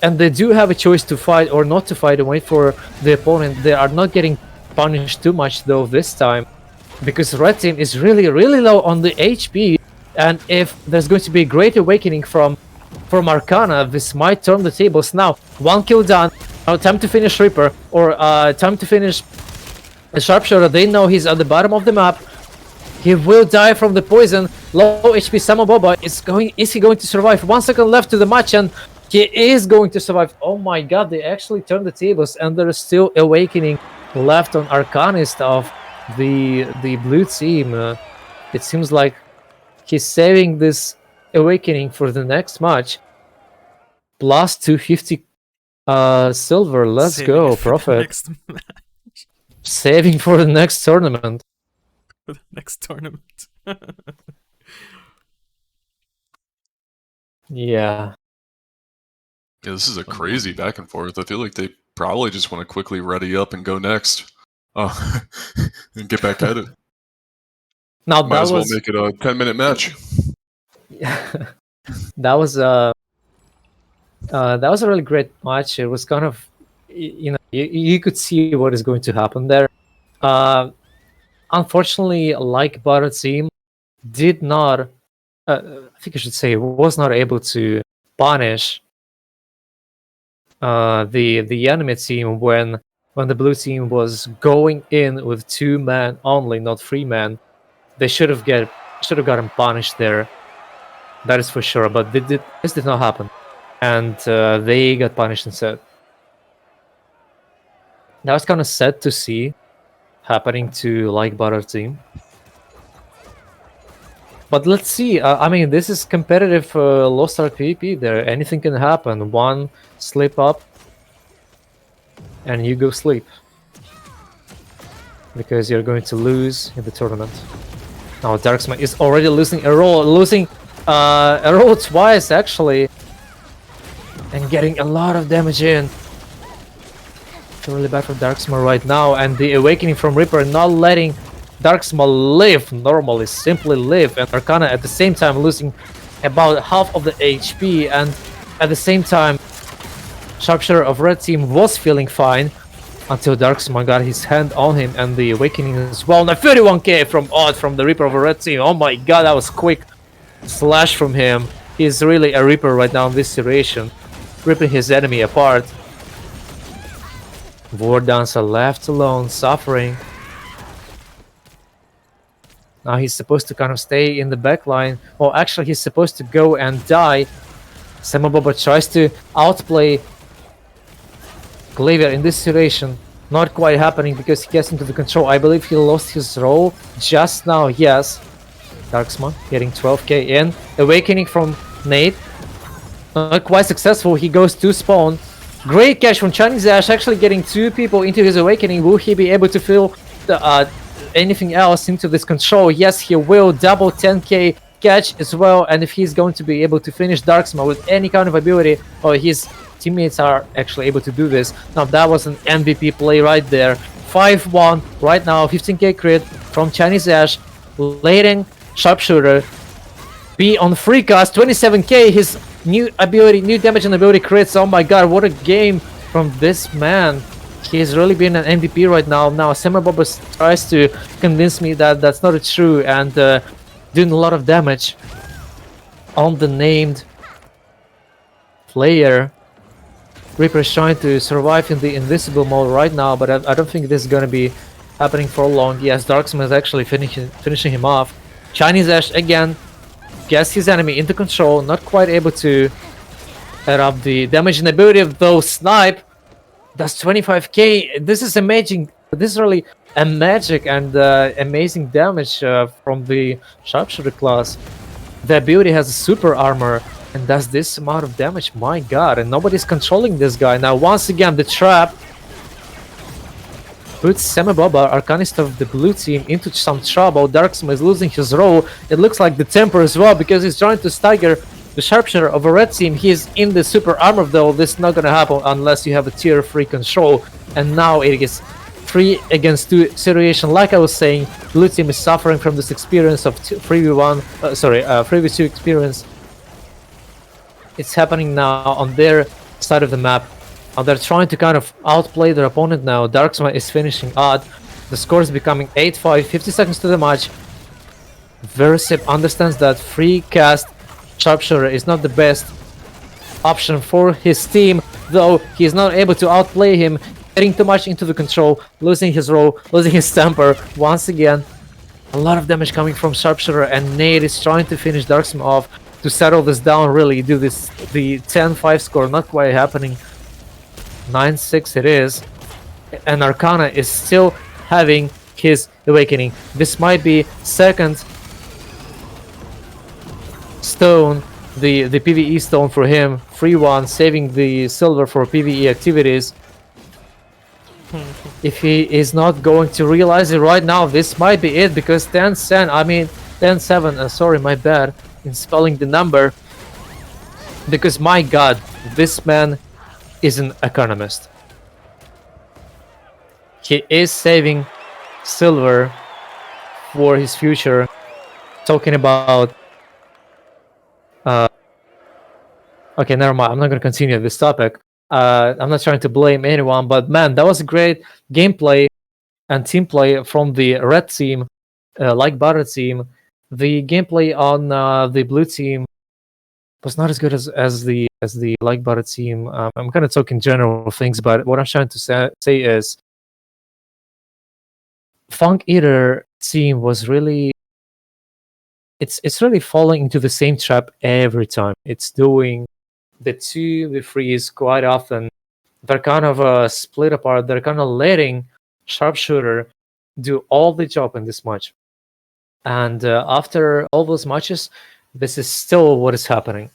And they do have a choice to fight or not to fight and wait for the opponent. They are not getting punished too much though this time. Because red team is really, really low on the HP. And if there's going to be a great awakening from Arcana, this might turn the tables. Now, 1 kill done. Now time to finish Reaper. Or time to finish the Sharpshooter. They know he's at the bottom of the map. He will die from the poison. Low HP Samaboba is he going to survive? 1 second left to the match and he is going to survive. Oh my god, they actually turned the tables and there is still awakening left on Arcanist of the blue team. It seems like he's saving this awakening for the next match. Plus 250 silver. Let's Saving go, it for the Prophet. next match, Saving for the next tournament. for the next tournament. Yeah. Yeah, this is a crazy back and forth. I feel like they probably just want to quickly ready up and go next. And get back at it. Now Might that as well was make it a 10-minute match. that was a really great match. It was kind of, you could see what is going to happen there. Unfortunately, like Butter team did not, I think I should say, was not able to punish the enemy team when the blue team was going in with 2 men only, not 3 men. They should have gotten punished there. That is for sure. But this did not happen, and they got punished instead. That was kind of sad to see happening to like Butter team. But let's see. I mean, this is competitive low start PvP. There, anything can happen. One slip up, and you go sleep because you're going to lose in the tournament. Now Darksman is already losing a roll twice actually, and getting a lot of damage in. It's really bad for Darksman right now, and the awakening from Reaper not letting Darksman live normally, simply live, and Arcana at the same time losing about half of the HP, and at the same time Sharpshooter of red team was feeling fine until Darksman got his hand on him, and the awakening as well. Now 31k from Odd from the Reaper of a red team. Oh my god, that was quick slash from him. He's really a Reaper right now in this situation, ripping his enemy apart. Vordancer left alone, suffering. Now he's supposed to kind of stay in the backline. Well, actually he's supposed to go and die. Samaboba tries to outplay Glavier in this situation. Not quite happening because he gets into the control. I believe he lost his role just now, yes. Darksman getting 12k in. Awakening from Nate. Not quite successful. He goes to spawn. Great catch from Chinese Ash, actually getting 2 people into his awakening. Will he be able to fill the, anything else into this control? Yes, he will. Double 10k catch as well. And if he's going to be able to finish Darksman with any kind of ability, or his teammates are actually able to do this. Now that was an MVP play right there. 5-1 right now, 15k crit from Chinese Ash, letting Sharpshooter be on free cast. 27k, his new ability, new damage and ability crits. Oh my god, what a game from this man. He's really been an MVP right now. Now Samaboba tries to convince me that that's not true, and doing a lot of damage on the named player. Reaper is trying to survive in the invisible mode right now, but I don't think this is gonna be happening for long. Yes, Darksman is actually finishing him off. Chinese Ash again gets his enemy into control, not quite able to add up the damage and ability of those snipe. That's 25k. This is amazing. This is really a magic and amazing damage from the Sharpshooter class. The ability has a super armor and does this amount of damage. My god, and nobody's controlling this guy. Now once again the trap puts Samaboba, Arcanist of the blue team, into some trouble. Darksman is losing his role. It looks like the temper as well, because he's trying to stagger the Sharpshooter of a red team. He's in the super armor though. This is not gonna happen unless you have a tier 3 control. And now it is 3-against-2 situation. Like I was saying, blue team is suffering from this experience of 3v1, 3v2 experience. It's happening now on their side of the map. They're trying to kind of outplay their opponent now. Darksma is finishing odd. The score is becoming 8-5, 50 seconds to the match. Verisip understands that free cast Sharpshooter is not the best option for his team, though he is not able to outplay him, getting too much into the control, losing his roll, losing his temper once again. A lot of damage coming from Sharpshooter, and Nate is trying to finish Darksma off to settle this down, really do this, the 10-5 score, not quite happening. 9-6 it is, and Arcana is still having his awakening. This might be second stone, the PvE stone for him, free one, saving the silver for PvE activities. If he is not going to realize it right now, this might be it, because 10-7, sorry, my bad in spelling the number, because my god, this man is an economist. He is saving silver for his future, talking about okay, never mind, I'm not going to continue this topic. I'm not trying to blame anyone, but man, that was a great gameplay and team play from the red team, like butter team. The gameplay on the blue team was not as good as the like butter team. I'm kind of talking general things, but what I'm trying to say is Funk Eater team was really, it's really falling into the same trap every time. It's doing the 2v3s quite often. They're kind of split apart. They're kind of letting Sharpshooter do all the job in this match. And after all those matches, this is still what is happening.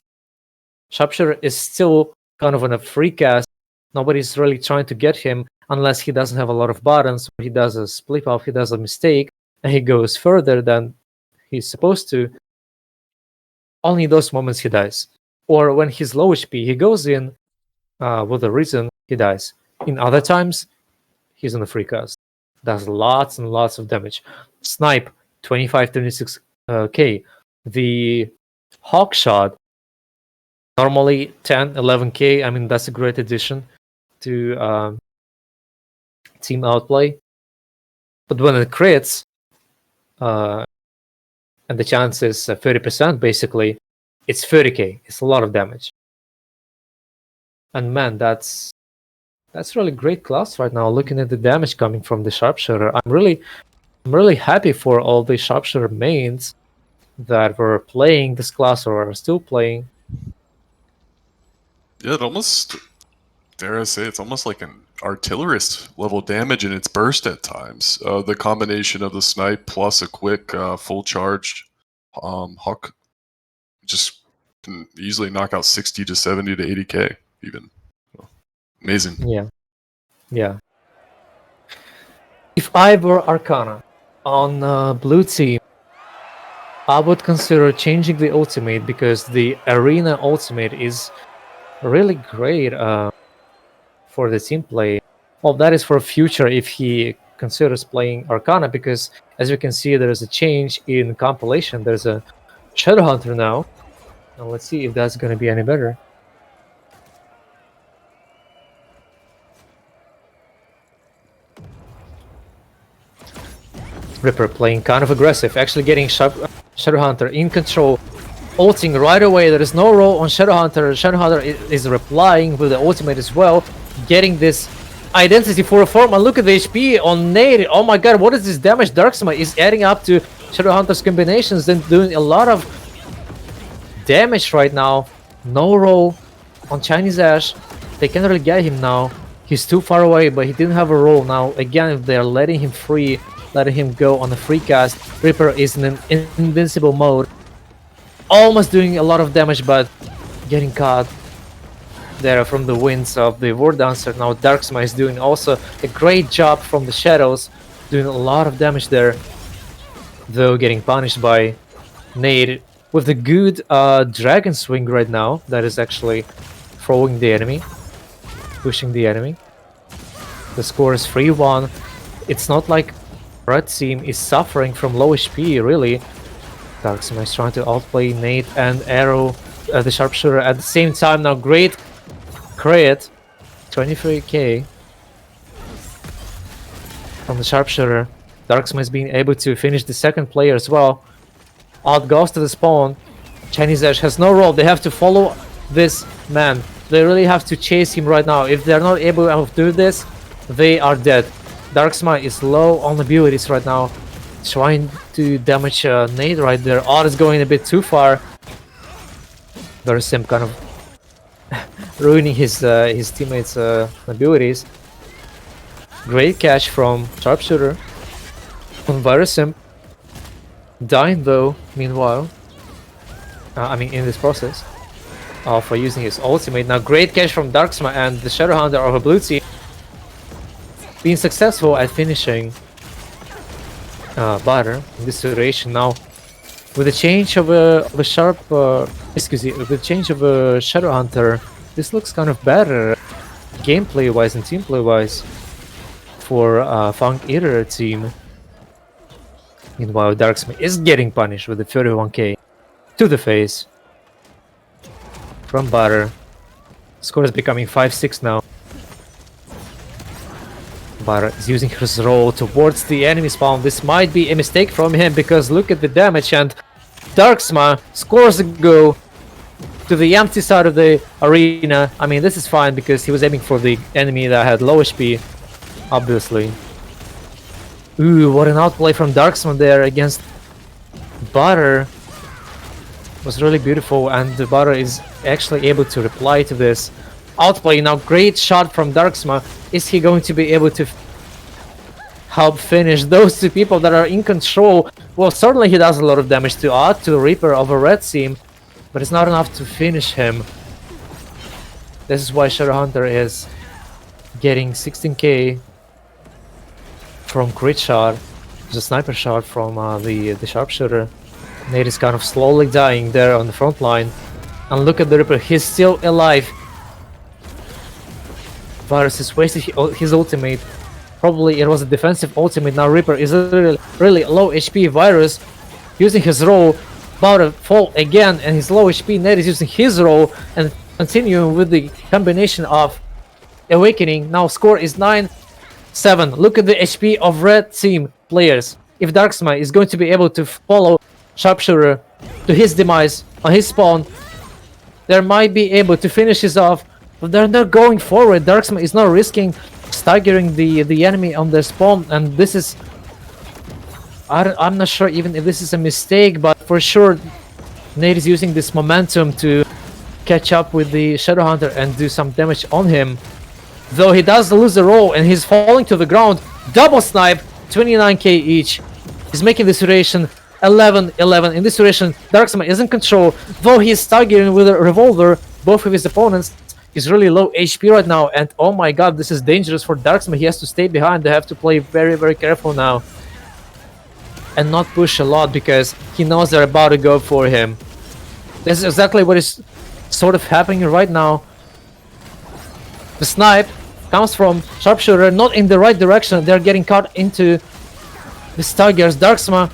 Sharpshooter is still kind of on a free cast. Nobody's really trying to get him unless he doesn't have a lot of buttons, or he does a split off, he does a mistake, and he goes further than he's supposed to. Only in those moments he dies. Or when he's low HP, he goes in with a reason, he dies. In other times, he's on a free cast. Does lots and lots of damage. Snipe, 25-26k. The Hawk Shot, normally 10-11k. I mean, that's a great addition to team outplay. But when it crits, and the chance is 30% basically, it's 30k. It's a lot of damage. And man, that's really great class right now. Looking at the damage coming from the Sharpshooter, I'm really happy for all the Sharpshooter mains that were playing this class or are still playing. Yeah, it almost, dare I say, it's almost like an artillerist level damage in its burst at times. The combination of the snipe plus a quick full charged Hawk just can easily knock out 60 to 70 to 80k even. Amazing. Yeah. If I were Arcana on blue team, I would consider changing the ultimate, because the arena ultimate is really great for the team play. Well, that is for future if he considers playing Arcana, because as you can see, there is a change in compilation. There's a Shadowhunter now, and let's see if that's going to be any better. Ripper playing kind of aggressive, actually getting Shadowhunter in control, ulting right away. There is no roll on Shadowhunter. Shadowhunter is replying with the ultimate as well, getting this identity for a form. And look at the HP on Nate. Oh my god, what is this damage? Darksma is adding up to Shadowhunter's combinations and doing a lot of damage right now. No roll on Chinese Ash. They can't really get him now. He's too far away, but he didn't have a roll. Now again, if they're letting him free, letting him go on a free cast, Ripper is in an invincible mode, almost doing a lot of damage, but getting caught there from the winds of the War Dancer. Now Darksma is doing also a great job from the shadows, doing a lot of damage there, though getting punished by Nade with the good Dragon Swing right now. That is actually throwing the enemy, pushing the enemy. The score is 3-1. it's not like Red Team is suffering from low HP, really. Darksma is trying to outplay Nate and Arrow, the sharpshooter, at the same time. Now, great crit, 23k from the sharpshooter. Darksma is being able to finish the second player as well. Out goes to the spawn. Chinese Edge has no role. They have to follow this man. They really have to chase him right now. If they're not able to do this, they are dead. Darksma is low on abilities right now. Trying to damage Nate right there. Odd is going a bit too far. Verisim kind of ruining his teammates' abilities. Great catch from Sharpshooter on Verisim. Dying though, meanwhile. I mean, in this process. For using his ultimate. Now, great catch from Darksma and the Shadowhunter of a blue team. Being successful at finishing Butter in this situation. Now, with the change of a with the change of a Shadowhunter, this looks kind of better gameplay-wise and teamplay-wise for Funk Eater team. Meanwhile, Darksma is getting punished with the 31k to the face from Butter. Score is becoming 5-6 now. Butter is using his roll towards the enemy spawn. This might be a mistake from him because look at the damage, and Darksma scores a go to the empty side of the arena. I mean, this is fine because he was aiming for the enemy that had low HP, obviously. Ooh, what an outplay from Darksma there against Butter. Was really beautiful, and the Butter is actually able to reply to this outplay. Now, great shot from Darksma. Is he going to be able to help finish those two people that are in control? Well, certainly he does a lot of damage to Odd, to Reaper of a red team, but it's not enough to finish him. This is why Shadowhunter is getting 16k from crit shot. There's a sniper shot from the sharpshooter. Nate is kind of slowly dying there on the front line. And look at the Reaper, he's still alive. Virus has wasted his ultimate. Probably it was a defensive ultimate. Now Reaper is really low HP. Virus using his roll, about to fall again, and his low HP. Nate is using his roll and continuing with the combination of Awakening. Now score is 9-7. Look at the HP of red team players. If Darksma is going to be able to follow Sharpshooter to his demise on his spawn, they might be able to finish this off. But they're not going forward. Darksma is not risking staggering the enemy on their spawn, and this is... I'm not sure even if this is a mistake, but for sure Nate is using this momentum to catch up with the Shadowhunter and do some damage on him. Though he does lose the roll and he's falling to the ground. Double snipe, 29k each. He's making this situation 11-11. In this situation, Darksma is in control, though he's staggering with a revolver both of his opponents. He's really low HP right now, and oh my god, this is dangerous for Darksma. He has to stay behind. They have to play very, very careful now and not push a lot because he knows they're about to go for him. This is exactly what is sort of happening right now. The snipe comes from Sharpshooter, not in the right direction. They're getting caught into the staggers. Darksma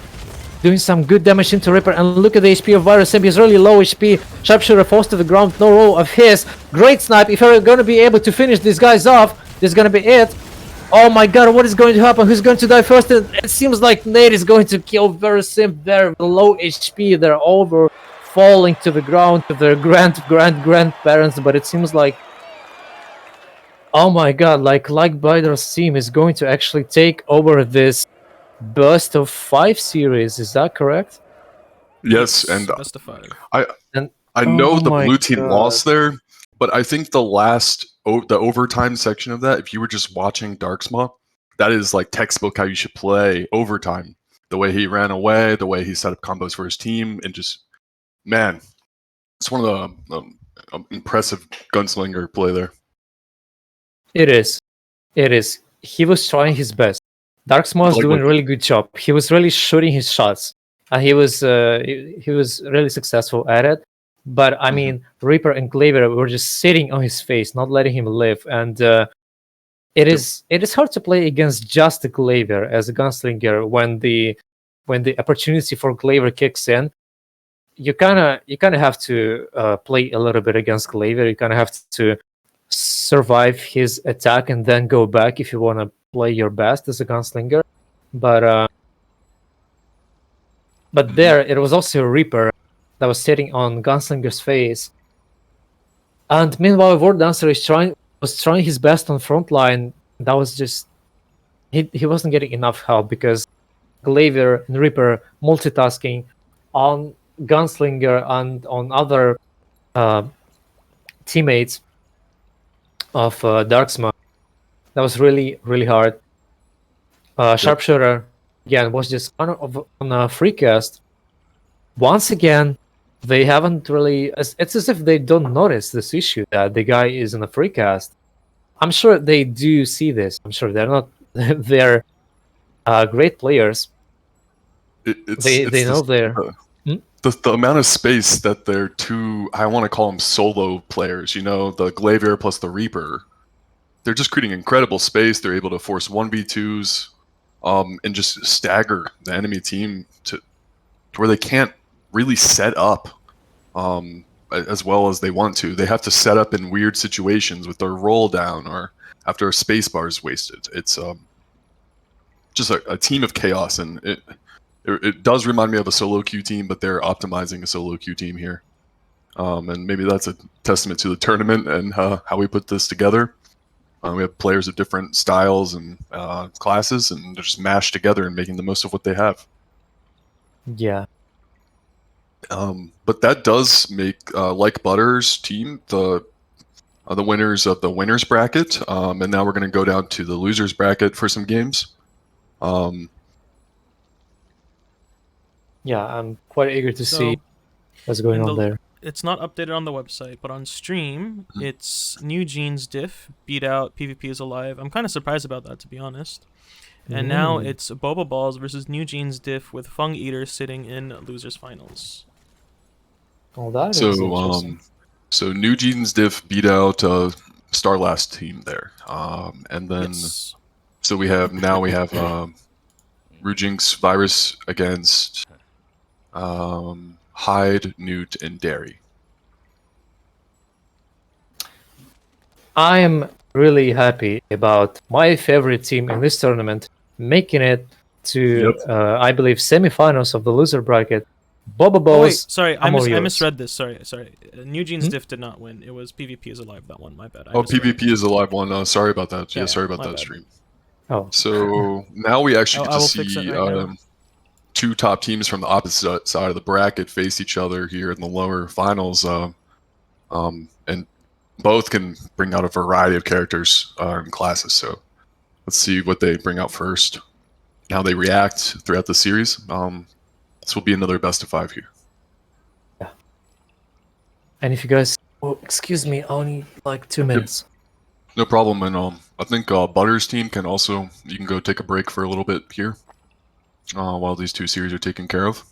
doing some good damage into Reaper, and look at the HP of Virus. He's really low HP. Sharpshooter falls to the ground, no roll of his. Great snipe. If you're going to be able to finish these guys off, this is going to be it. Oh my god, what is going to happen? Who's going to die first? It seems like Nate is going to kill Verisim there with low HP. They're over falling to the ground to their grandparents, but it seems like, oh my god, like Bider's team is going to actually take over this Best of 5 series. Is that correct? Yes, and Best of 5. I know Oh the my blue team God. lost there, but I think the the overtime section of that, if you were just watching Darksma, that is like textbook how you should play overtime. The way he ran away, the way he set up combos for his team, and just, man, it's one of the impressive gunslinger play there. It is. It is. He was trying his best. Darksma was Like doing a what- really good job. He was really shooting his shots. He was really successful at it. But I mean, Reaper and Claver were just sitting on his face, not letting him live. And it is hard to play against just the Glavier as a gunslinger when the opportunity for Glavier kicks in. You kind of have to play a little bit against Glavier. You kind of have to survive his attack and then go back if you want to play your best as a gunslinger. But there, it was also a Reaper that was sitting on Gunslinger's face. And meanwhile, War Dancer was trying his best on frontline. That was just he wasn't getting enough help because Glavier and Reaper multitasking on Gunslinger and on other teammates of Darksma. That was really, really hard. Sharpshooter, again, was just on a free cast. Once again, they haven't really... It's as if they don't notice this issue that the guy is in a free cast. I'm sure they do see this. I'm sure they're not... they're great players. They know they're... The amount of space that their two, I want to call them solo players, the Glavier plus the Reaper, they're just creating incredible space. They're able to force 1v2s and just stagger the enemy team to where they can't really set up as well as they want to. They have to set up in weird situations with their roll down or after a space bar is wasted. It's just a team of chaos, and it does remind me of a solo queue team, but they're optimizing a solo queue team here. And maybe that's a testament to the tournament and how we put this together. We have players of different styles and classes, and they're just mashed together and making the most of what they have. Yeah. But that does make Like Butter's team the winners of the winners bracket. And now we're going to go down to the losers bracket for some games. Yeah, I'm quite eager to see what's going on there. It's not updated on the website, but on stream, it's New Jeans Diff beat out PvP is Alive. I'm kind of surprised about that, to be honest. And now it's Boba Balls versus New Jeans Diff with Fung Eater sitting in losers finals. Oh, that is interesting. So New Jeans Diff beat out Starlast team there, and then so we have Rujinx Virus against Hyde, Newt, and Derry. I am really happy about my favorite team in this tournament making it to, I believe, semifinals of the loser bracket. Boba Balls. Oh, wait, sorry, I misread this. Sorry. New Jeans Diff did not win. It was PvP is Alive, that one. My bad. PvP is Alive one. Sorry about that. Yeah, sorry about that bad. Stream. Oh. So now we actually get to see two top teams from the opposite side of the bracket face each other here in the lower finals. And both can bring out a variety of characters and classes. So let's see what they bring out first, how they react throughout the series. This will be another best of 5 here. Yeah. And if you guys... Oh, excuse me, I only like 2 minutes. No problem. And I think Butter's team can also... You can go take a break for a little bit here while these two series are taken care of.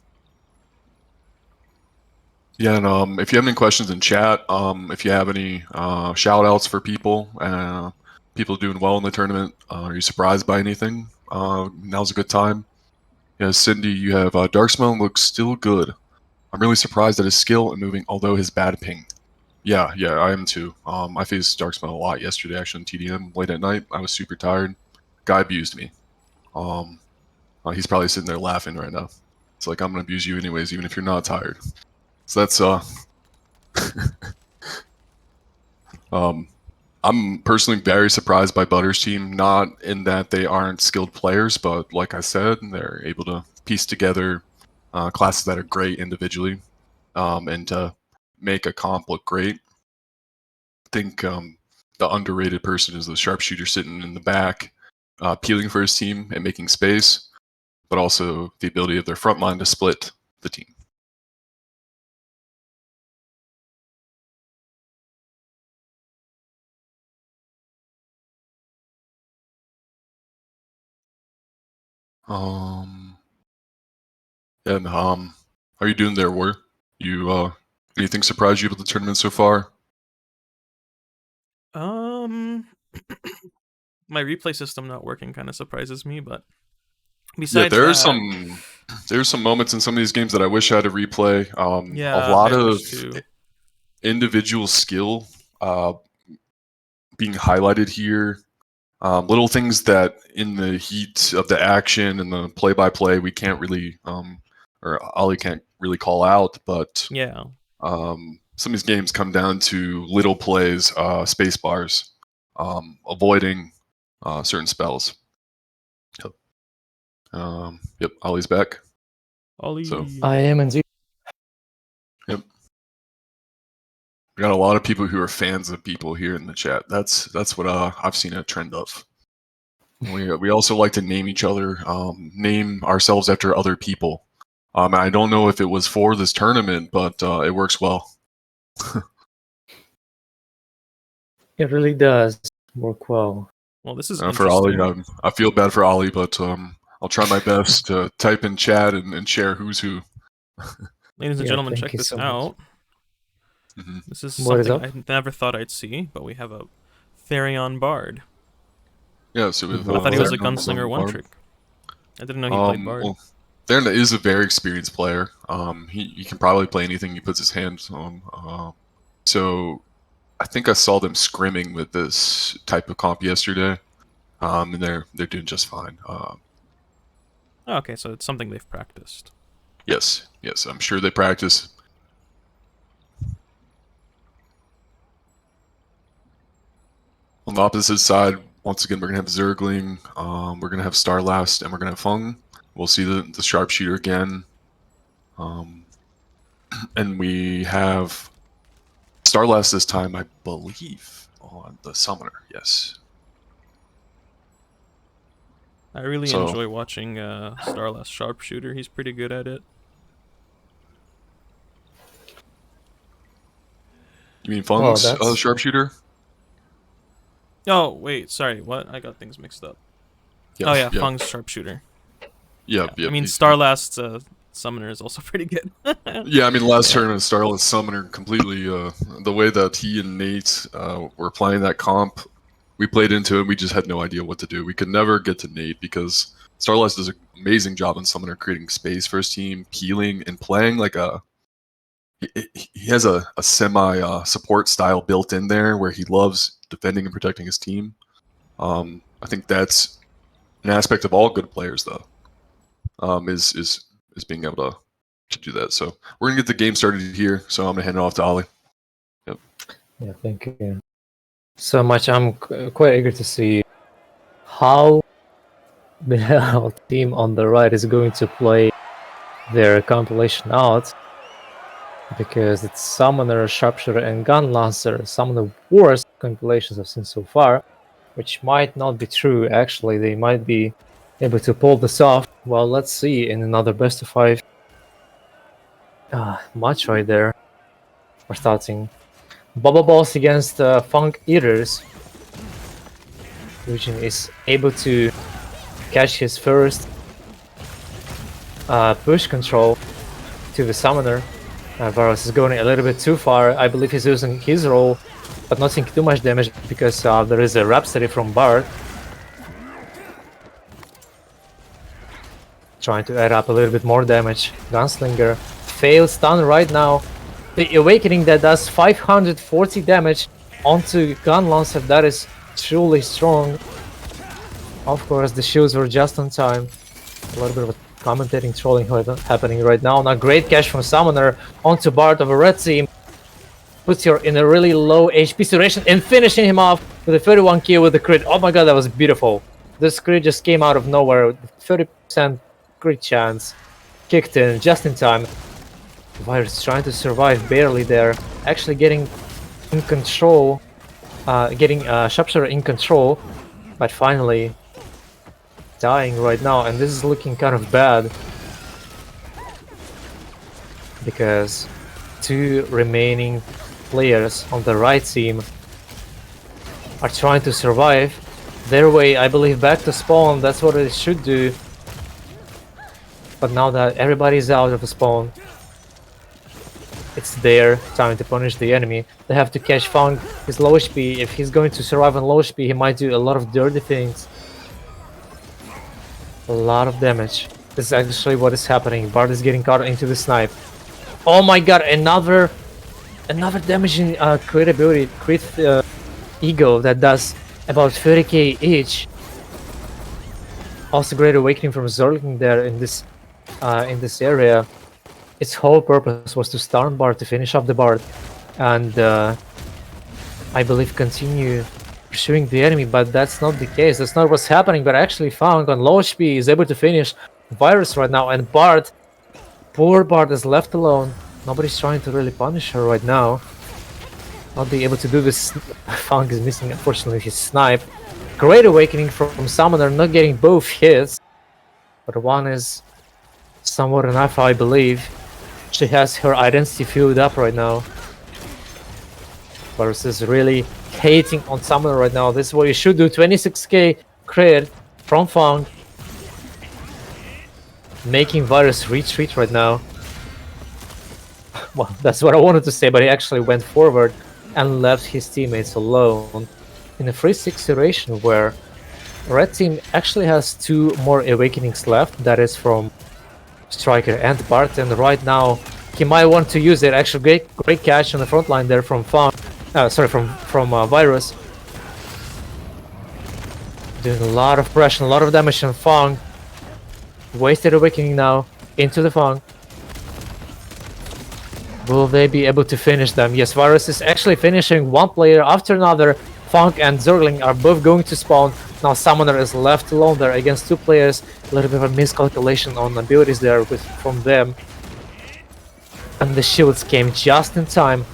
Yeah, and if you have any questions in chat, if you have any shout-outs for people, people doing well in the tournament, are you surprised by anything? Now's a good time. Yeah, Cindy, you have Darksmell looks still good. I'm really surprised at his skill and moving, although his bad ping. Yeah, I am too. I faced Darksmell a lot yesterday, actually, in TDM late at night. I was super tired. Guy abused me. He's probably sitting there laughing right now. It's like, I'm gonna abuse you anyways, even if you're not tired. So that's I'm personally very surprised by Butter's team, not in that they aren't skilled players, but like I said, they're able to piece together classes that are great individually and to make a comp look great. I think the underrated person is the sharpshooter sitting in the back, peeling for his team and making space, but also the ability of their front line to split the team. And how are you doing there, War? You anything surprised you about the tournament so far? My replay system not working kind of surprises me, but Yeah, besides there's some moments in some of these games that I wish I had a replay. yeah, A lot I of wish too. individual skill being highlighted here. Little things that in the heat of the action and the play-by-play we can't really, or Ollie can't really call out, but Yeah. some of these games come down to little plays, space bars, avoiding certain spells. Yep, Ollie's back. Ollie. So- I am indeed. We got a lot of people who are fans of people here in the chat. That's what I've seen a trend of. We also like to name each other, name ourselves after other people. I don't know if it was for this tournament, but it works well. It really does work well. Well, this is For Ollie, interesting. I feel bad for Ollie, but I'll try my best to type in chat and share who's who. Ladies and Yeah, gentlemen, thank check you this so much. out. Mhm. This is What is something I never thought I'd see, but we have a Therion Bard. Yeah, so we have, I thought he was a Theron gunslinger one Bard. trick. I didn't know he played Bard. Well, Theron is a very experienced player. He can probably play anything he puts his hands on. So I think I saw them scrimming with this type of comp yesterday, and they're doing just fine. Oh, okay, so it's something they've practiced. Yes, I'm sure they practice. On the opposite side, once again, we're gonna have Zergling, we're gonna have Starlast, and we're gonna have Fung. We'll see the sharpshooter again, and we have Starlast this time, I believe, on the summoner. Yes. I really So- enjoy watching Starlast Sharpshooter. He's pretty good at it. You mean Fung's that's- sharpshooter? Oh, wait, sorry, what? I got things mixed up. Yes, Oh yeah, Fung's Sharpshooter. Yeah. I mean, he's- Starlast's Summoner is also pretty good. Yeah, I mean, last turn in Starlast Summoner completely. The way that he and Nate were playing that comp, we played into it. We just had no idea what to do. We could never get to Nate because Starlast does an amazing job in Summoner, creating space for his team, healing, and playing like a. He has a semi support style built in there where he loves defending and protecting his team. I think that's an aspect of all good players, though. Is being able to do that. So we're gonna get the game started here. So I'm gonna hand it off to Ollie. Yeah, thank you so much. I'm quite eager to see how the team on the right is going to play their compilation out, because it's Summoner, Sharpshooter, and Gun Lancer, some of the worst compilations I've seen so far, which might not be true. Actually, they might be able to pull this off. Well, let's see in another best of 5 match right there. We're starting Bubble Balls against Funk Eaters. Eugene is able to catch his first push control to the Summoner. Varus is going a little bit too far. I believe he's using his roll, but not taking too much damage because there is a Rhapsody from Bard. Trying to add up a little bit more damage. Gunslinger fails stun right now. The Awakening that does 540 damage onto Gun Lancer, that is truly strong. Of course, the shields were just on time. A little bit of commentating trolling happening right now. Now great catch from Summoner onto Bard of a red team. Puts her in a really low HP situation and finishing him off with a 31 kill with the crit. Oh my god, that was beautiful. This crit just came out of nowhere with 30% crit chance. Kicked in just in time. Virus trying to survive barely there. Actually getting in control. Getting Sharpshooter in control. But finally dying right now, and this is looking kind of bad because 2 remaining players on the right team are trying to survive their way, I believe, back to spawn. That's what it should do, but now that everybody's out of the spawn, It's their time to punish the enemy. They have to catch Fang. His low HP. If he's going to survive on low HP, he might do a lot of dirty things. A lot of damage. This is actually what is happening. Bard is getting caught into the snipe. Oh my god, another damaging crit ability, ego that does about 30k each. Also great awakening from Zerling there in this area. Its whole purpose was to stun Bard, to finish off the Bard, and I believe continue pursuing the enemy, but that's not the case. That's not what's happening. But actually Fang on low HP is able to finish Virus right now, and Bard, poor Bard, is left alone. Nobody's trying to really punish her right now. Not be able to do this. Fang is missing, unfortunately, his snipe. Great awakening from Summoner, not getting both hits, but one is somewhat enough, I believe. She has her identity filled up right now. Virus is really hating on Summoner right now. This is what you should do. 26k crit from Fang, making Virus retreat right now. Well, that's what I wanted to say, but he actually went forward and left his teammates alone in a 3-6 situation where Red Team actually has 2 more awakenings left. That is from Striker and Bart, and right now he might want to use it. Actually, great catch on the front line there from Fang. From Virus. Doing a lot of pressure, a lot of damage on Fang. Wasted awakening now into the Fang. Will they be able to finish them? Yes, Virus is actually finishing one player after another. Fang and Zerling are both going to spawn. Now Summoner is left alone there against 2 players. A little bit of a miscalculation on abilities there from them. And the shields came just in time.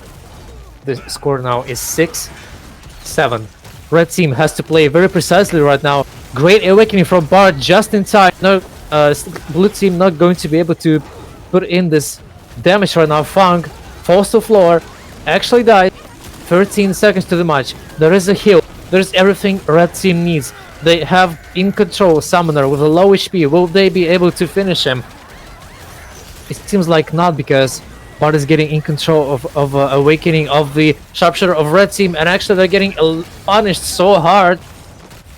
The score now is 6-7. Red Team has to play very precisely right now. Great awakening from Bard just in time. No, Blue Team not going to be able to put in this damage right now. Fang falls to floor, actually died. 13 seconds to the match. There is a heal. There's everything Red Team needs. They have in control Summoner with a low HP. Will they be able to finish him? It seems like not, because Bard is getting in control of awakening of the Sharpshooter of Red Team, and actually they're getting punished so hard.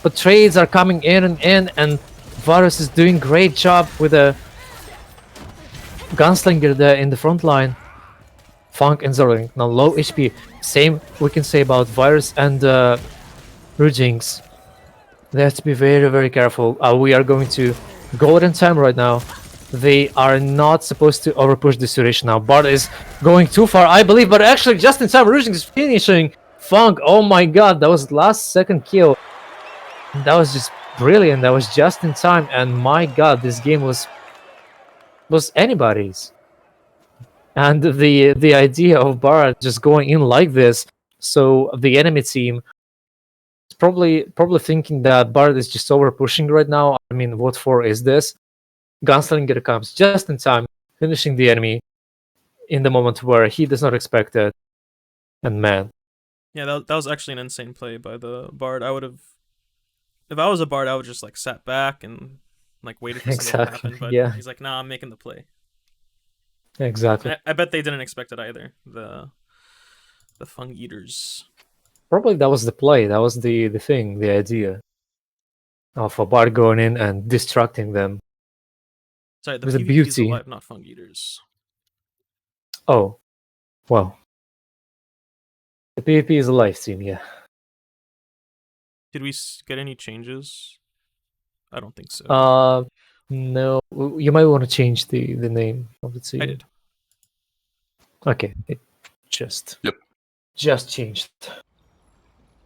But trades are coming in, and Varus is doing great job with a Gunslinger there in the front line. Fang and Zerling now low HP. Same we can say about Virus and Rujinx. They have to be very, very careful. We are going to golden time right now. They are not supposed to overpush the situation now. Bard is going too far, I believe, but actually just in time Rujinx is finishing Fang. Oh my god, that was last second kill. That was just brilliant. That was just in time, and my god, this game was anybody's. And the idea of Bard just going in like this, so the enemy team is probably thinking that Bard is just over pushing right now. I mean, what for is this? Gunslinger comes just in time, finishing the enemy in the moment where he does not expect it. And man, Yeah, that was actually an insane play by the Bard. I would have, if I was a Bard, I would just like sat back and like waited for something to happen. But yeah. he's like, nah, I'm making the play. Exactly. I bet they didn't expect it either. The Fung Eaters. Probably that was the play. That was the thing, the idea of a Bard going in and distracting them. Sorry, the With a PvP is beauty. alive, not Fung Eaters. Oh, well. The PvP is a live team, yeah. Did we get any changes? I don't think so. No. You might want to change the name of the team. I did. Okay, it just changed.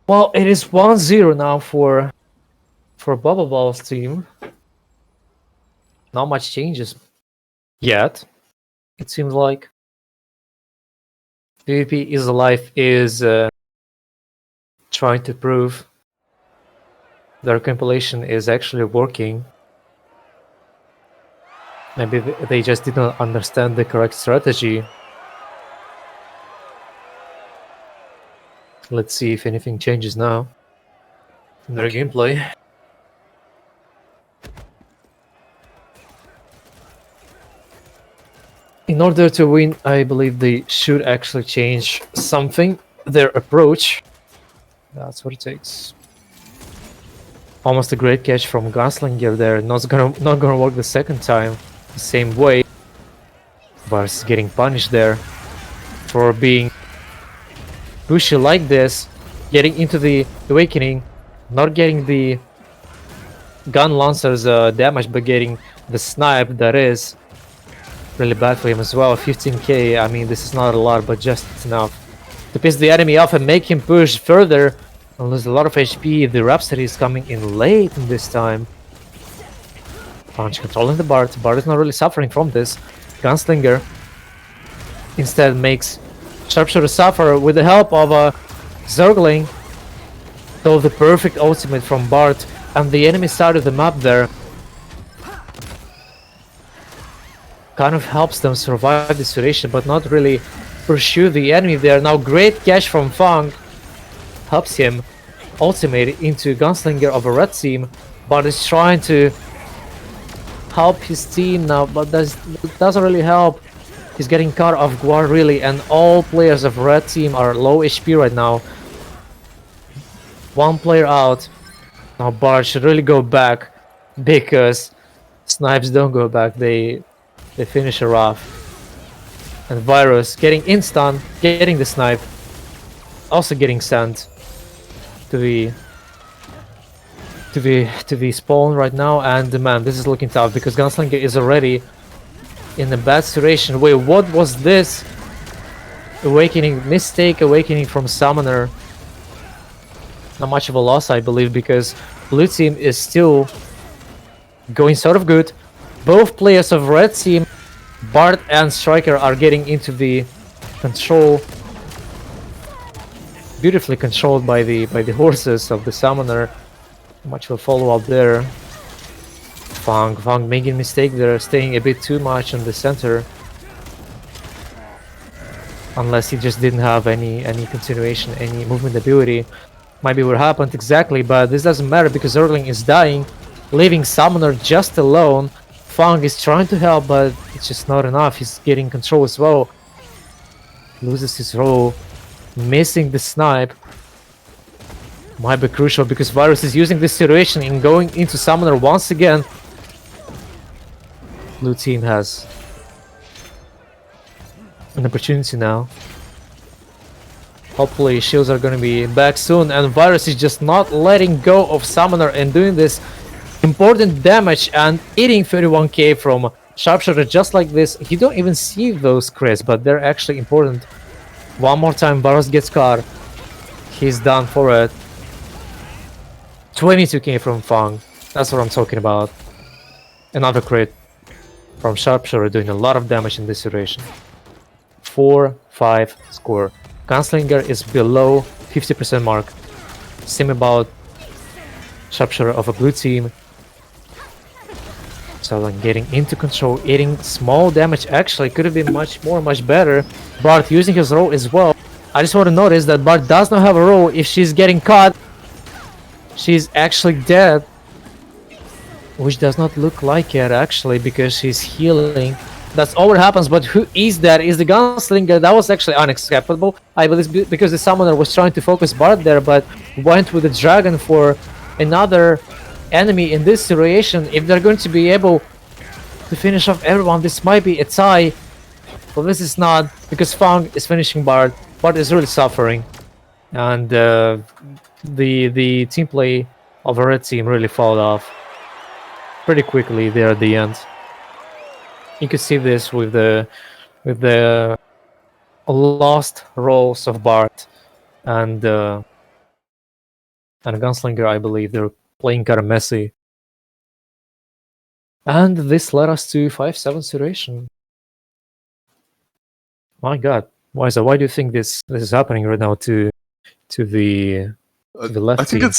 Well, it is 1-0 now for Bubble Ball's team. Not much changes yet, it seems like. PvP is alive is trying to prove their compilation is actually working. Maybe they just didn't understand the correct strategy. Let's see if anything changes now in their gameplay. in order to win, I believe they should actually change something, their approach. That's what it takes. Almost a great catch from Gunslinger there. Not gonna work the second time the same way. Varus is getting punished there for being pushy like this, getting into the awakening, not getting the gun launcher's damage, but getting the snipe. That is really bad for him as well. 15k, I mean, this is not a lot, but just enough to piss the enemy off and make him push further and lose a lot of HP. The Rhapsody is coming in late this time. Punch controlling the Bard. Bard is not really suffering from this. Gunslinger instead makes Sharpshooter suffer with the help of a Zergling. So the perfect ultimate from Bard and the enemy side of the map there kind of helps them survive the situation, but not really pursue the enemy there. Now great catch from Fang helps him ultimate into Gunslinger of a red team, but is trying to help his team now, but that doesn't really help. He's getting caught off guard really, and all players of red team are low HP right now. One player out. Now Bard should really go back, because snipes don't go back, they finish her off. And Virus getting instant, getting the snipe, also getting sent to the spawn right now. And man, this is looking tough because Gunslinger is already in a bad situation. Wait, what was this? Awakening, mistake awakening from Summoner. Not much of a loss, I believe, because blue team is still going sort of good. Both players of red team, Bard and Striker, are getting into the control, beautifully controlled by the horses of the Summoner. Much of a follow-up there. Fang making a mistake there, staying a bit too much on the center. Unless he just didn't have any continuation, any movement ability. Might be what happened exactly, but this doesn't matter because Zergling is dying, leaving Summoner just alone. Fang is trying to help, but it's just not enough. He's getting control as well. Loses his role, missing the snipe. Might be crucial because Virus is using this situation in going into Summoner once again. Blue team has an opportunity now. Hopefully shields are gonna be back soon, and Virus is just not letting go of Summoner and doing this important damage and eating 31k from Sharpshooter just like this. You don't even see those crits, but they're actually important. One more time, Virus gets caught. He's done for it. 22k from Fang. That's what I'm talking about. Another crit from Sharpshooter doing a lot of damage in this situation. 4-5 score. Gunslinger is below 50% mark. Same about Sharpshooter of a blue team. So then getting into control, eating small damage actually could have been much better. Bard using his roll as well. I just want to notice that Bard does not have a roll. If she's getting caught, she's actually dead. Which does not look like it actually, because she's healing. That's all what happens, but who is that? Is the Gunslinger? That was actually unacceptable. I believe because the Summoner was trying to focus Bard there, but went with the Dragon for another enemy in this situation. If they're going to be able to finish off everyone, this might be a tie. But this is not, because Fang is finishing Bard. Bard is really suffering. And the team play of a red team really fall off pretty quickly there at the end. You can see this with the lost roles of Bard and Gunslinger. I believe they're playing kind of messy, and this led us to 5-7 situation. My God, why do you think this is happening right now to the left team?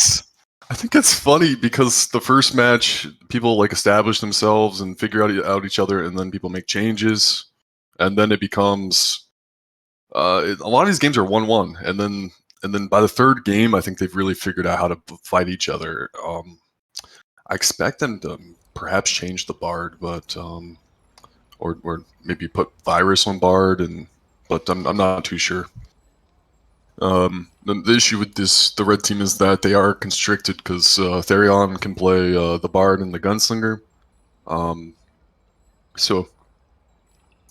I think it's funny because the first match, people like establish themselves and figure out each other, and then people make changes, and then it becomes a lot of these games are 1-1, and then by the third game, I think they've really figured out how to fight each other. I expect them to perhaps change the Bard, but or maybe put Virus on Bard, but I'm not too sure. The issue with the red team is that they are constricted because Therion can play the Bard and the Gunslinger. So,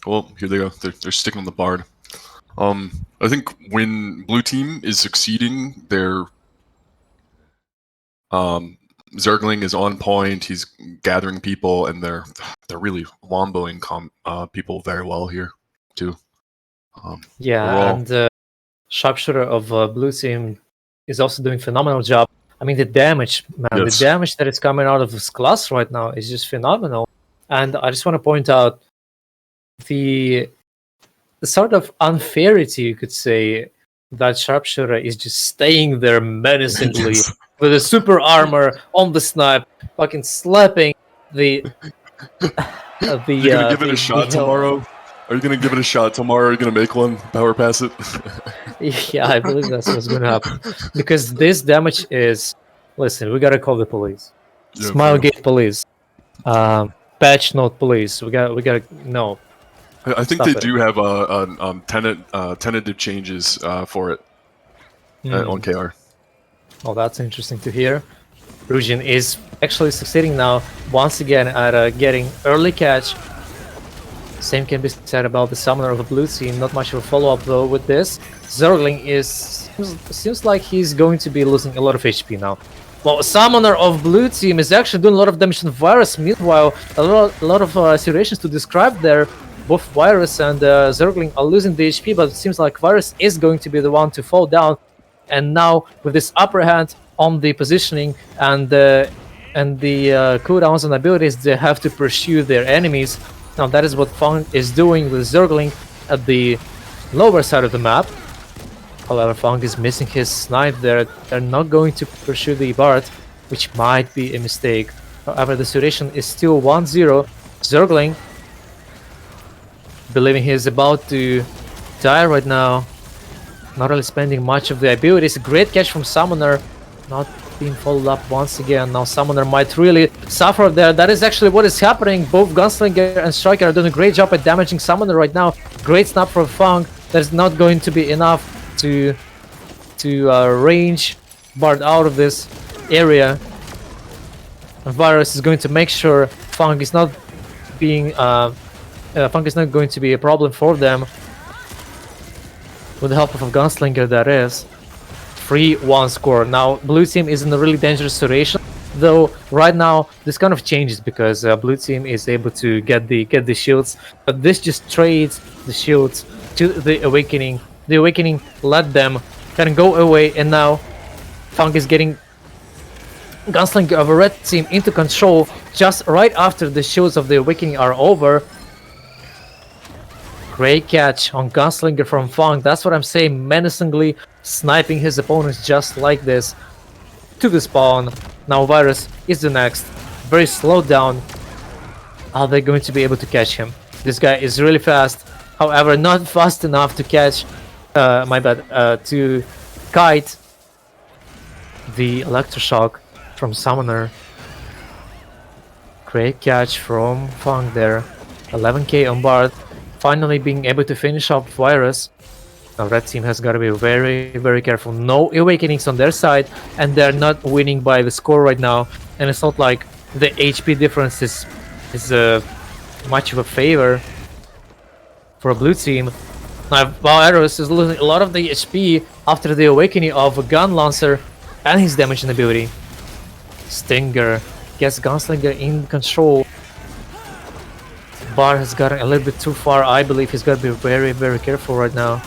well, here they go. They're sticking on the Bard. I think when blue team is succeeding, their Zergling is on point. He's gathering people, and they're really womboing people very well here too. Yeah, overall- and Sharpshooter of blue team is also doing phenomenal job. I mean, the damage, man, Yes. the damage that is coming out of this class right now is just phenomenal. And I just want to point out the sort of unfairity, you could say, that Sharpshooter is just staying there menacingly Yes. with a super armor on the snipe, fucking slapping the. You're gonna give it a shot tomorrow? Are you gonna give it a shot tomorrow? Are you gonna make one? Power pass it? Yeah, I believe that's what's going to happen. Because this damage is... Listen, we got to call the police. Yeah, Smilegate police. Patch note police. We got to... No. I think Stop they it. do have tentative changes for it on KR. Oh, that's interesting to hear. Rujin is actually succeeding now, once again, at getting early catch. Same can be said about the Summoner of the blue team. Not much of a follow-up, though, with this. Zergling seems like he's going to be losing a lot of HP now. Well, Summoner of blue team is actually doing a lot of damage on Virus. Meanwhile, a lot of situations to describe there. Both Virus and Zergling are losing the HP, but it seems like Virus is going to be the one to fall down. And now, with this upper hand on the positioning and the cooldowns and abilities, they have to pursue their enemies. Now that is what Fang is doing with Zergling at the lower side of the map. However, Fang is missing his snipe there. They're not going to pursue the Bard, which might be a mistake. However, the situation is still 1-0. Zergling, believing he's about to die right now, not really spending much of the abilities. Great catch from Summoner, not being followed up once again. Now Summoner might really suffer there. That is actually what is happening. Both Gunslinger and Striker are doing a great job at damaging Summoner right now. Great snap from Fang. That is not going to be enough to range Bard out of this area. And Virus is going to make sure Fang is not being Fang is not going to be a problem for them. With the help of a Gunslinger, that is. 3-1 score. Now, blue team is in a really dangerous situation. Though, right now, this kind of changes because blue team is able to get the shields. But this just trades the shields to the Awakening. The Awakening let them kind of go away, and now Fang is getting Gunslinger of a red team into control just right after the shields of the Awakening are over. Great catch on Gunslinger from Fang. That's what I'm saying, menacingly sniping his opponents just like this to the spawn. Now Virus is the next. Very slowed down. Are they going to be able to catch him? This guy is really fast. However, not fast enough to catch, to kite the Electroshock from Summoner. Great catch from Fang there. 11k on Bard. Finally being able to finish off Virus. Now red team has got to be very, very careful. No Awakenings on their side, and they're not winning by the score right now. And it's not like the HP difference is much of a favor for a blue team. Now Virus is losing a lot of the HP after the Awakening of a Gun Lancer and his damaging ability. Stinger gets Gunslinger in control. Bard has gotten a little bit too far. I believe he's got to be very, very careful right now.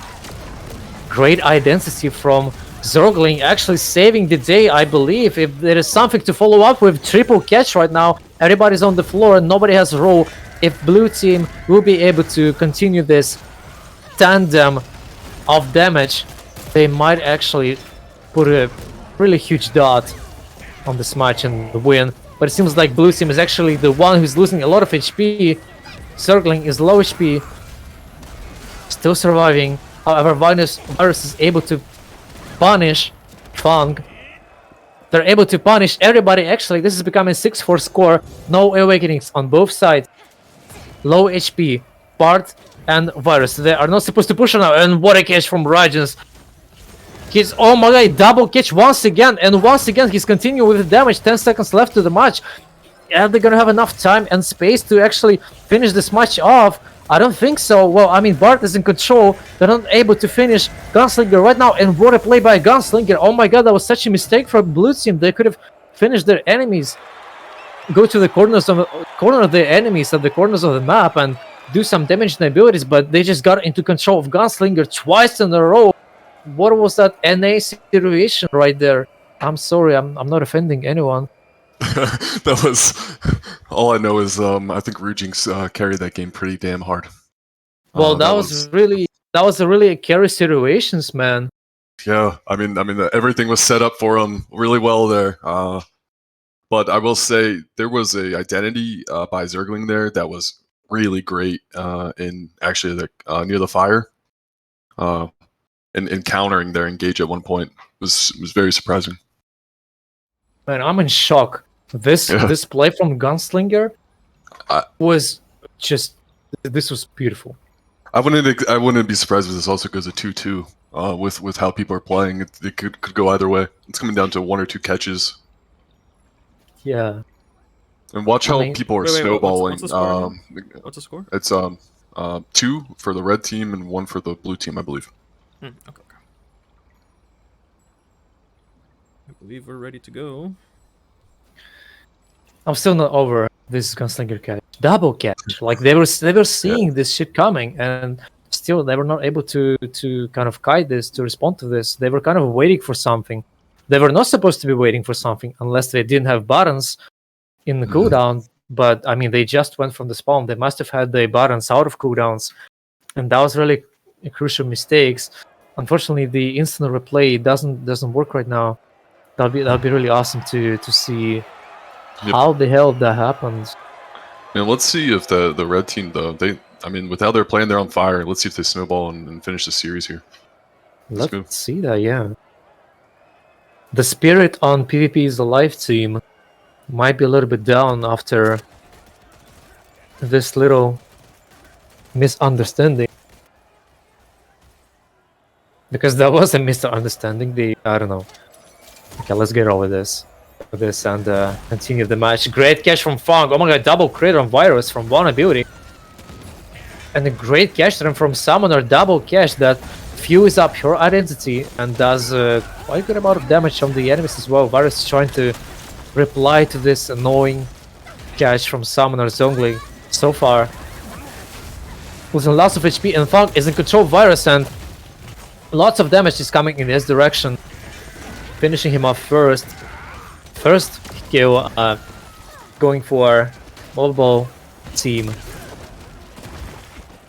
Great identity from Zergling, actually saving the day, I believe. If there is something to follow up with, triple catch right now. Everybody's on the floor and nobody has a role. If blue team will be able to continue this tandem of damage, they might actually put a really huge dot on this match and win. But it seems like blue team is actually the one who's losing a lot of HP. Zergling is low HP, still surviving. However, Virus is able to punish Fang. They're able to punish everybody. Actually, this is becoming 6-4 score. No Awakenings on both sides. low HP, Bart and Virus. They are not supposed to push now, and what a catch from Rajans. He's, oh my god, double catch once again, and once again he's continuing with the damage. 10 seconds left to the match. Are they gonna have enough time and space to actually finish this match off? I don't think so. Well, I mean, Bart is in control. They're not able to finish Gunslinger right now, and what a play by Gunslinger. Oh my god, that was such a mistake from Blue Team. They could have finished their enemies. Go to the corner of the enemies at the corners of the map and do some damage in abilities, but they just got into control of Gunslinger twice in a row. What was that NA situation right there? I'm sorry, I'm not offending anyone. That was all I know is I think Rujinx carried that game pretty damn hard. Well, that was a really carry situations, man. Yeah, I mean, everything was set up for him really well there. But I will say there was a identity by Zergling there that was really great in actually near the fire, and countering their engage at one point was very surprising. Man, I'm in shock. This play from Gunslinger was just, this was beautiful. I wouldn't be surprised if this also goes a 2-2 with how people are playing. It could go either way. It's coming down to 1 or 2 catches. Yeah. And watch how people are snowballing. What's the score? It's 2 for the red team and 1 for the blue team, I believe. Okay. I believe we're ready to go. I'm still not over this Gunslinger catch. Double catch. Like they were seeing this shit coming, and still they were not able to kind of kite this, to respond to this. They were kind of waiting for something. They were not supposed to be waiting for something unless they didn't have buttons in the cooldown. But I mean, they just went from the spawn. They must have had the buttons out of cooldowns, and that was really a crucial mistakes. Unfortunately, the instant replay doesn't work right now. That'd be really awesome to see how the hell that happens. Yeah, let's see if the red team though with how they're playing, they're on fire. Let's see if they snowball and finish the series here. Let's see that, yeah. The spirit on PvP is Alive team might be a little bit down after this little misunderstanding. Because that was a misunderstanding. I don't know. Okay, let's get over this and continue the match. Great catch from Fong. Oh my god, double crit on Virus from one ability. And a great catch from Summoner, double catch that fuels up her identity and does quite a good amount of damage on the enemies as well. Virus is trying to reply to this annoying catch from Summoner Zongli so far. Losing lots of HP, and Fong is in control of Virus, and lots of damage is coming in his direction. Finishing him off first. First kill, going for mobile team.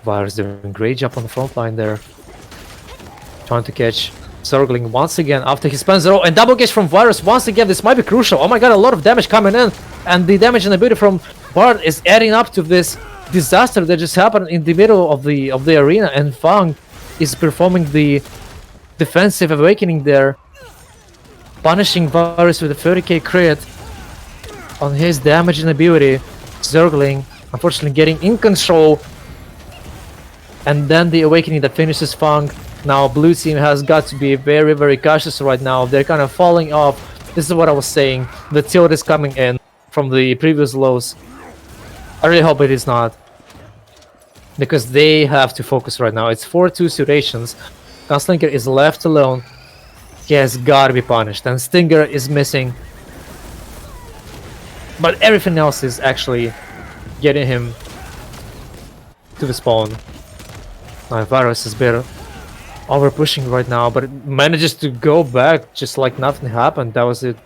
Virus doing a great job on the front line there. Trying to catch Zergling once again after he spends the roll, and double catch from Virus once again. This might be crucial. Oh my god, a lot of damage coming in, and the damage and ability from Bart is adding up to this disaster that just happened in the middle of the arena, and Fang is performing the defensive awakening there, punishing Virus with a 30k crit on his damage and ability. Zergling unfortunately getting in control, and then the awakening that finishes Fang. Now blue team has got to be very, very cautious right now. They're kind of falling off. This is what I was saying. The tilt is coming in from the previous lows. I really hope it is not, because they have to focus right now. It's 4-2 situations. Gunslinger is left alone. He has got to be punished, and Stinger is missing. But everything else is actually getting him to the spawn. Now Virus is better. Over pushing right now, but it manages to go back just like nothing happened. That was a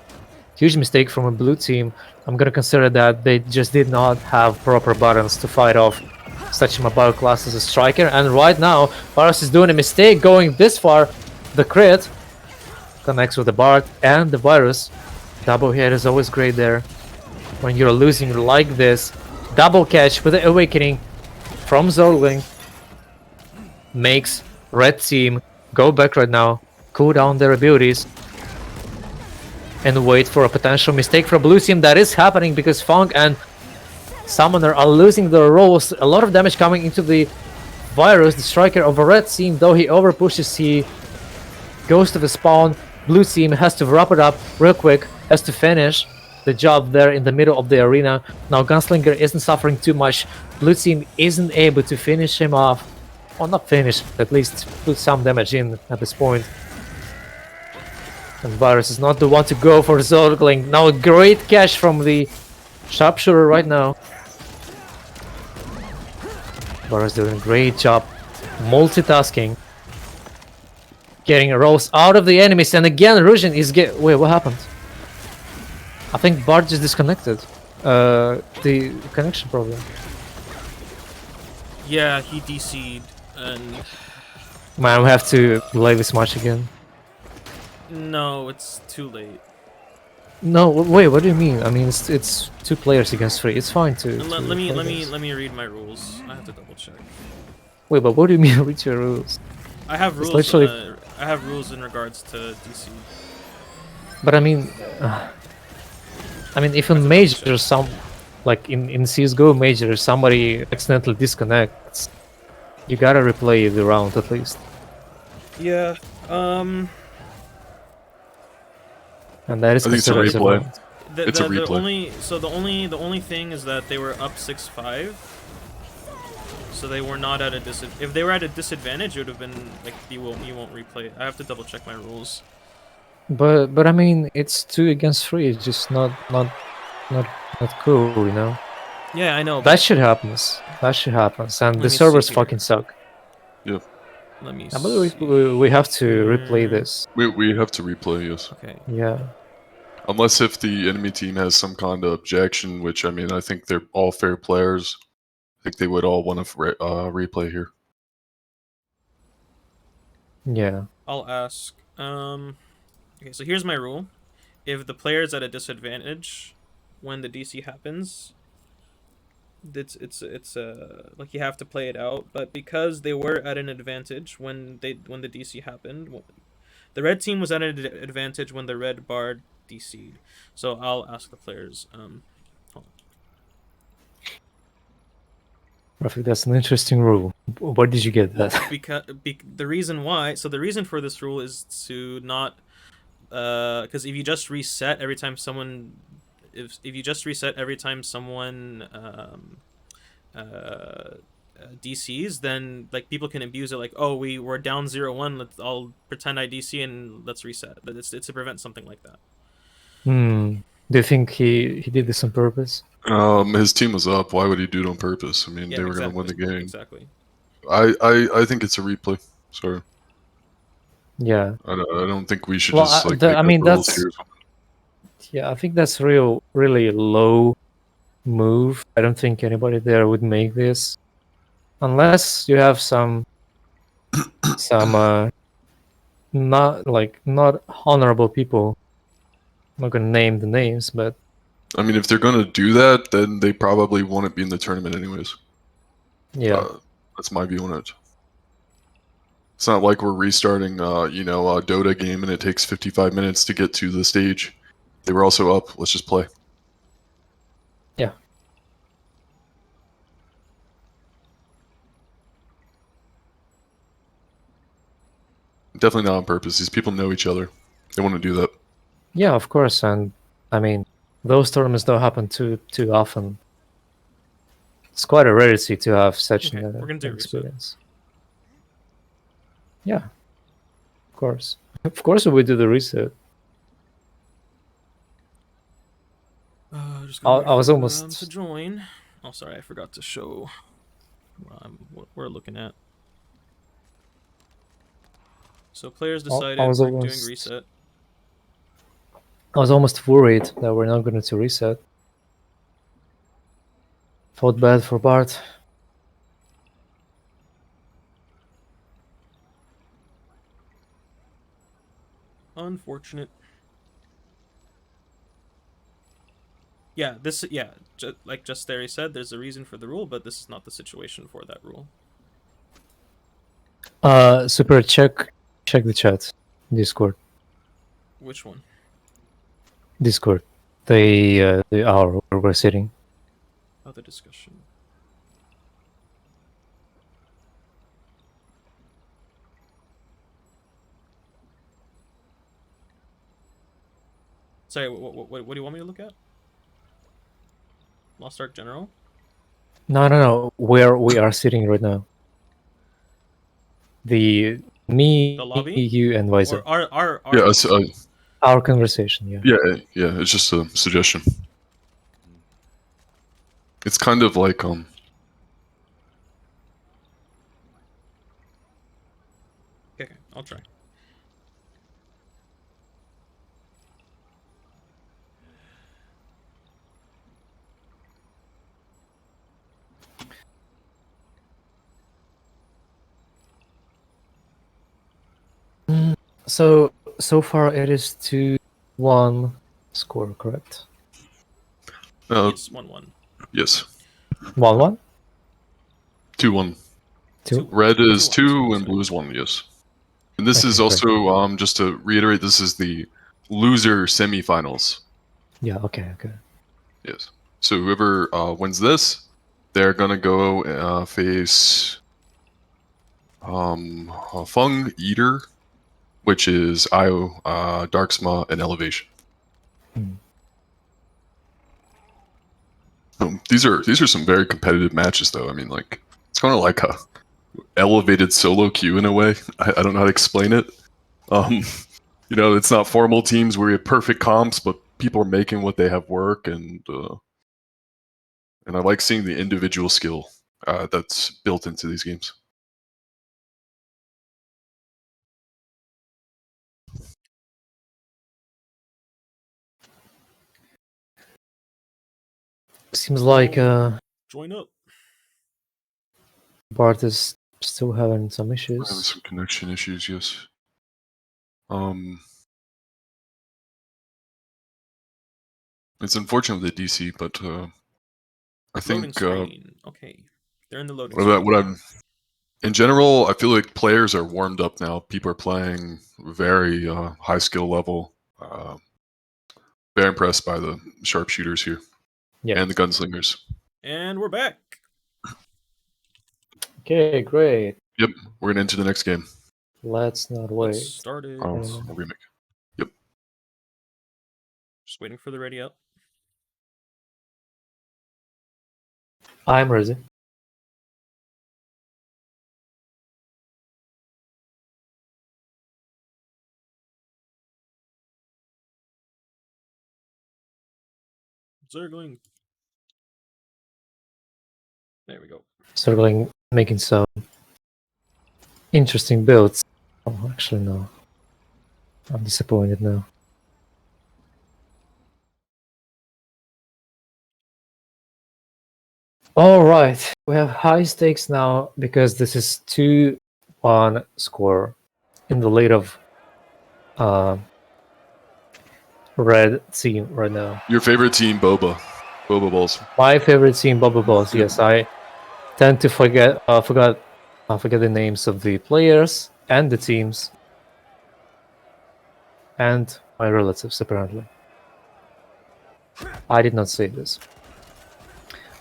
huge mistake from a blue team. I'm gonna consider that they just did not have proper buttons to fight off such a mobile class as a striker. And right now, Polaris is doing a mistake going this far. The crit connects with the Bard and the Virus. Double hit is always great there when you're losing like this. Double catch with the awakening from Zergling makes red team go back right now, cool down their abilities, and wait for a potential mistake from blue team. That is happening because Fang and Summoner are losing their roles. A lot of damage coming into the Virus, the striker of a red team. Though he overpushes, he goes to the spawn. Blue team has to wrap it up real quick, has to finish the job there in the middle of the arena. Now Gunslinger isn't suffering too much. Blue team isn't able to finish him off. Well, not finish, at least put some damage in at this point. And Virus is not the one to go for Zergling. Now a great catch from the sharpshooter right now. Virus doing a great job multitasking. Getting rolls out of the enemies, and again Rujin is wait, what happened? I think Bart just disconnected. The connection problem. Yeah, he DC'd, and Man, we have to play this match again. no, it's too late. No, wait, what do you mean? I mean, it's 2 players against 3. It's fine to. Let play me this. read my rules. I have to double check. Wait, but what do you mean read your rules? I have It's rules. literally- I have rules in regards to DC. But I mean, if in major like in CS:GO major somebody accidentally disconnects, you gotta replay the round at least. Yeah. And that is I think it's a considered as a replay. round. It's a replay. The only thing is that they were up 6-5. So they were not at a if they were at a disadvantage, it would have been like you won't replay. I have to double check my rules. But I mean, it's 2 against 3. It's just not cool, you know. Yeah, I know. That shit happens. That shit happens, and Let the me see servers here. fucking suck. Yeah, Let me. I believe we have to replay this. we have to replay, yes. Okay. Yeah. Unless if the enemy team has some kind of objection, which I mean, I think they're all fair players. I think they would all want to replay here. Yeah. I'll ask. Okay, so here's my rule: if the player's at a disadvantage when the DC happens, it's like you have to play it out. But because they were at an advantage when the DC happened, the red team was at an advantage when the red bar DC'd. So I'll ask the players. Hold on. Perfect. That's an interesting rule. Where did you get that? Because the reason why, so the reason for this rule is to not, because if you just reset every time someone, if you just reset every time someone DCs, then like people can abuse it, like, oh, we're down 0-1, I'll pretend I DC and let's reset. But it's to prevent something like that. Do you think he did this on purpose? His team was up. Why would he do it on purpose? I mean, Yeah, they were going to win the exactly. game. Exactly. I think it's a replay. Sorry. Yeah. I don't think we should Well, just like. I mean, make up rules that's- here or something. Yeah, I think that's really low move. I don't think anybody there would make this, unless you have some not honorable people. I'm not gonna name the names, but I mean, if they're going to do that, then they probably want to be in the tournament anyways. yeah, That's my view on it. It's not like we're restarting, a Dota game and it takes 55 minutes to get to the stage. They were also up. Let's just play. yeah. Definitely not on purpose. These people know each other. They want to do that. Yeah, of course, and I mean, those tournaments don't happen too often. It's quite a rarity to have such Okay, an we're gonna do reset. experience. Yeah, of course. Of course, we do the reset. Just I was for almost- them to join. Oh, sorry, I forgot to show what we're looking at. So players decided was we're doing almost- reset. I was almost worried that we're not going to reset. Felt bad for Bart. Unfortunate. Yeah, like Just Theory said, there's a reason for the rule, but this is not the situation for that rule. Super, check the chat. Discord. Which one? Discord. The hour where we're sitting. Other discussion. Sorry, what do you want me to look at? Lost Ark General? No. Where we are sitting right now. Me, The lobby? you, and Weiser. Or our Yeah, Our conversation, yeah. yeah. It's just a suggestion. It's kind of like Okay, I'll try. So far it is 2-1 score, correct? Yes, 1-1. yes, 1-1? 2-1. 2? Red is 2-1, 2 sorry. and blue is 1. Yes, and this Okay, is also just to reiterate, this is the loser semifinals. Yeah, okay. Yes. So whoever wins this, they're gonna go face Fung Eater, which is Io, Darksma, and Elevation. These are some very competitive matches, though. I mean, like, it's kind of like a elevated solo queue in a way. I don't know how to explain it. It's not formal teams where you have perfect comps, but people are making what they have work, and I like seeing the individual skill that's built into these games. Seems like Join up. Bart is still having some Having issues. some connection issues, yes. It's unfortunate with the DC, but I Loading think screen. Okay. They're in the loading what screen. I'm in general, I feel like players are warmed up now. People are playing very high skill level. Very impressed by the sharpshooters here and the gunslingers. And we're back. Okay, great. Yep, we're gonna enter the next game. Let's not Let's wait. start it. Remake. Yep. Just waiting for the ready up. I'm ready. Zergling. There we go. Circling, making some interesting builds. Oh, actually, no. I'm disappointed now. Alright, we have high stakes now because this is 2-1 score in the lead of red team right now. Your favorite team, Boba Balls. My favorite team, Bubble Balls. Yes, I tend to forget the names of the players and the teams and my relatives. Apparently, I did not say this.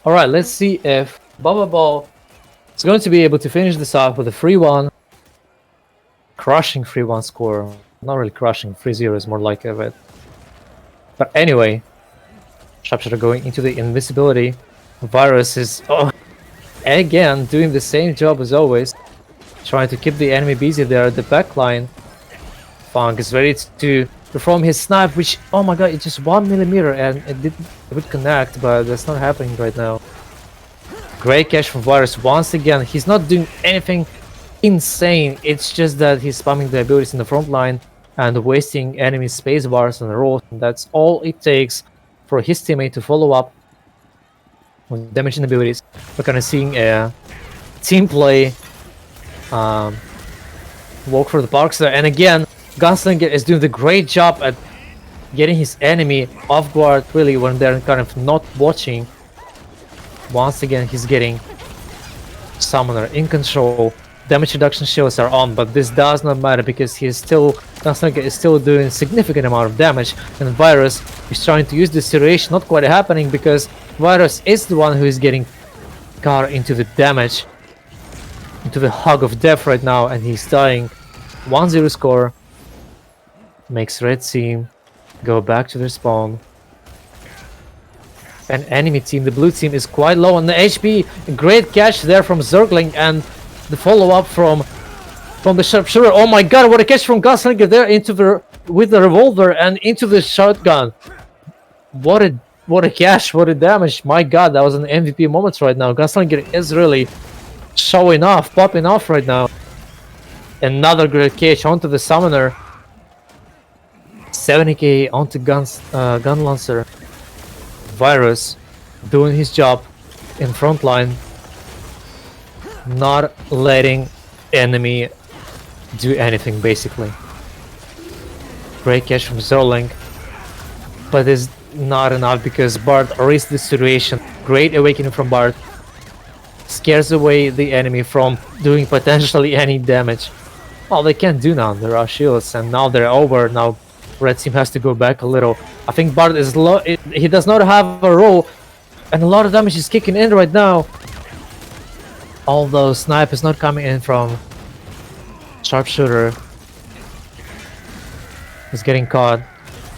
All right, let's see if Bubble Ball is going to be able to finish this off with a 3-1, crushing 3-1 score. Not really crushing. 3-0 is more like it. But anyway, Sharpshooter going into the invisibility. Virus is again doing the same job as always, trying to keep the enemy busy there at the back line. Funk is ready to perform his snipe, which, oh my god, it's just 1 millimeter and it would connect, but that's not happening right now. Great catch from Virus once again. He's not doing anything insane, it's just that he's spamming the abilities in the front line and wasting enemy space bars on the roll, and that's all it takes for his teammate to follow up with damaging abilities. We're kind of seeing a team play walk through the parks there, and again Gunslinger is doing the great job at getting his enemy off guard, really, when they're kind of not watching. Once again he's getting Summoner in control. damage reduction shields are on, but this does not matter because Gunslinger is still doing significant amount of damage, and Virus is trying to use this situation, not quite happening because Virus is the one who is getting caught into the damage, into the hug of death right now, and he's dying. 1-0 score makes red team go back to their spawn. An enemy team, the blue team, is quite low on the HP. Great catch there from Zergling, and the follow-up from the sharpshooter. Oh my god, what a catch from Gunslinger there with the revolver and into the shotgun. What a catch, what a damage. My god, that was an MVP moment right now. Gunslinger is really showing off, popping off right now. Another great catch onto the summoner. 70k onto Gun Lancer. Virus doing his job in front line, not letting enemy do anything basically. Great catch from Zerling, but it's not enough because Bard raised the situation. Great awakening from Bard, scares away the enemy from doing potentially any damage. All they can do now, there are shields, and now they're over. Now red team has to go back a little. I think Bard is low. He does not have a roll, and a lot of damage is kicking in right now. Although snipe is not coming in from sharpshooter. He's getting caught.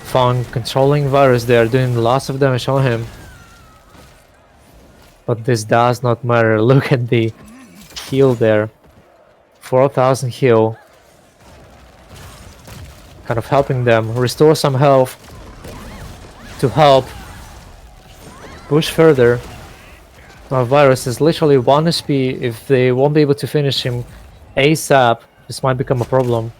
Fang controlling Virus there, doing lots of damage on him. But this does not matter. Look at the heal there. 4,000 heal. Kind of helping them restore some health to help push further. Now Virus is literally 1 HP. If they won't be able to finish him ASAP, this might become a problem.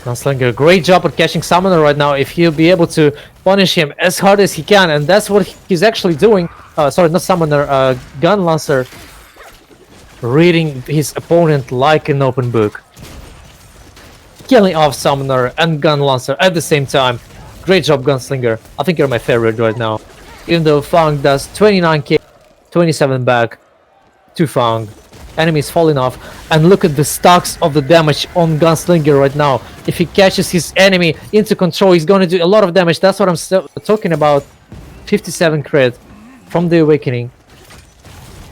Gunslinger, great job at catching Summoner right now. If he'll be able to punish him as hard as he can, and that's what he's actually doing. Sorry, not Summoner, Gun Lancer. Reading his opponent like an open book. Killing off Summoner and Gun Lancer at the same time. Great job, Gunslinger. I think you're my favorite right now. Even though Fang does 29k, 27 back to Fang. Enemies falling off. And look at the stacks of the damage on Gunslinger right now. If he catches his enemy into control, he's going to do a lot of damage. That's what I'm talking about. 57 crit from the Awakening.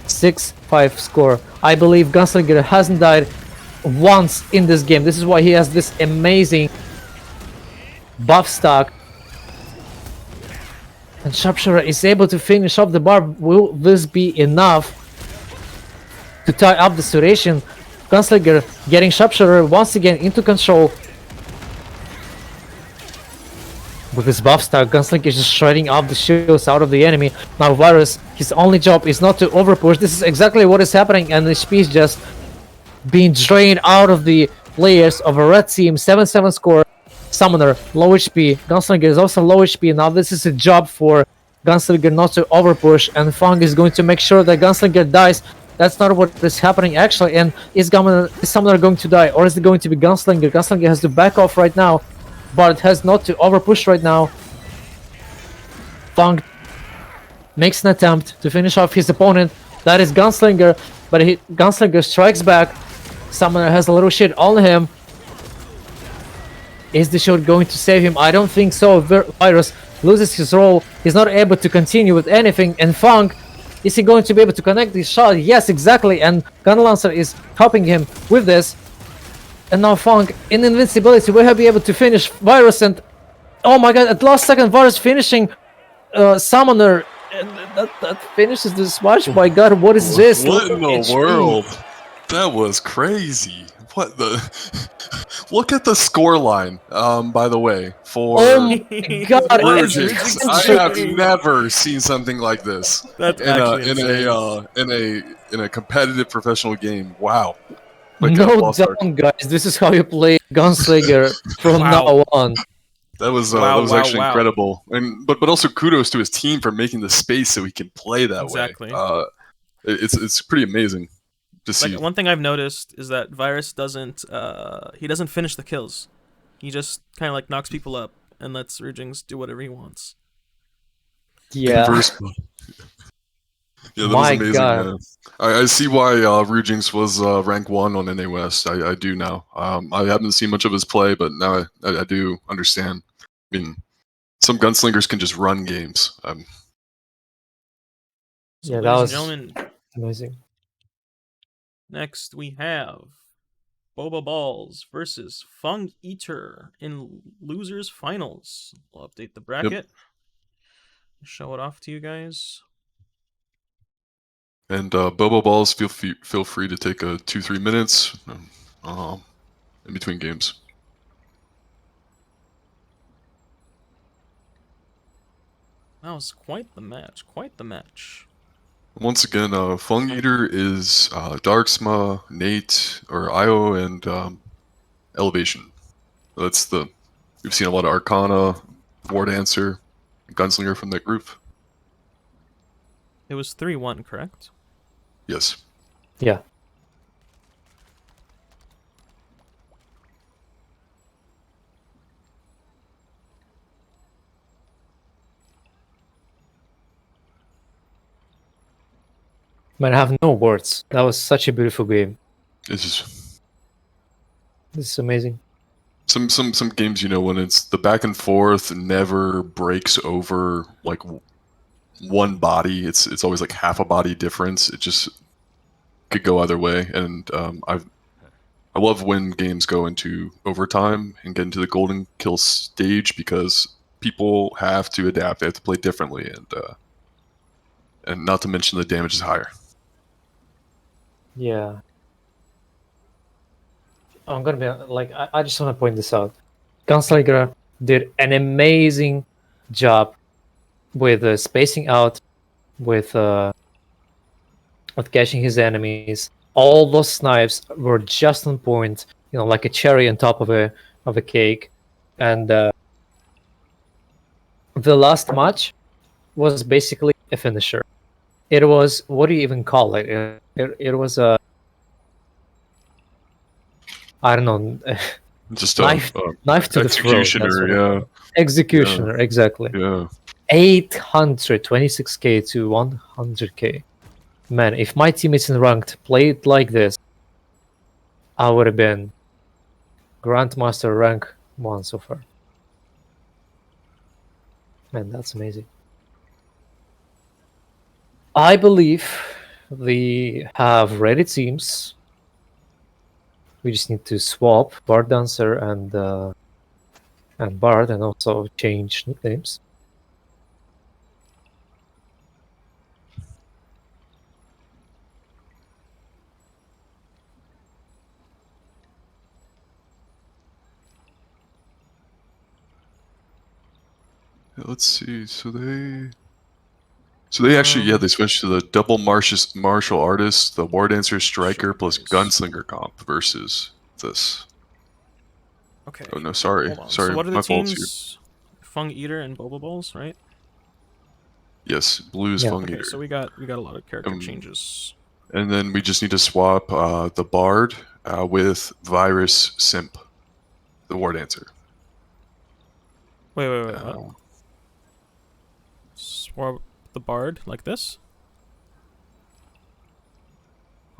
6-5 score. I believe Gunslinger hasn't died once in this game. This is why he has this amazing buff stack. And Sharpshooter is able to finish off the barb. Will this be enough to tie up the situation? Gunslinger getting Sharpshooter once again into control. With his buff stack, Gunslinger is just shredding off the shields out of the enemy. Now Virus, his only job is not to overpush. This is exactly what is happening, and the HP is just being drained out of the players of a red team. 7-7 score. Summoner, low HP. Gunslinger is also low HP. Now this is a job for Gunslinger not to overpush, and Fang is going to make sure that Gunslinger dies. That's not what is happening actually, and is Summoner going to die, or is it going to be Gunslinger? Gunslinger has to back off right now. Bard has not to overpush right now. Fang makes an attempt to finish off his opponent. That is Gunslinger, but Gunslinger strikes back. Summoner has a little shit on him. Is the shot going to save him? I don't think so. Virus loses his role. He's not able to continue with anything. And Fang, is he going to be able to connect this shot? Yes, exactly. And Gun Lancer is helping him with this. And now Fang, in invincibility, will be able to finish Virus. And oh my god, at last second, Virus finishing Summoner. And that finishes this match. My god, what is this? What in the world? That was crazy. What the? Look at the score line. By the way, for god, Virgins, I have never seen something like this That's in a competitive professional game. Wow. Like no doubt, guys. This is how you play Gunslinger from now on. That was actually incredible, and but also kudos to his team for making the space so he can play that way. It's pretty amazing to see. Like, one thing I've noticed is that Virus doesn't he doesn't finish the kills. He just kind of like knocks people up and lets Urgings do whatever he wants. Yeah. Yeah, that was My amazing. God. Man. I see why Rujinx was rank 1 on NA West. I do now. I haven't seen much of his play, but now I do understand. I mean, some gunslingers can just run games. So, Yeah, that ladies and was gentlemen, amazing. next we have Boba Balls versus Fung Eater in losers finals. We'll update the bracket. Show it off to you guys. And Bobo Balls, feel free to take a 2-3 minutes in between games. That was quite the match. Quite the match. Once again, Fung Eater is Darksma, Nate, or Io, and Elevation. We've seen a lot of Arcana, War Dancer, Gunslinger from that group. It was 3-1, correct? Yes. Yeah. Man, I have no words. That was such a beautiful game. It's just This is amazing. some games, you know, when it's the back and forth never breaks over like one body. It's always like half a body difference. It just could go either way, and I love when games go into overtime and get into the golden kill stage because people have to adapt. They have to play differently, and not to mention the damage is higher. Yeah. I'm gonna be like, I just want to point this out. Gunslinger did an amazing job with spacing out, with catching his enemies. All those snipes were just on point, you know, like a cherry on top of a cake. And the last match was basically a finisher. It was, what do you even call it? It was a, I don't know, Just knife to the throat. executioner, yeah, Executioner, exactly. yeah. 826k to 100k. Man, if my teammates in ranked played like this, I would have been Grandmaster rank 1 so far. Man, that's amazing. I believe we have ready teams. We just need to swap Bard Dancer and Bard, and also change nicknames. Let's see. So they actually, they switched to the double martial artist, the war dancer striker plus gunslinger comp versus this. Okay. Oh no, sorry, Hold on. sorry, So what are the my fault here. teams? Fung Eater and Boba Balls, right? Yes, blue is Yeah. Fung Okay, Eater. so we got a lot of character changes. And then we just need to swap the bard with virus simp, the war dancer. Wait, what? Swap the bard like this?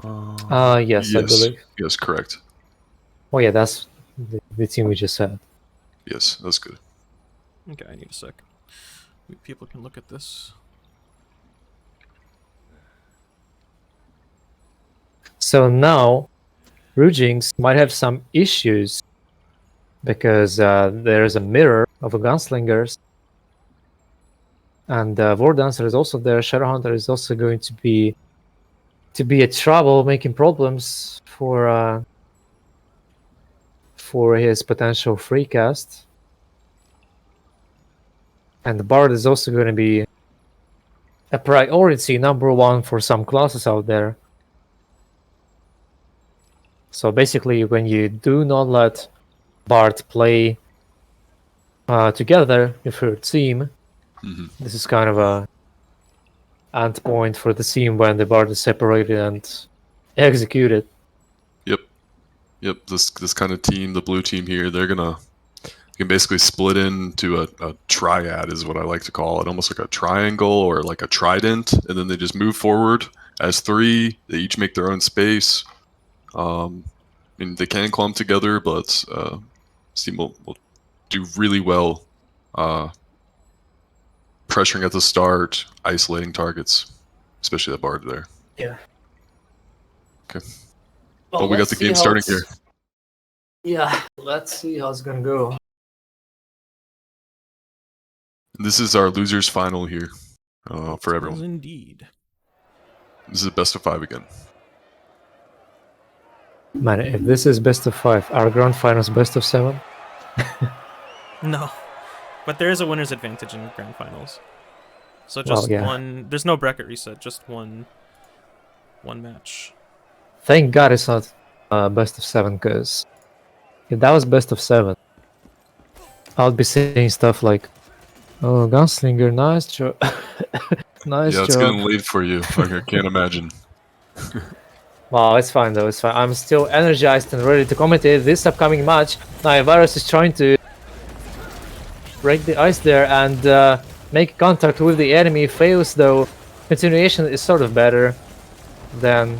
Yes, I believe. Yes, correct. Oh yeah, that's the team we just had. Yes, that's good. Okay, I need a sec. People can look at this. So now, Rujinx might have some issues because there is a mirror of a gunslingers, and War Dancer is also there. Shadowhunter is also going to be a trouble, making problems for his potential free cast. And the Bard is also going to be a priority #1 for some classes out there. So basically, when you do not let Bard play together with her team, this is kind of a end point for the team when the Bard is separated and executed. Yep. This kind of team, the blue team here, they're gonna You can basically split into a triad, is what I like to call it, almost like a triangle or like a trident, and then they just move forward as 3. They each make their own space. I mean, they can clump together, but this team will do really well pressuring at the start, isolating targets, especially that Bard there. Yeah. Okay. Well, we got the game starting here. Yeah, let's see how it's gonna go. This is our losers final here for everyone. Indeed. This is a best of 5 again. Man, if this is best of 5, our grand finals best of 7. No. But there is a winner's advantage in grand finals. So just yeah. one. There's no bracket reset. Just one match. Thank God it's not best of 7, because if that was best of 7, I would be saying stuff like, "Oh, Gunslinger, nice job, nice Yeah, it's job." getting late for you. Like, I can't imagine. Well, it's fine though. It's fine. I'm still energized and ready to commentate this upcoming match. Now, Virus is trying to break the ice there and make contact with the enemy. Fails though. Continuation is sort of better than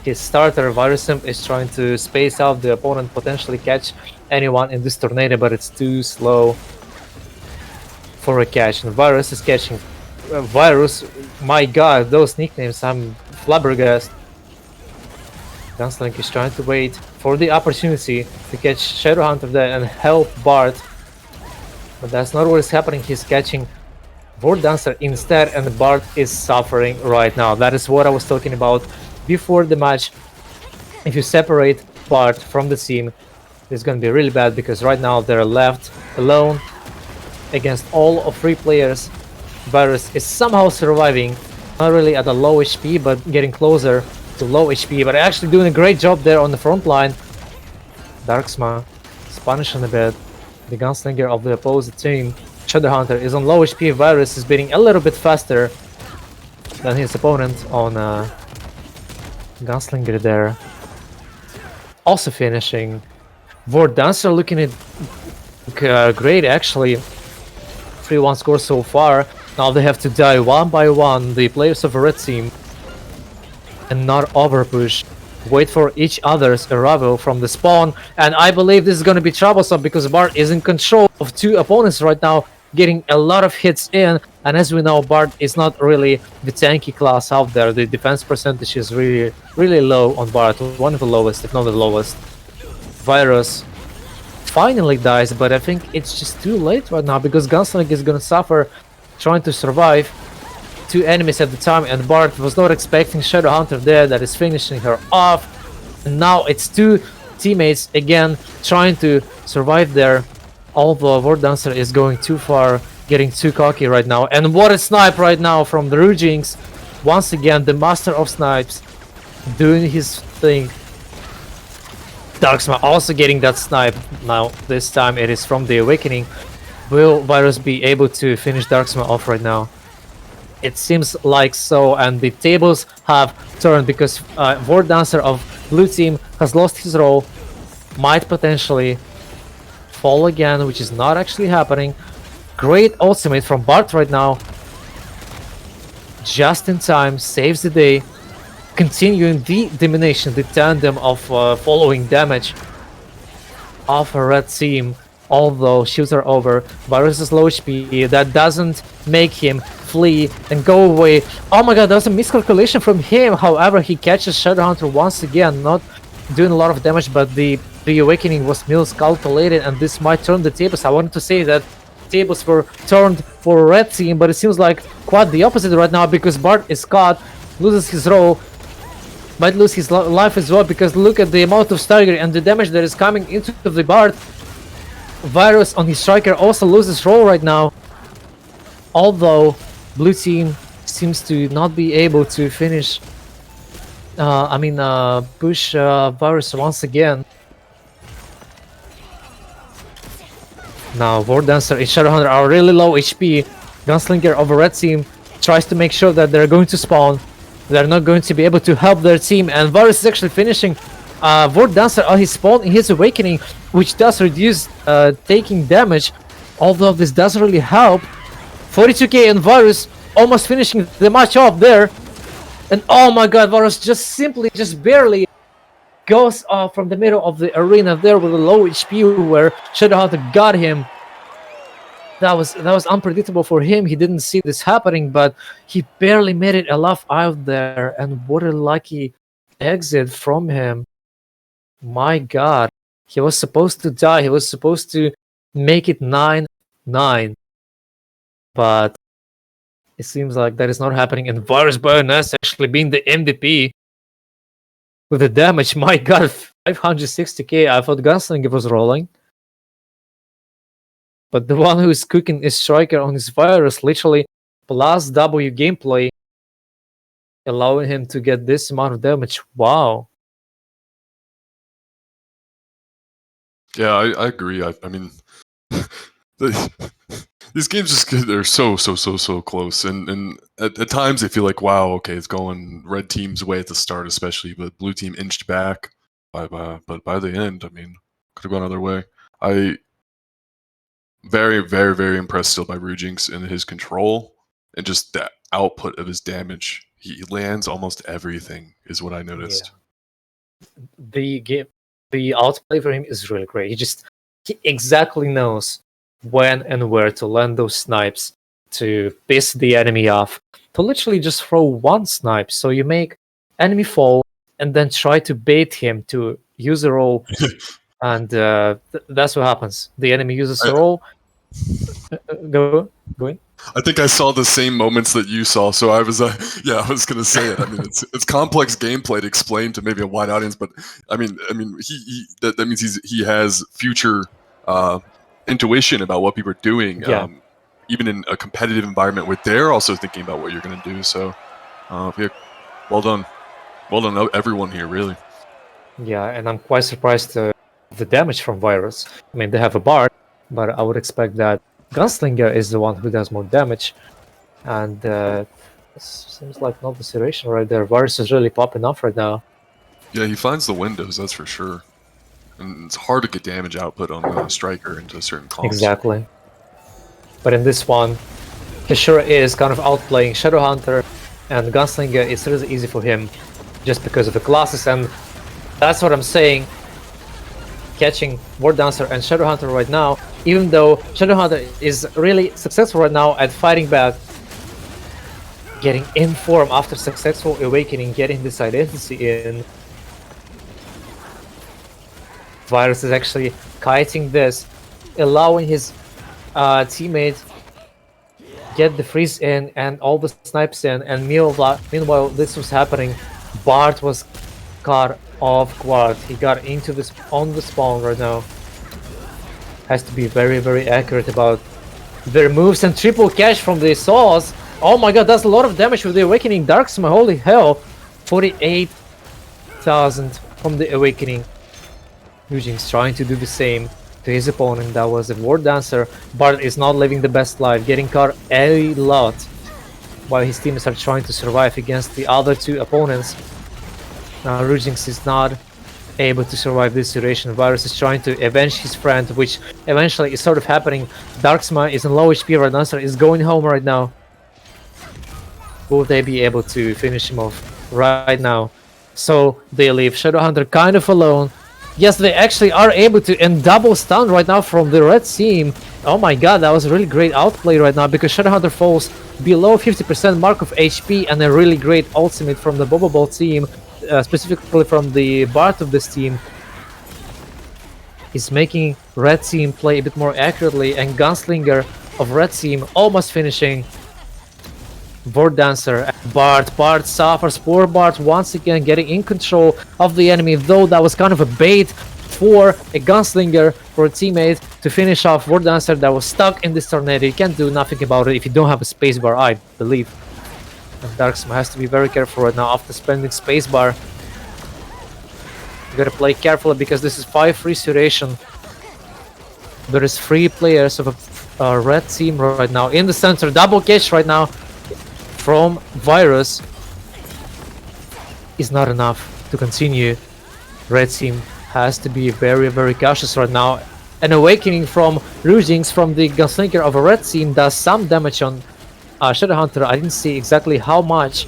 his starter. Virus is trying to space out the opponent, potentially catch anyone in this tornado, but it's too slow for a catch. And Virus is catching. Virus, my God, those nicknames! I'm flabbergasted. Gunslinger is trying to wait for the opportunity to catch Shadowhunter there and help Bart. But that's not what is happening. He's catching Vor Dancer instead, and Bart is suffering right now. That is what I was talking about before the match. If you separate Bart from the team, it's going to be really bad, because right now they're left alone against all of 3 players. Virus is somehow surviving, not really at a low HP, but getting closer to low HP, but actually doing a great job there on the front line. Darksma is punishing a bit the Gunslinger of the opposite team. Shadowhunter is on low HP. Virus is beating a little bit faster than his opponent on Gunslinger there. Also finishing. Vordancer looking at great actually. 3-1 score so far. Now they have to die one by one, the players of the red team, and not overpush. Wait for each other's arrival from the spawn, and I believe this is going to be troublesome because Bart is in control of 2 opponents right now, getting a lot of hits in, and as we know, Bart is not really the tanky class out there. The defense percentage is really low on Bart, one of the lowest, if not the lowest. Virus finally dies, but I think it's just too late right now, because Gunslinger is going to suffer trying to survive 2 enemies at the time, and Bart was not expecting Shadowhunter there, that is finishing her off. And now it's 2 teammates again trying to survive there, although Vordancer is going too far, getting too cocky right now. And what a snipe right now from the Rujinx. Once again, the master of snipes doing his thing. Darksma also getting that snipe. Now this time it is from the Awakening. Will Virus be able to finish Darksma off right now? It seems like so, and the tables have turned, because Vordancer of blue team has lost his role, might potentially fall again, which is not actually happening. Great ultimate from Bart right now. Just in time, saves the day, continuing the domination, the tandem of following damage of a red team. Although shields are over, Virus is low HP, that doesn't make him flee and go away. Oh my God, that was a miscalculation from him. However, he catches Shadowhunter once again, not doing a lot of damage, but the Awakening was miscalculated, and this might turn the tables. I wanted to say that tables were turned for red team, but it seems like quite the opposite right now, because Bart is caught, loses his role, might lose his life as well, because look at the amount of stagger and the damage that is coming into the Bart. Virus on his striker also loses role right now, although blue team seems to not be able to finish push Virus once again. Now Vordancer and Shadowhunter are really low HP. Gunslinger of a red team tries to make sure that they're going to spawn. They're not going to be able to help their team, and Virus is actually finishing Vordancer on his spawn in his Awakening. which does reduce taking damage, although this doesn't really help. 42k and Varus almost finishing the match off there. And oh my god, Varus just barely goes off from the middle of the arena there with a low HP where Shadowhunter got him. That was unpredictable for him. He didn't see this happening, but he barely made it alive out there. And what a lucky exit from him. My god. He was supposed to die. He was supposed to make it 9-9. But it seems like that is not happening. And Varus Baroness actually being the MVP with the damage. My god, 560k. I thought Gunslinger was rolling. But the one who is cooking is Striker on his Virus, literally plus W gameplay, allowing him to get this amount of damage. Wow. Yeah, I agree. I mean, these games they're so close, and at times they feel like, wow, okay, it's going red team's way at the start, especially, but blue team inched back. But by the end, I mean, could have gone other way. Very impressed still by Rujinx and his control and just the output of his damage. He lands almost everything, is what I noticed. Yeah. The outplay for him is really great. He exactly knows when and where to land those snipes to piss the enemy off. To literally just throw one snipe, so you make enemy fall and then try to bait him to use a roll. And that's what happens. The enemy uses a roll. Go in. I think I saw the same moments that you saw, so I was gonna say it. I mean, it's complex gameplay to explain to maybe a wide audience, but I mean, that means he has future intuition about what people are doing, even in a competitive environment where they're also thinking about what you're gonna do. So, well done, everyone here, really. Yeah, and I'm quite surprised the damage from Virus. I mean, they have a Bard, but I would expect that Gunslinger is the one who does more damage. And seems like not the situation right there. Virus is really popping off right now. Yeah, he finds the windows, that's for sure. And it's hard to get damage output on a Striker into certain comps. Exactly. But in this one, Kishura is kind of outplaying Shadowhunter, and Gunslinger, it's really easy for him just because of the classes, and that's what I'm saying. Catching War Dancer and Shadowhunter right now, even though Shadowhunter is really successful right now at fighting back, getting in form after successful awakening, getting this identity in. Virus is actually kiting this, allowing his teammate get the freeze in and all the snipes in, and meanwhile this was happening. Bart was caught off guard. He got into this on the spawn right now. Has to be very accurate about their moves, and triple catch from the Saws. Oh my god, that's a lot of damage with the Awakening Darksma. Holy hell. 48,000 from the Awakening. Rujinx trying to do the same to his opponent. That was a War Dancer. Bart is not living the best life, getting caught a lot while his teammates are trying to survive against the other two opponents. Now Rujinx is not able to survive this situation. Virus is trying to avenge his friend, which eventually is sort of happening. Darksma is in low HP. War Dancer is going home right now. Will they be able to finish him off right now? So they leave Shadowhunter kind of alone. Yes, they actually are able to, and double stun right now from the red team. Oh my god, that was a really great outplay right now, because Shadowhunter falls below 50% mark of HP, and a really great ultimate from the Boba Ball team, specifically from the Bart of this team, is making red team play a bit more accurately, and Gunslinger of red team almost finishing War Dancer. Bart suffers. Poor Bart once again getting in control of the enemy, though that was kind of a bait for a Gunslinger, for a teammate, to finish off War Dancer that was stuck in this tornado. You can't do nothing about it if you don't have a spacebar, I believe. And Darksma has to be very careful right now after spending spacebar. You gotta play carefully because this is 5-3 situation. There is 3 players of a red team right now in the center. Double catch right now from Virus is not enough to continue. Red team has to be very, very cautious right now. An awakening from Rujings from the Gunslinger of a red team does some damage on Shadowhunter. I didn't see exactly how much,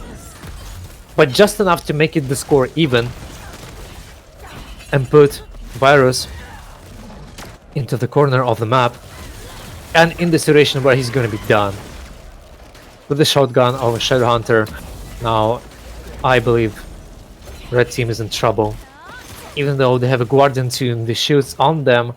but just enough to make it the score even and put Virus into the corner of the map and in the situation where he's going to be done. With the shotgun of a Shadowhunter, now I believe red team is in trouble. Even though they have a Guardian Tune, the shoots on them,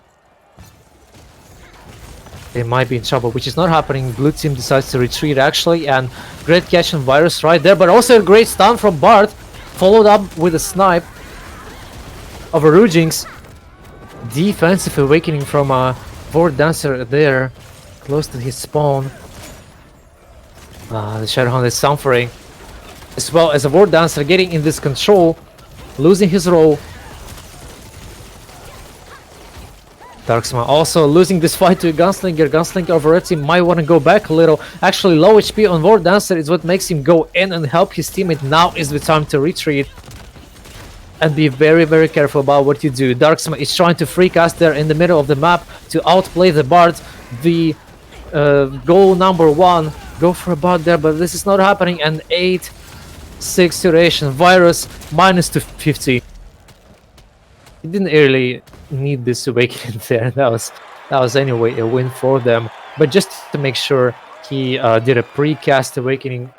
they might be in trouble, which is not happening. Blue team decides to retreat actually, and great catch on Virus right there, but also a great stun from Bart, followed up with a snipe of a Rujings. Defensive awakening from a Vord Dancer there, close to his spawn. The Shadowhound is suffering, as well as a Vord Dancer getting in this control, losing his role. Darksma also losing this fight to a Gunslinger. Gunslinger of red team might want to go back a little. Actually, low HP on Vord Dancer is what makes him go in and help his teammate. Now is the time to retreat. And be very, very careful about what you do. Darksma is trying to free cast there in the middle of the map to outplay the Bard. The goal number 1. Go for a Bard there, but this is not happening. And 8-6 duration. Virus minus 250. He didn't really need this awakening there. That was anyway a win for them. But just to make sure, he did a pre-cast awakening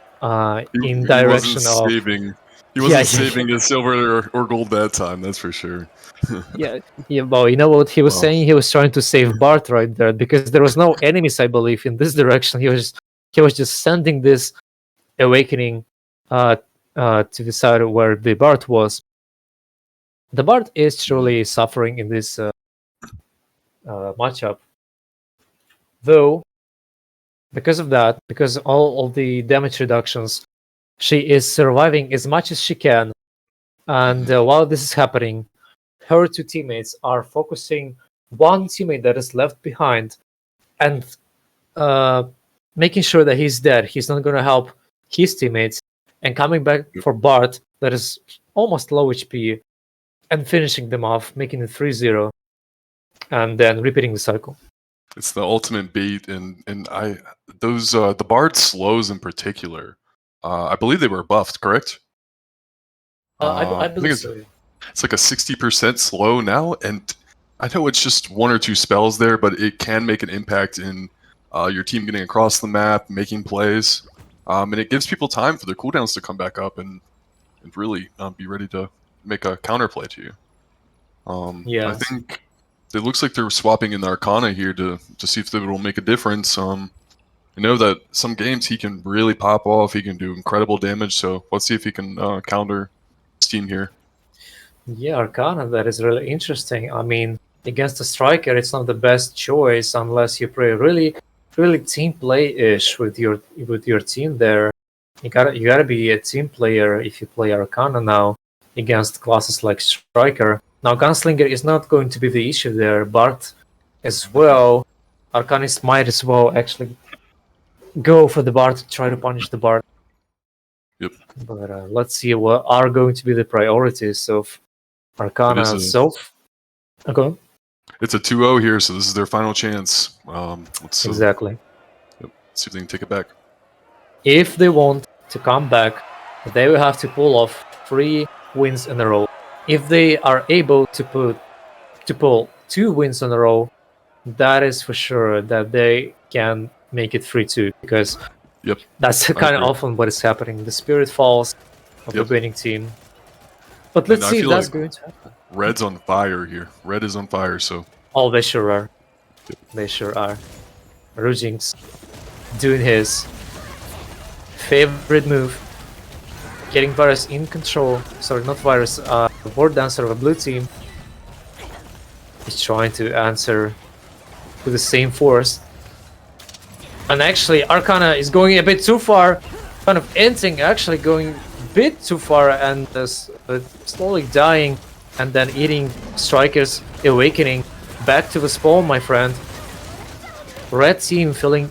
in direction of. He wasn't saving his silver or gold that time. That's for sure. yeah. Well, you know what he was saying? He was trying to save Bart right there because there was no enemies, I believe, in this direction. He was just sending this awakening to the side where the Bart was. The Bard is truly suffering in this matchup, though. Because of that, because all of the damage reductions, she is surviving as much as she can. And while this is happening, her 2 teammates are focusing one teammate that is left behind and making sure that he's dead. He's not going to help his teammates, and coming back for Bart that is almost low HP. And finishing them off, making it 3-0, and then repeating the cycle. It's the ultimate bait, and the Bard slows in particular. I believe they were buffed, correct? I believe so. It's like a 60% slow now, and I know it's just 1 or 2 spells there, but it can make an impact in your team getting across the map, making plays, and it gives people time for their cooldowns to come back up and really be ready to make a counterplay to you. I think it looks like they're swapping in the Arcana here to see if it will make a difference. I know that some games he can really pop off. He can do incredible damage. So let's see if he can counter Steam here. Yeah, Arcana, that is really interesting. I mean, against a striker, it's not the best choice unless you play really team play-ish with your team there. You gotta be a team player if you play Arcana now against classes like Striker. Now Gunslinger is not going to be the issue there, Bart as well. Arcanist might as well actually go for the Bart to try to punish the Bart. Yep. But let's see what are going to be the priorities of Arcana itself. Okay. It's a 2-0 here, so this is their final chance. Exactly. See if they can take it back. If they want to come back, they will have to pull off 3 wins in a row. If they are able to pull 2 wins in a row, that is for sure that they can make it 3-2, because that's kind of often what is happening. The spirit falls of the winning team. But let's see if that's going to happen. Red's on fire here. Red is on fire, so. Oh, they sure are. They sure are. Rujings doing his favorite move. Getting Virus in control. Sorry, not Virus. The Vord Dancer of a blue team. He's trying to answer with the same force. And actually, Arcana is going a bit too far. Kind of ending, actually going a bit too far and slowly dying. And then eating Striker's Awakening. Back to the spawn, my friend. Red team feeling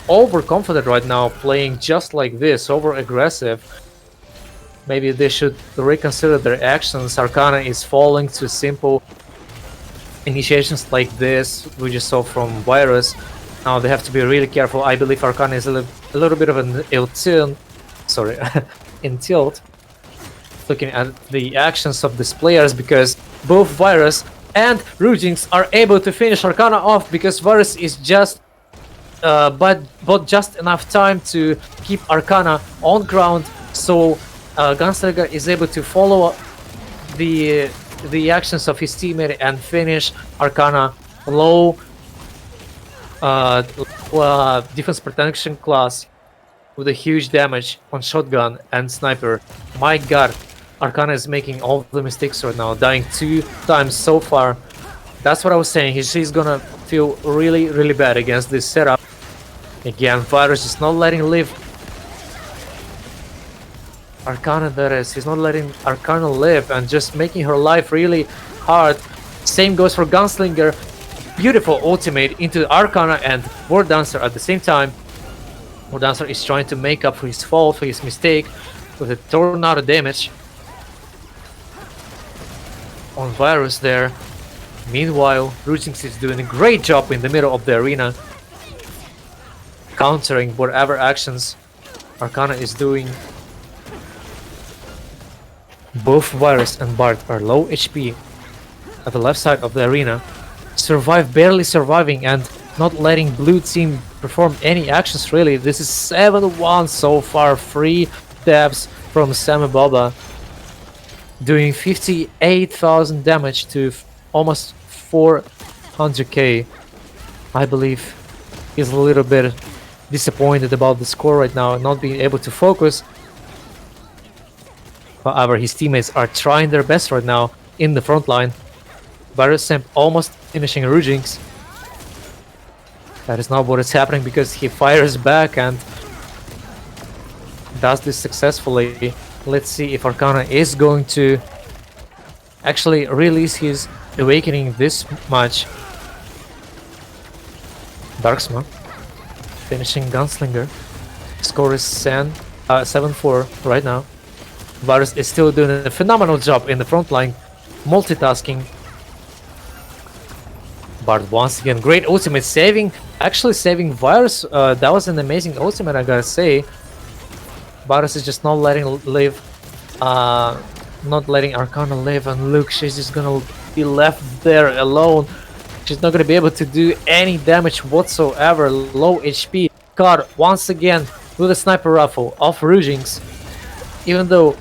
overconfident right now, playing just like this, over aggressive. maybe they should reconsider their actions. Arcana is falling to simple initiations like this we just saw from Virus. Now they have to be really careful. I believe Arcana is a little bit of an in tilt, looking at the actions of these players, because both Virus and Rujinx are able to finish Arcana off, because Virus is just but just enough time to keep Arcana on ground, so Gunslinger is able to follow the actions of his teammate and finish Arcana low defense protection class with a huge damage on shotgun and sniper. My god, Arcana is making all the mistakes right now, dying 2 times so far. That's what I was saying. She's gonna feel really, really bad against this setup. Again, Virus is not letting live Arcana, that is. He's not letting Arcana live and just making her life really hard. Same goes for Gunslinger. Beautiful ultimate into Arcana and War Dancer at the same time. War Dancer is trying to make up for his fault, for his mistake, with a tornado damage on Virus there. Meanwhile, Rujinx is doing a great job in the middle of the arena, countering whatever actions Arcana is doing. Both Virus and Bard are low HP at the left side of the arena. Barely surviving and not letting blue team perform any actions really. This is 7-1 so far. 3 dabs from Samiboba, doing 58,000 damage to almost 400k. I believe he's a little bit disappointed about the score right now and not being able to focus. However, his teammates are trying their best right now in the front line. Barusemp almost finishing Rujinx. That is not what is happening, because he fires back and does this successfully. Let's see if Arcana is going to actually release his awakening this much. Darksma finishing Gunslinger. Score is 7-4 right now. Varus is still doing a phenomenal job in the front line, multitasking. Bard once again, great ultimate, actually saving Virus. That was an amazing ultimate, I gotta say. Virus is just not letting Arcana live, and look, she's just gonna be left there alone. She's not gonna be able to do any damage whatsoever. Low HP. Card once again with a sniper rifle off Rujinx. Even though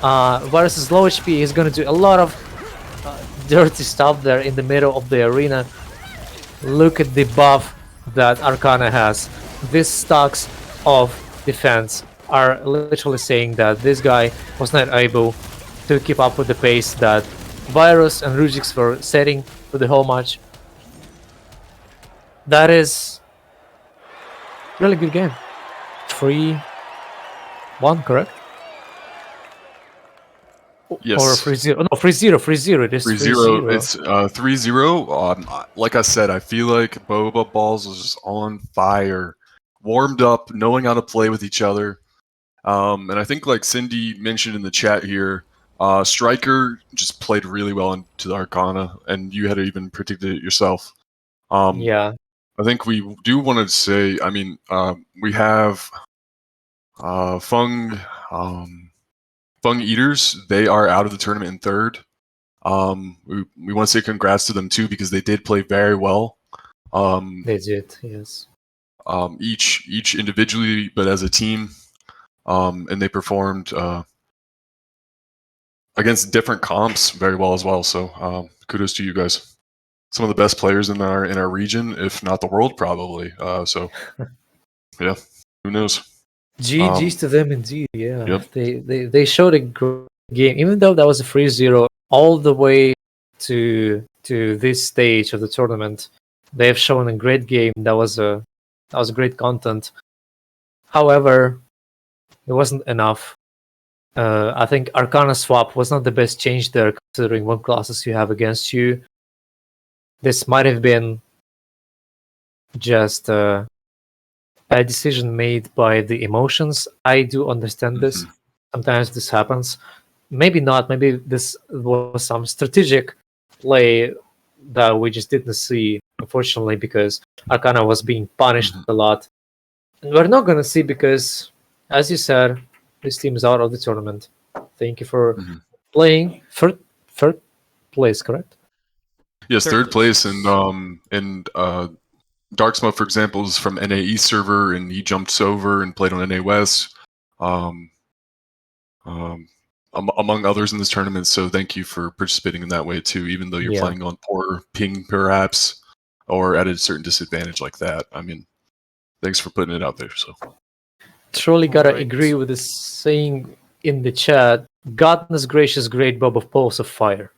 Virus is low HP, he's gonna do a lot of dirty stuff there in the middle of the arena. Look at the buff that Arcana has. These stacks of defense are literally saying that this guy was not able to keep up with the pace that Virus and Rujinx were setting for the whole match. That is really good game. 3-1, correct? Yes. Or 3-0. No, 3-0. It is 3-0. It's 3-0. Like I said, I feel like Boba Balls was just on fire, warmed up, knowing how to play with each other. And I think, like Cindy mentioned in the chat here, Striker just played really well into the Arcana, and you had even predicted it yourself. Yeah. I think we do want to say, I mean, we have Fung Eaters. They are out of the tournament in third. We want to say congrats to them too, because they did play very well. They did, yes. Each individually, but as a team, and they performed against different comps very well as well. So kudos to you guys. Some of the best players in our region, if not the world, probably. So yeah, who knows? GG's to them indeed, yeah. Yep. They showed a great game, even though that was a 3-0 all the way to this stage of the tournament. They have shown a great game. That was great content. However, it wasn't enough. I think Arcana swap was not the best change there, considering what classes you have against you. This might have been just a decision made by the emotions. I do understand this. sometimes this happens. Maybe not. Maybe this was some strategic play that we just didn't see, unfortunately, because Arcana was being punished a lot. And we're not going to see because, as you said, this team is out of the tournament. Thank you for playing third place, correct? Yes, Third third place, and Dark Smoke, for example, is from NA East server, and he jumped over and played on NA West, among others in this tournament. So thank you for participating in that way too, even though you're Yeah. playing on poor ping, perhaps, or at a certain disadvantage like that. I mean, thanks for putting it out there. So Truly gotta Alright. agree with the saying in the chat. Goodness gracious, great Bob of Pulse of Fire.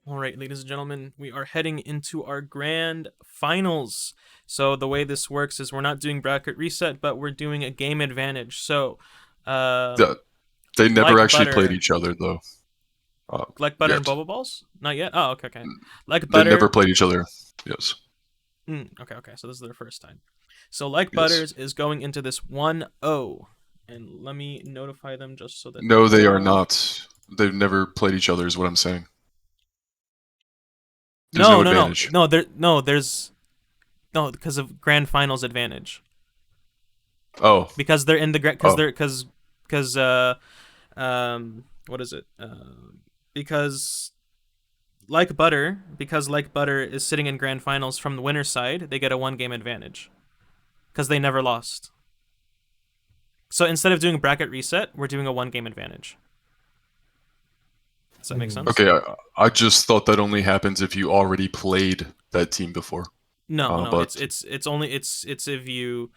All right, ladies and gentlemen, we are heading into our grand finals. So the way this works is we're not doing bracket reset, but we're doing a game advantage. So, they never Like actually Butter. played each other though. like butter and Yet. boba balls? Not yet. Oh, okay. Like They butter. never played each other. Yes. Okay. So this is their first time. So like Yes. butters is going into this 1-0, and let me notify them just so that. No, they are know. not. They've never played each other, is what I'm saying. There's no advantage. There's no because of grand finals advantage. Oh, Because they're in the because what is it? Because like butter is sitting in grand finals from the winner's side, they get a 1-game advantage because they never lost. So instead of doing bracket reset, we're doing a 1-game advantage. Does that make sense? okay. I just thought that only happens if you already played that team before. No, but- it's only if you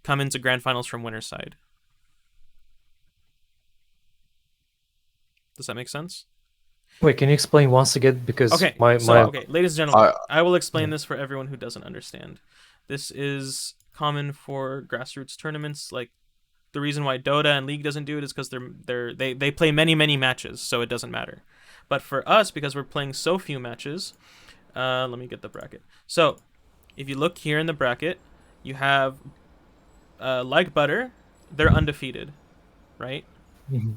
come into grand finals from winner's side. Does that make sense? Wait, can you explain once again? Because Okay, ladies and gentlemen, I will explain this for everyone who doesn't understand. This is common for grassroots tournaments. Like the reason why Dota and League doesn't do it is because they play many matches, so it doesn't matter. But for us, because we're playing so few matches, let me get the bracket. So if you look here in the bracket, you have like butter, they're undefeated, right?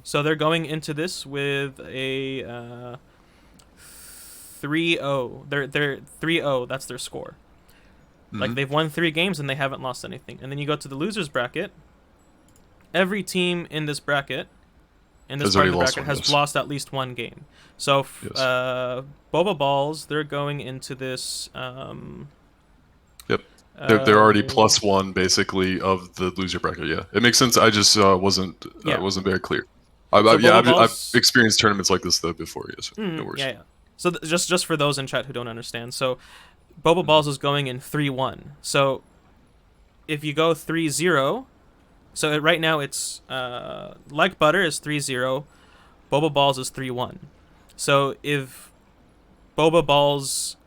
So they're going into this with a 3-0. They're 3-0. That's their score. Like they've won 3 games and they haven't lost anything. And then you go to the losers bracket. Every team in this bracket, in this part of the bracket, has lost at least 1 game. So Boba Balls, they're going into this. Yep. They're already +1 basically of the loser bracket. Yeah, it makes sense. I just wasn't very clear. I've experienced tournaments like this though before. Yes, no worries. Yeah. So just for those in chat who don't understand, so Boba Balls is going in 3-1. So if you go 3-0, so right now it's like butter is 3-0, Boba Balls is 3-1. So if Boba Balls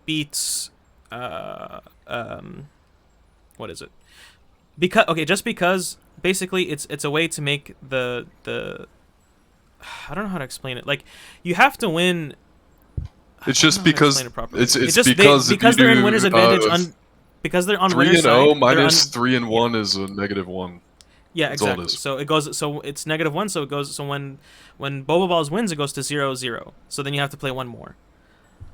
beats what is it? Because basically it's a way to make the I don't know how to explain it. Like you have to win. It's just because because they're in winner's advantage because they're on 3-0 side, minus 3-1 is a -1. Yeah, That's exactly. all it is. So it goes. So it's -1. So it goes. So when Boba Balls wins, it goes to 0-0. So then you have to play one more.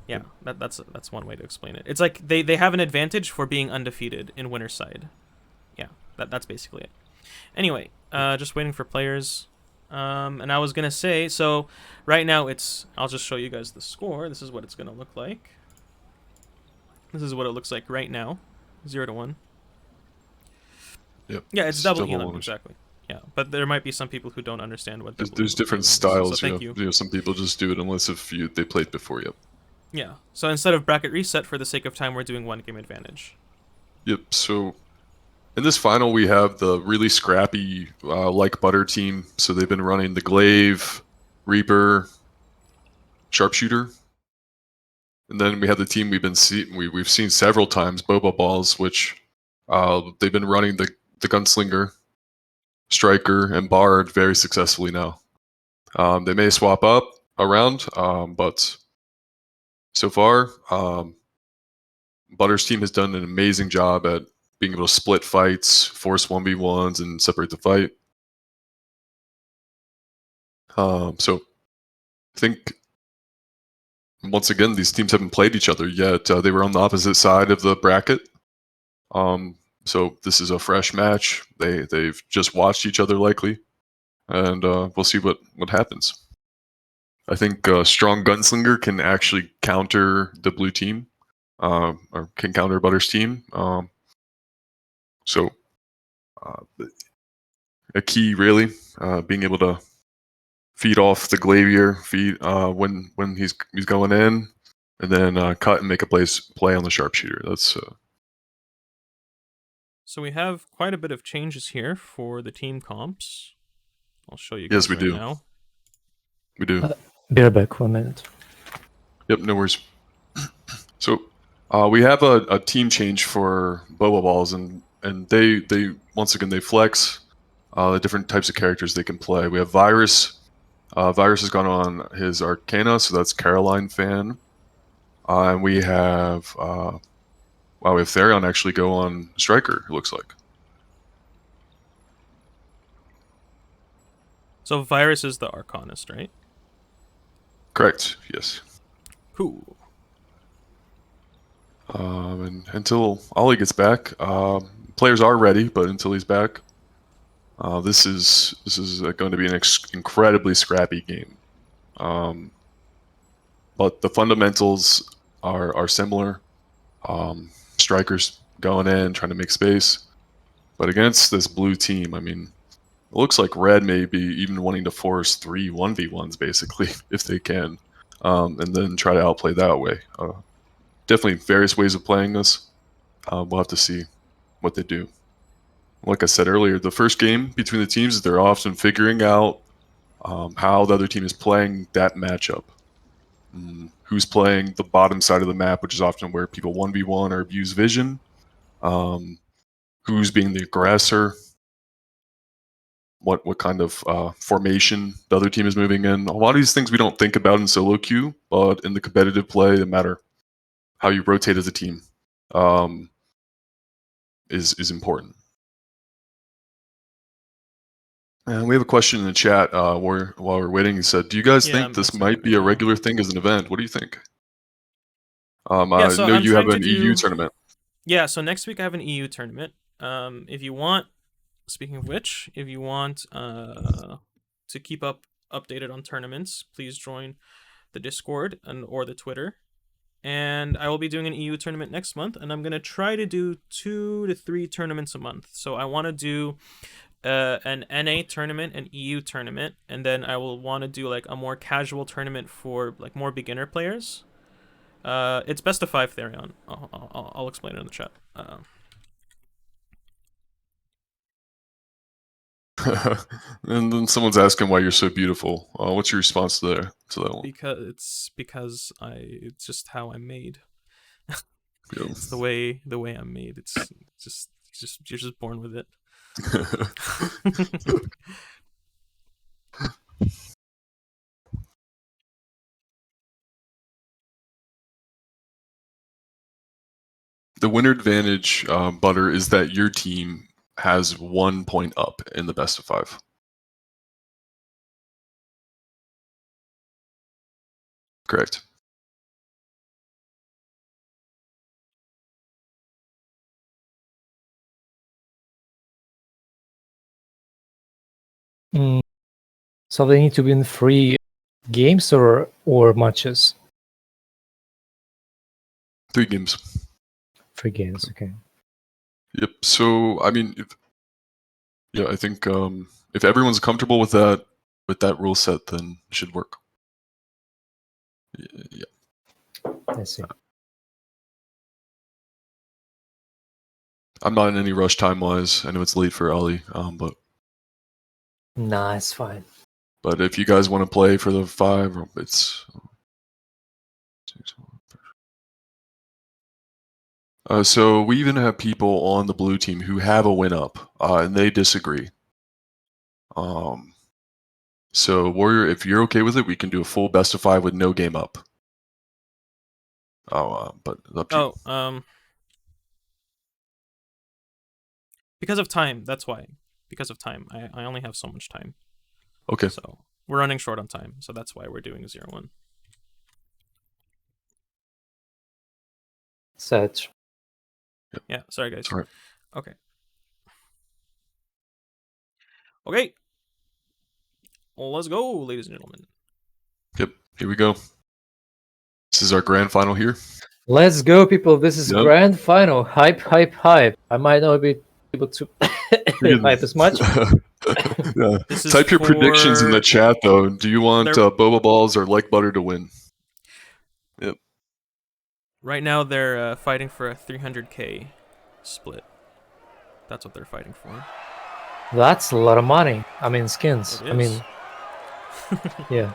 Yeah, that's one way to explain it. It's like they have an advantage for being undefeated in winner's side. Yeah, that's basically it. Anyway, just waiting for players. And I was gonna say, so right now I'll just show you guys the score. This is what it's gonna look like. This is what it looks like right now, 0-1. Yep. Yeah, it's double Elam, winners. exactly. Yeah, but there might be some people who don't understand what double There's Elam different is. styles. So thank you. You know, some people just do it unless they played before. Yep. Yeah. So instead of bracket reset, for the sake of time, we're doing 1-game advantage. Yep. So in this final, we have the really scrappy like butter team. So they've been running the glaive, reaper, sharpshooter, and then we have the team we've seen several times, Boba Balls, which they've been running the gunslinger, striker, and bard very successfully now. They may swap up around, but so far, Butter's team has done an amazing job at being able to split fights, force 1v1s, and separate the fight. So I think once again these teams haven't played each other yet. They were on the opposite side of the bracket. So this is a fresh match. They've just watched each other likely, and we'll see what happens. I think Strong Gunslinger can actually counter the blue team, or can counter Butter's team. So a key really being able to feed off the Glavier, when he's going in, and then cut and make a play on the sharpshooter. That's So we have quite a bit of changes here for the team comps. I'll show you Yes, guys we do. now. We do. Be right back, 1 minute. Yep, no worries. So we have a team change for Boba Balls, and they once again they flex the different types of characters they can play. We have Virus. Virus has gone on his Arcana, so that's Caroline Fan. And we have we have Therion actually go on Striker, it looks like. So Virus is the Arcanist, right? Correct, yes. Cool. And until Ollie gets back, players are ready, but until he's back, this is going to be an incredibly scrappy game. But the fundamentals are similar. Strikers going in, trying to make space. But against this blue team, I mean, it looks like red may be even wanting to force 3 1v1s, basically, if they can. And then try to outplay that way. Definitely various ways of playing this. We'll have to see what they do. Like I said earlier, the first game between the teams, they're often figuring out how the other team is playing that matchup. Who's playing the bottom side of the map, which is often where people 1v1 or abuse vision. Who's being the aggressor. What kind of formation the other team is moving in. A lot of these things we don't think about in solo queue, but in the competitive play, they matter. How you rotate as a team is important. And we have a question in the chat while we're waiting. He said, "Do you guys think this might be a regular thing as an event? What do you think?" So I know I'm you have trying an to EU do- tournament. Yeah, so next week I have an EU tournament. If you want, speaking of which, if you want to keep updated on tournaments, please join the Discord or the Twitter. And I will be doing an EU tournament next month, and I'm gonna try to do 2 to 3 tournaments a month. So I want to do an NA tournament, an EU tournament, and then I will want to do like a more casual tournament for like more beginner players. It's best of 5 Therion. I'll explain it in the chat. And then someone's asking why you're so beautiful. What's your response to that one? Because it's just how I'm made. Yeah. It's the way I'm made. It's just you're just born with it. The winner advantage, Butter, is that your team has 1 point up in the best of 5. Correct. So they need to win 3 games or matches? 3 games. 3 games, okay. Yep. So I mean, I think if everyone's comfortable with that rule set, then it should work. Yeah. I see. I'm not in any rush time wise. I know it's late for Ali, but Nah, it's fine. But if you guys want to play for the 5, it's so we even have people on the blue team who have a win up, and they disagree. So Warrior, if you're okay with it, we can do a full best of 5 with no game up. But it's up to you. Because of time, that's why. Because of time. I only have so much time. Okay. So we're running short on time, so that's why we're doing 0-1. Such. Yeah, sorry guys. All right. Okay. Okay. Let's go, ladies and gentlemen. Yep. Here we go. This is our grand final here. Let's go, people. This is Yep. grand final. Hype, hype, hype. I might not be able to hype as much. Yeah. This is Type your predictions in the for- chat, though. Do you want They're- Boba Balls or Like Butter to win? Yep. Right now they're fighting for a 300k split. That's what they're fighting for. That's a lot of money. I mean, skins. It I mean, is. yeah.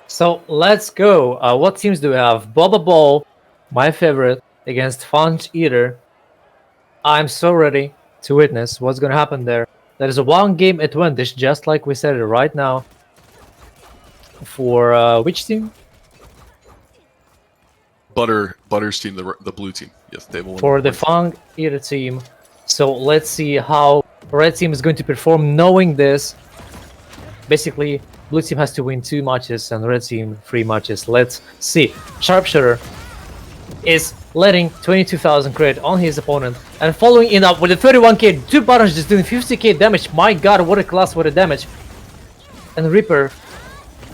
So let's go. What teams do we have? Boba Ball, my favorite, against Funch Eater. I'm so ready to witness what's gonna happen there. There is a one-game advantage, just like we said it right now. For which team? Butter's team, the blue team. Yes, they will. For the Fang Eater team. So let's see how Red team is going to perform knowing this. Basically, Blue team has to win 2 matches and Red team 3 matches. Let's see. Sharpshooter is letting 22,000 crit on his opponent and following it up with a 31k. 2 buttons just doing 50k damage. My god, what a class, what a damage. And Reaper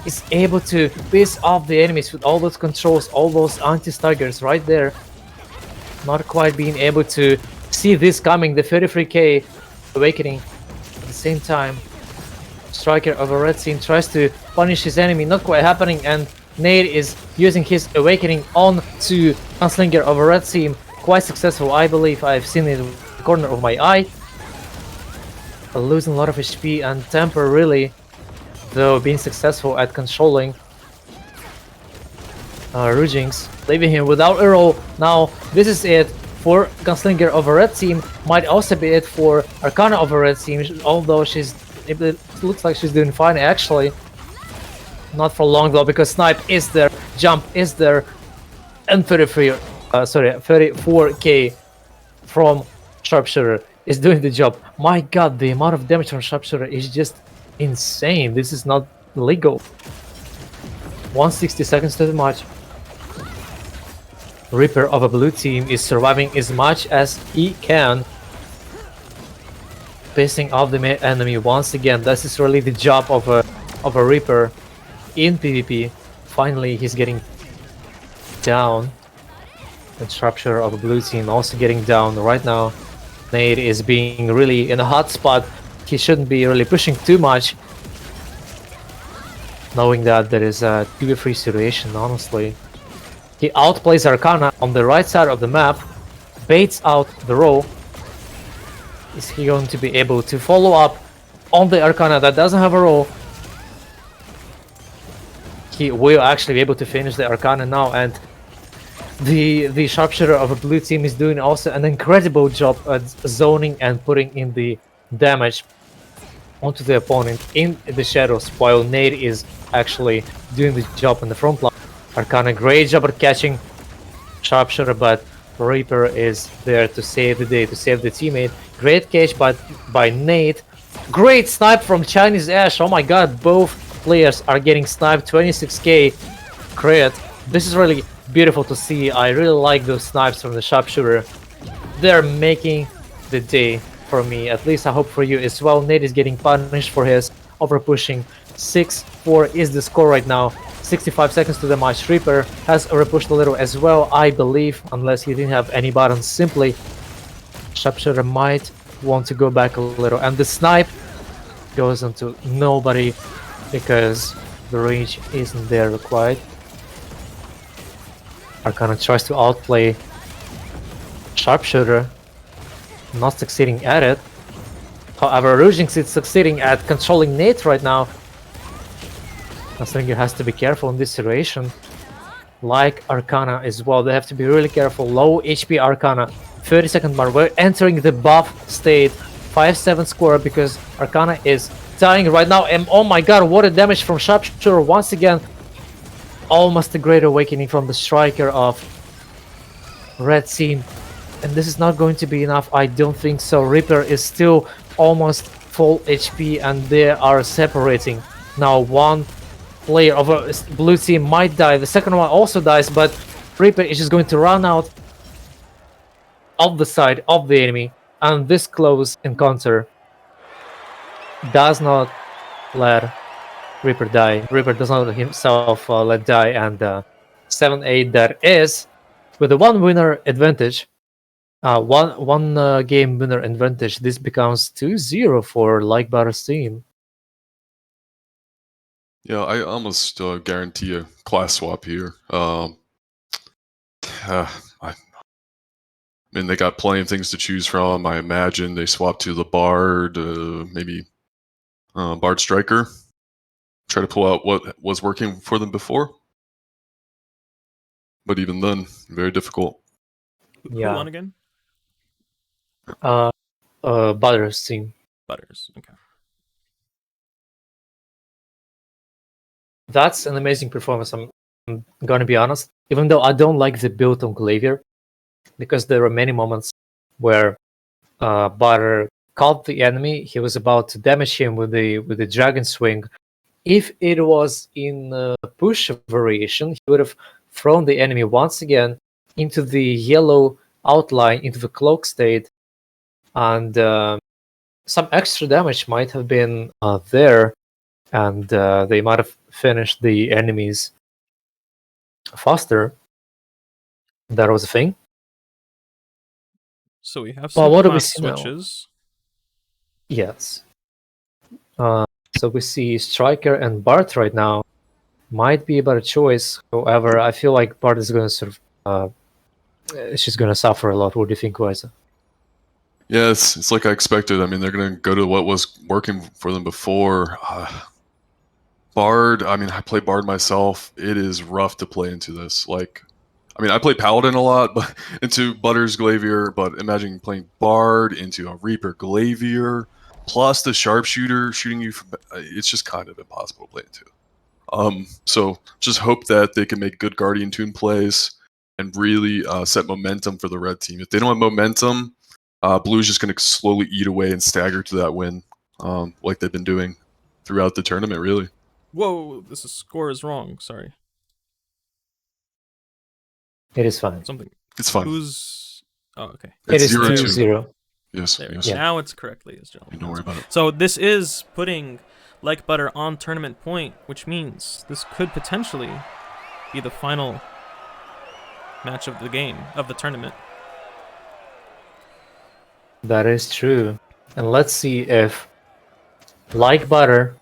is able to piss off the enemies with all those controls, all those anti-staggers right there. Not quite being able to see this coming, the 33k awakening. At the same time, Striker of a Red team tries to punish his enemy, not quite happening, and Nade is using his awakening on to Gunslinger of a Red team. Quite successful, I believe. I've seen it in the corner of my eye. Losing a lot of HP and temper, really, though being successful at controlling Rujings, leaving him without a roll. Now, this is it for Gunslinger of a Red team. Might also be it for Arcana of a Red team, although it looks like she's doing fine actually. Not for long though, because Snipe is there, Jump is there, and 34k from Sharpshooter is doing the job. My god, the amount of damage from Sharpshooter is just insane. This is not legal. 160 seconds to the match. Reaper of a blue team is surviving as much as he can, pissing off the enemy once again. This is really the job of a Reaper in PvP. Finally, he's getting down. And Sharpshooter of a blue team also getting down right now. Nade is being really in a hot spot. He shouldn't be really pushing too much, knowing that there is a 2v3 situation, honestly. He outplays Arcana on the right side of the map, baits out the roll. Is he going to be able to follow up on the Arcana that doesn't have a roll? He will actually be able to finish the Arcana now, and the Sharpshooter of a blue team is doing also an incredible job at zoning and putting in the damage onto the opponent in the shadows, while Nade is actually doing the job in the front line. Arcana, great job at catching Sharpshooter, but Reaper is there to save the day, to save the teammate. Great catch by Nade. Great snipe from Chinese Ash. Oh my god, both players are getting sniped. 26k crit. This is really beautiful to see. I really like those snipes from the Sharpshooter. They're making the day for me. At least I hope for you as well. Nade is getting punished for his over pushing. 6-4 is the score right now. 65 seconds to the match. Reaper has overpushed a little as well, I believe, unless he didn't have any buttons. Simply, Sharpshooter might want to go back a little, and the snipe goes onto nobody because the range isn't there required. Arcana tries to outplay Sharpshooter, not succeeding at it. However, Rujings is succeeding at controlling Nate right now. Gunslinger has to be careful in this situation. Like Arcana as well, they have to be really careful. Low HP Arcana, 30-second mark. We're entering the buff state. 5-7 score because Arcana is dying right now. And oh my god, what a damage from Sharpshooter once again. Almost a great awakening from the Striker of Red Team. and this is not going to be enough. I don't think so. Reaper is still almost full HP, and they are separating. Now one player of a blue team might die. The second one also dies, but Reaper is just going to run out of the side of the enemy, and this close encounter does not let Reaper die. Reaper does not let himself let die, and 7-8 that is with a one winner advantage. One game winner advantage. This becomes 2-0 for Like Butter's team. Yeah, I almost guarantee a class swap here. I mean, they got plenty of things to choose from. I imagine they swap to the Bard, maybe Bard Striker. Try to pull out what was working for them before. But even then, very difficult. Who won again? Butter's team. Butters. Okay. That's an amazing performance. I'm gonna be honest. Even though I don't like the build on Glavier, because there are many moments where Butter caught the enemy. He was about to damage him with the Dragon Swing. If it was in push variation, he would have thrown the enemy once again into the yellow outline, into the cloak state, and some extra damage might have been there, and they might have finished the enemies faster. That was a thing. So we have Well, some what do we class see now? switches. Yes. So we see Striker and Bart right now. Might be a better choice. However, I feel like Bart is going to sort of she's going to suffer a lot. What do you think, Wisa? Yeah, it's like I expected. I mean, they're going to go to what was working for them before. Bard, I mean, I play Bard myself. It is rough to play into this. Like, I mean, I play Paladin a lot, but into Butter's Glavier, but imagine playing Bard into a Reaper Glavier, plus the Sharpshooter shooting you from... It's just kind of impossible to play into. So just hope that they can make good Guardian Tune plays and really set momentum for the red team. If they don't have momentum, Blue's just going to slowly eat away and stagger to that win, like they've been doing throughout the tournament, really. Whoa, score is wrong. Sorry. It is fine. Something. It's fine. Who's... Oh, okay. It is 0-2. 2-0. Yes, There we yes. go. Now it's correctly as gentlemen. Don't worry about it. So this is putting Like Butter on tournament point, which means this could potentially be the final match of the game, of the tournament. That is true. And let's see if Like Butter,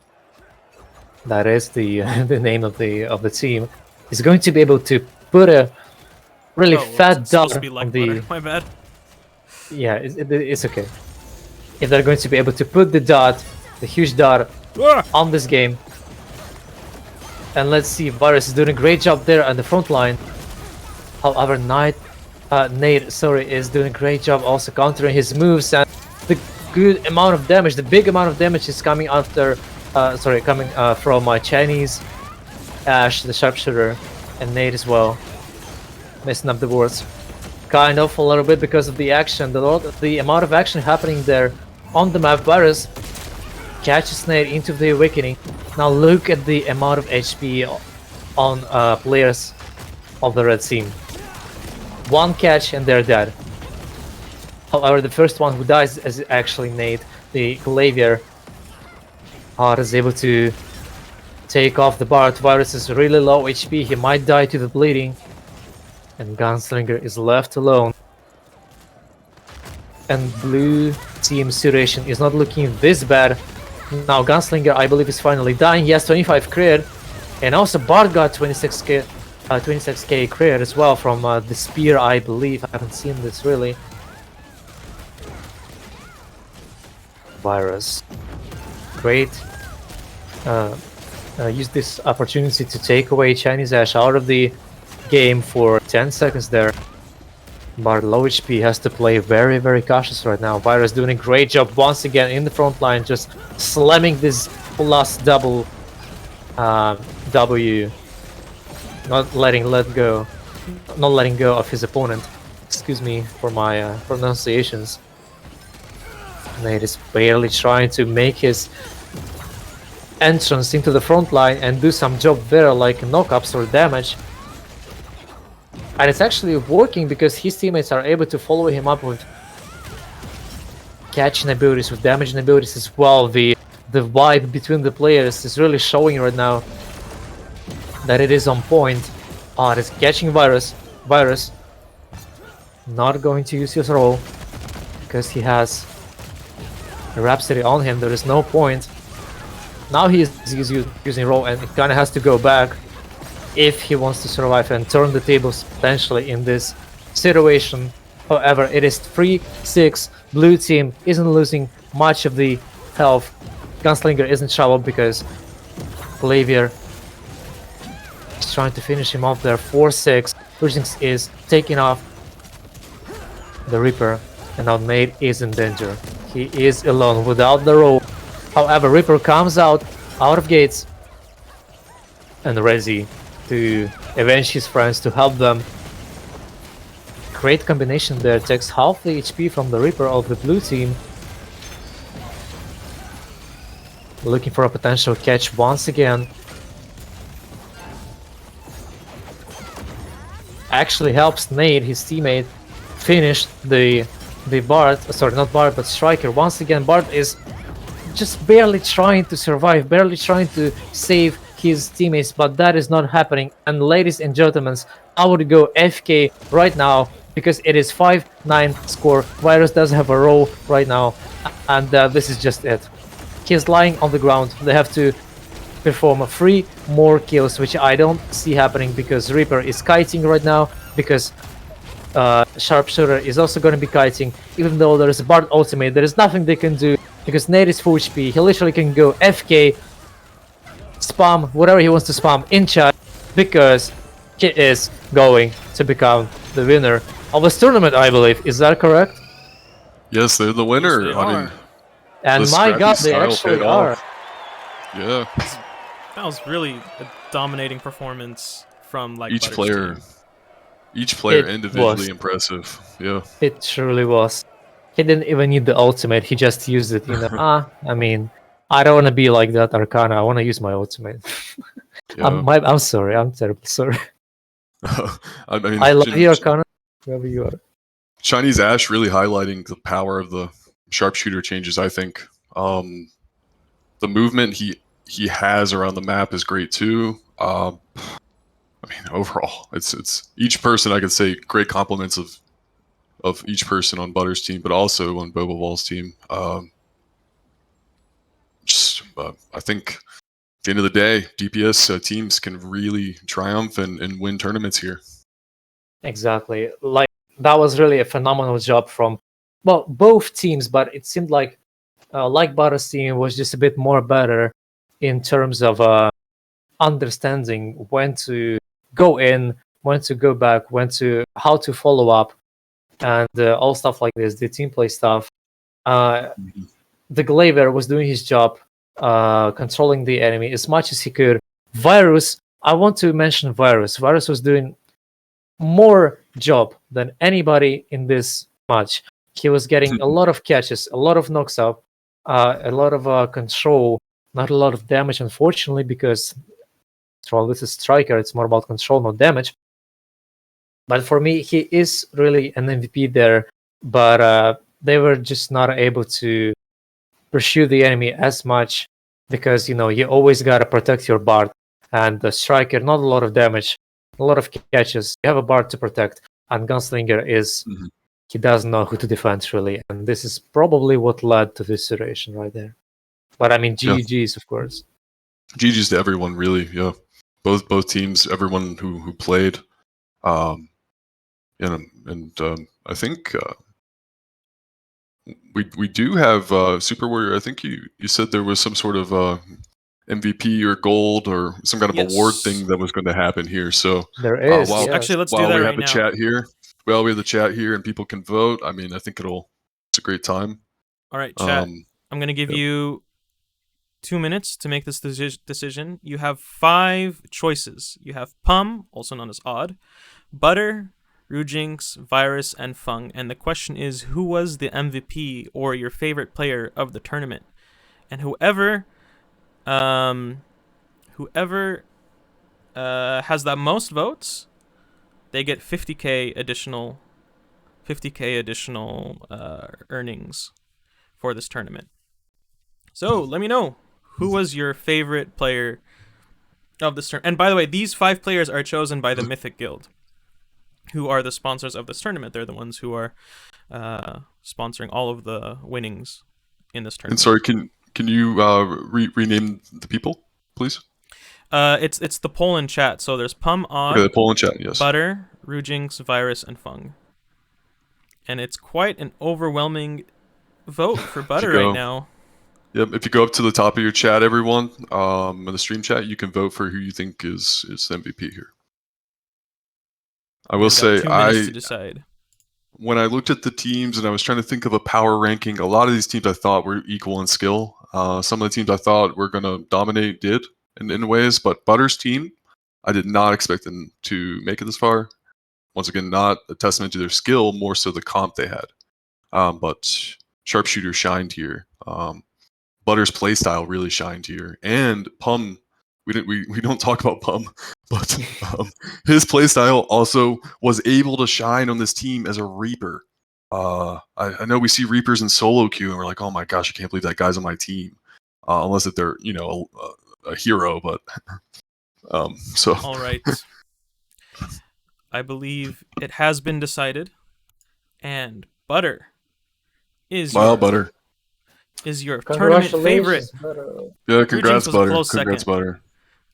that is the the name of the team, is going to be able to put a really fat it's supposed dot to be Like on the... Butter. My bad. Yeah, it's okay. If they're going to be able to put the dot, the huge dot, on this game. And let's see, Virus is doing a great job there on the front line. However, Nate, is doing a great job also countering his moves, and the good amount of damage, the big amount of damage is coming after, from Chinese, Ash, the sharpshooter, and Nate as well, messing up the boards. Kind of a little bit because of the action, the amount of action happening there on the map. Virus catches Nate into the awakening. Now look at the amount of HP on players of the red team. One catch and they're dead. However, the first one who dies is actually Nate, the Glavier. Is able to take off the Bard. Virus is really low HP, he might die to the bleeding. And Gunslinger is left alone. And blue team situation is not looking this bad. Now Gunslinger, I believe, is finally dying. He has 25 crit. And also Bard got 26k crit as well from the spear, I believe. I haven't seen this really. Virus. Great. Use this opportunity to take away Chinese Ash out of the game for 10 seconds there. But low HP has to play very, very cautious right now. Virus doing a great job once again in the front line, just slamming this plus double W, not letting go of his opponent. Just excuse me for my pronunciations. Nate is barely trying to make his entrance into the front line and do some job there, like knockups or damage. And it's actually working because his teammates are able to follow him up with catching abilities, with damaging abilities as well. The vibe between the players is really showing right now that it is on point. Oh, it is catching Virus. Virus not going to use his roll because he has a Rhapsody on him. There is no point. Now he's using roll, and he kind of has to go back if he wants to survive and turn the tables potentially in this situation. However, it is 3-6. Blue team isn't losing much of the health. Gunslinger is in trouble because Flavier is trying to finish him off there. 4-6. Urgings is taking off the Reaper, and now Nate is in danger. He is alone without the roll. However, Reaper comes out of gates and ready to avenge his friends, to help them. Great combination there, takes half the HP from the Reaper of the blue team. Looking for a potential catch once again. Actually helps Nate, his teammate, finish the Bard, sorry, not Bard, but Striker. Once again, Bard is just barely trying to survive, barely trying to save his teammates, but that is not happening. And ladies and gentlemen, I would go FK right now because it is 5-9 score. Virus does have a roll right now, and this is just it. He's lying on the ground. They have to perform 3 more kills, which I don't see happening because Reaper is kiting right now, because Sharpshooter is also going to be kiting. Even though there is a Bard ultimate, there is nothing they can do because Nate is full HP. He literally can go FK, spam whatever he wants to spam in chat, because he is going to become the winner of this tournament, I believe. Is that correct? Yes, they're the winner. Yes, they I are. mean, And the my scrappy god, they style actually paid are. off. Yeah, That was really a dominating performance from like each Butter's player, team. It individually was. impressive. Yeah, It truly was. He didn't even need the ultimate, he just used it, you know. I mean, I don't want to be like that, Arcana. I want to use my ultimate. yeah. I'm sorry, I'm terribly sorry. I mean, I love you, Arcana. Whoever you are. Chinese Ash really highlighting the power of the sharpshooter changes. I think the movement he has around the map is great too. I mean, overall, it's each person. I could say great compliments of each person on Butter's team, but also on Boba Ball's team. I think at the end of the day, DPS teams can really triumph and win tournaments here. Exactly. Like, that was really a phenomenal job from, well, both teams, but it seemed like Butter's team was just a bit more better in terms of understanding when to go in, when to go back, how to follow up, and all stuff like this, the team play stuff. The Glaver was doing his job, controlling the enemy as much as he could. Virus, I want to mention Virus. Virus was doing more job than anybody in this match. He was getting a lot of catches, a lot of knocks up, a lot of control, not a lot of damage, unfortunately, because well, this is Striker. It's more about control, not damage. But for me, he is really an MVP there. But they were just not able to pursue the enemy as much because, you know, you always got to protect your Bard. And the Striker, not a lot of damage, a lot of catches. You have a Bard to protect. And Gunslinger is, he doesn't know who to defend, really. And this is probably what led to this situation right there. But I mean, GG's, of course. GG's to everyone, really. Yeah, both teams, everyone who played. I think we do have Super Warrior. I think you said there was some sort of MVP or gold or some kind of award thing that was going to happen here. So there is. Actually, let's do while that we right have the now. chat here, well, we have the chat here and people can vote. I mean, I think it's a great time. All right, chat. I'm going to give you 2 minutes to make this decision. You have 5 choices. You have Pum, also known as Odd, Butter, Rujinx, Virus, and Fung. And the question is, who was the MVP or your favorite player of the tournament? And whoever has the most votes, they get 50k additional earnings for this tournament. So let me know, who was your favorite player of this tournament? And by the way, these 5 players are chosen by the Mythic Guild, who are the sponsors of this tournament. They're the ones who are sponsoring all of the winnings in this tournament. And sorry, can you rename the people, please? It's the poll in chat. So there's Pum, Odd, Okay, the poll in chat, yes. Butter, Rujinx, Virus, and Fung. And it's quite an overwhelming vote for Butter right now. Yep, if you go up to the top of your chat, everyone, in the stream chat, you can vote for who you think is the MVP here. I will say, 2 minutes to decide. When I looked at the teams and I was trying to think of a power ranking, a lot of these teams I thought were equal in skill. Some of the teams I thought were going to dominate did in ways, but Butter's team, I did not expect them to make it this far. Once again, not a testament to their skill, more so the comp they had. But Sharpshooter shined here. Butter's playstyle really shined here, and Pum. We don't talk about Pum, but his playstyle also was able to shine on this team as a Reaper. I know we see Reapers in solo queue, and we're like, oh my gosh, I can't believe that guy's on my team. Unless if they're a hero, but so. All right. I believe it has been decided, and Butter is Butter is your tournament favorite. Yeah, congrats, Butter. Congrats, second. Butter.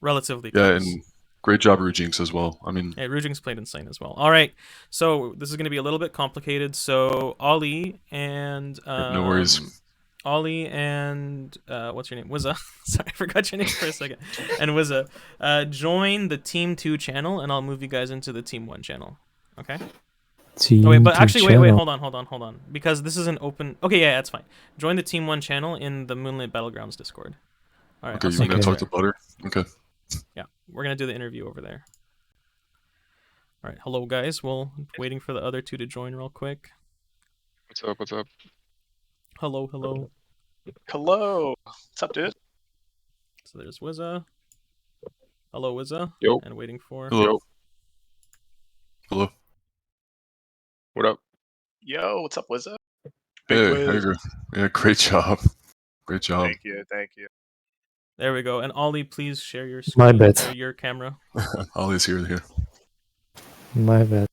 Relatively close. Yeah, and great job, Rujinx, as well. I mean, yeah, Rujinx played insane as well. All right, so this is going to be a little bit complicated. So Ollie and no worries. Ollie and what's your name? Wizza. Sorry, I forgot your name for a second. And Wizza, join the Team 2 channel, and I'll move you guys into the Team 1 channel. Okay. Wait, but actually, wait, hold on, because this is an open. Okay, yeah, that's fine. Join the Team 1 channel in the Moonlit Battlegrounds Discord. All right. Okay, you're gonna talk to Butter. Okay. Yeah, we're gonna do the interview over there. All right, hello guys. Well, waiting for the other 2 to join real quick. What's up? What's up? Hello. Hello. What's up, dude? So there's Wizza. Hello, Wizza. Yo. And waiting for. Hello. Hello. What up? Yo, what's up, Wizza? Hey, yeah, great job. Great job. Thank you. There we go. And Ollie, please share your screen. My bad. Or your camera. Ollie's here. My bad.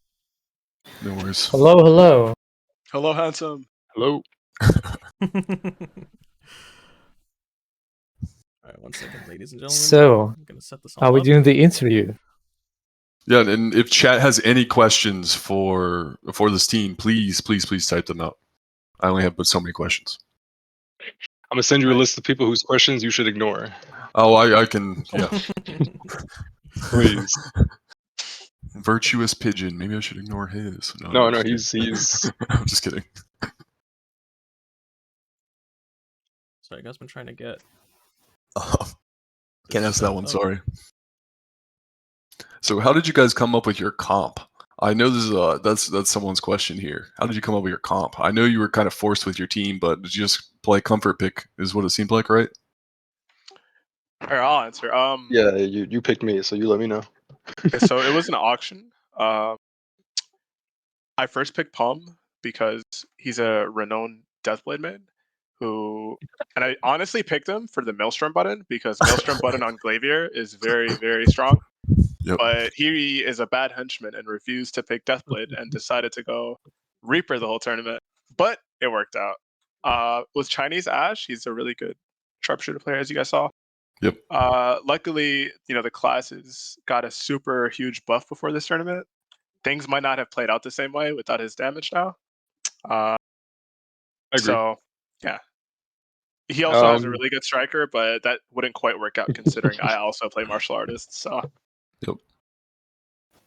No worries. Hello. Hello, handsome. Hello. All right, 1 second, ladies and gentlemen. So, I'm gonna set this all how are we up. doing the interview? Yeah, and if chat has any questions for this team, please type them out. I only have but so many questions. I'm gonna send you a list of people whose questions you should ignore. Oh, I can, yeah. Please. Virtuous Pigeon. Maybe I should ignore his. No, he's. I'm just kidding. Sorry, guys, been trying to get. Can't answer that one. Sorry. So, how did you guys come up with your comp? I know this is that's someone's question here. How did you come up with your comp? I know you were kind of forced with your team, but did you just play comfort pick? Is what it seemed like, right? Here, I'll answer. Yeah, you picked me, so you let me know. Okay, so it was an auction. I first picked Pum because he's a renowned Deathblade main and I honestly picked him for the Maelstrom button because Maelstrom button on Glavier is very, very strong. Yep. But he is a bad henchman and refused to pick Deathblade and decided to go Reaper the whole tournament. But it worked out. With Chinese Ash, he's a really good sharpshooter player, as you guys saw. Yep. Luckily, the classes got a super huge buff before this tournament. Things might not have played out the same way without his damage now. I agree. So, yeah. He also has a really good striker, but that wouldn't quite work out considering I also play martial artists. So. Yep.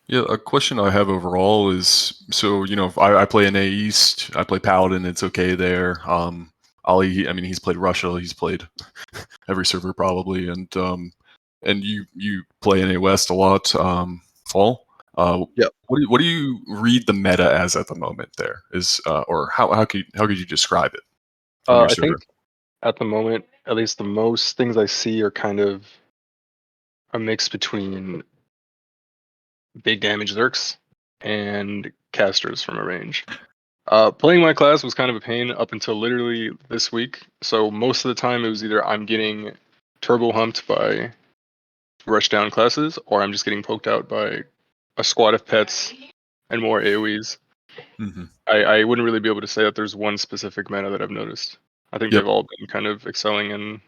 Yeah, a question I have overall is, so, I play NA East, I play Paladin, it's okay there. Ollie, he's played Russia, he's played every server probably, and you play NA West a lot, Fall. Yeah. What do you read the meta as at the moment? There is, or how could you describe it? On your I server? think at the moment, at least the most things I see are kind of a mix between big damage lurks and casters from a range. Playing my class was kind of a pain up until literally this week. So most of the time it was either I'm getting turbo humped by rush down classes, or I'm just getting poked out by a squad of pets and more AoEs. Mm-hmm. I wouldn't really be able to say that there's one specific meta that I've noticed. I think Yep. they've all been kind of excelling in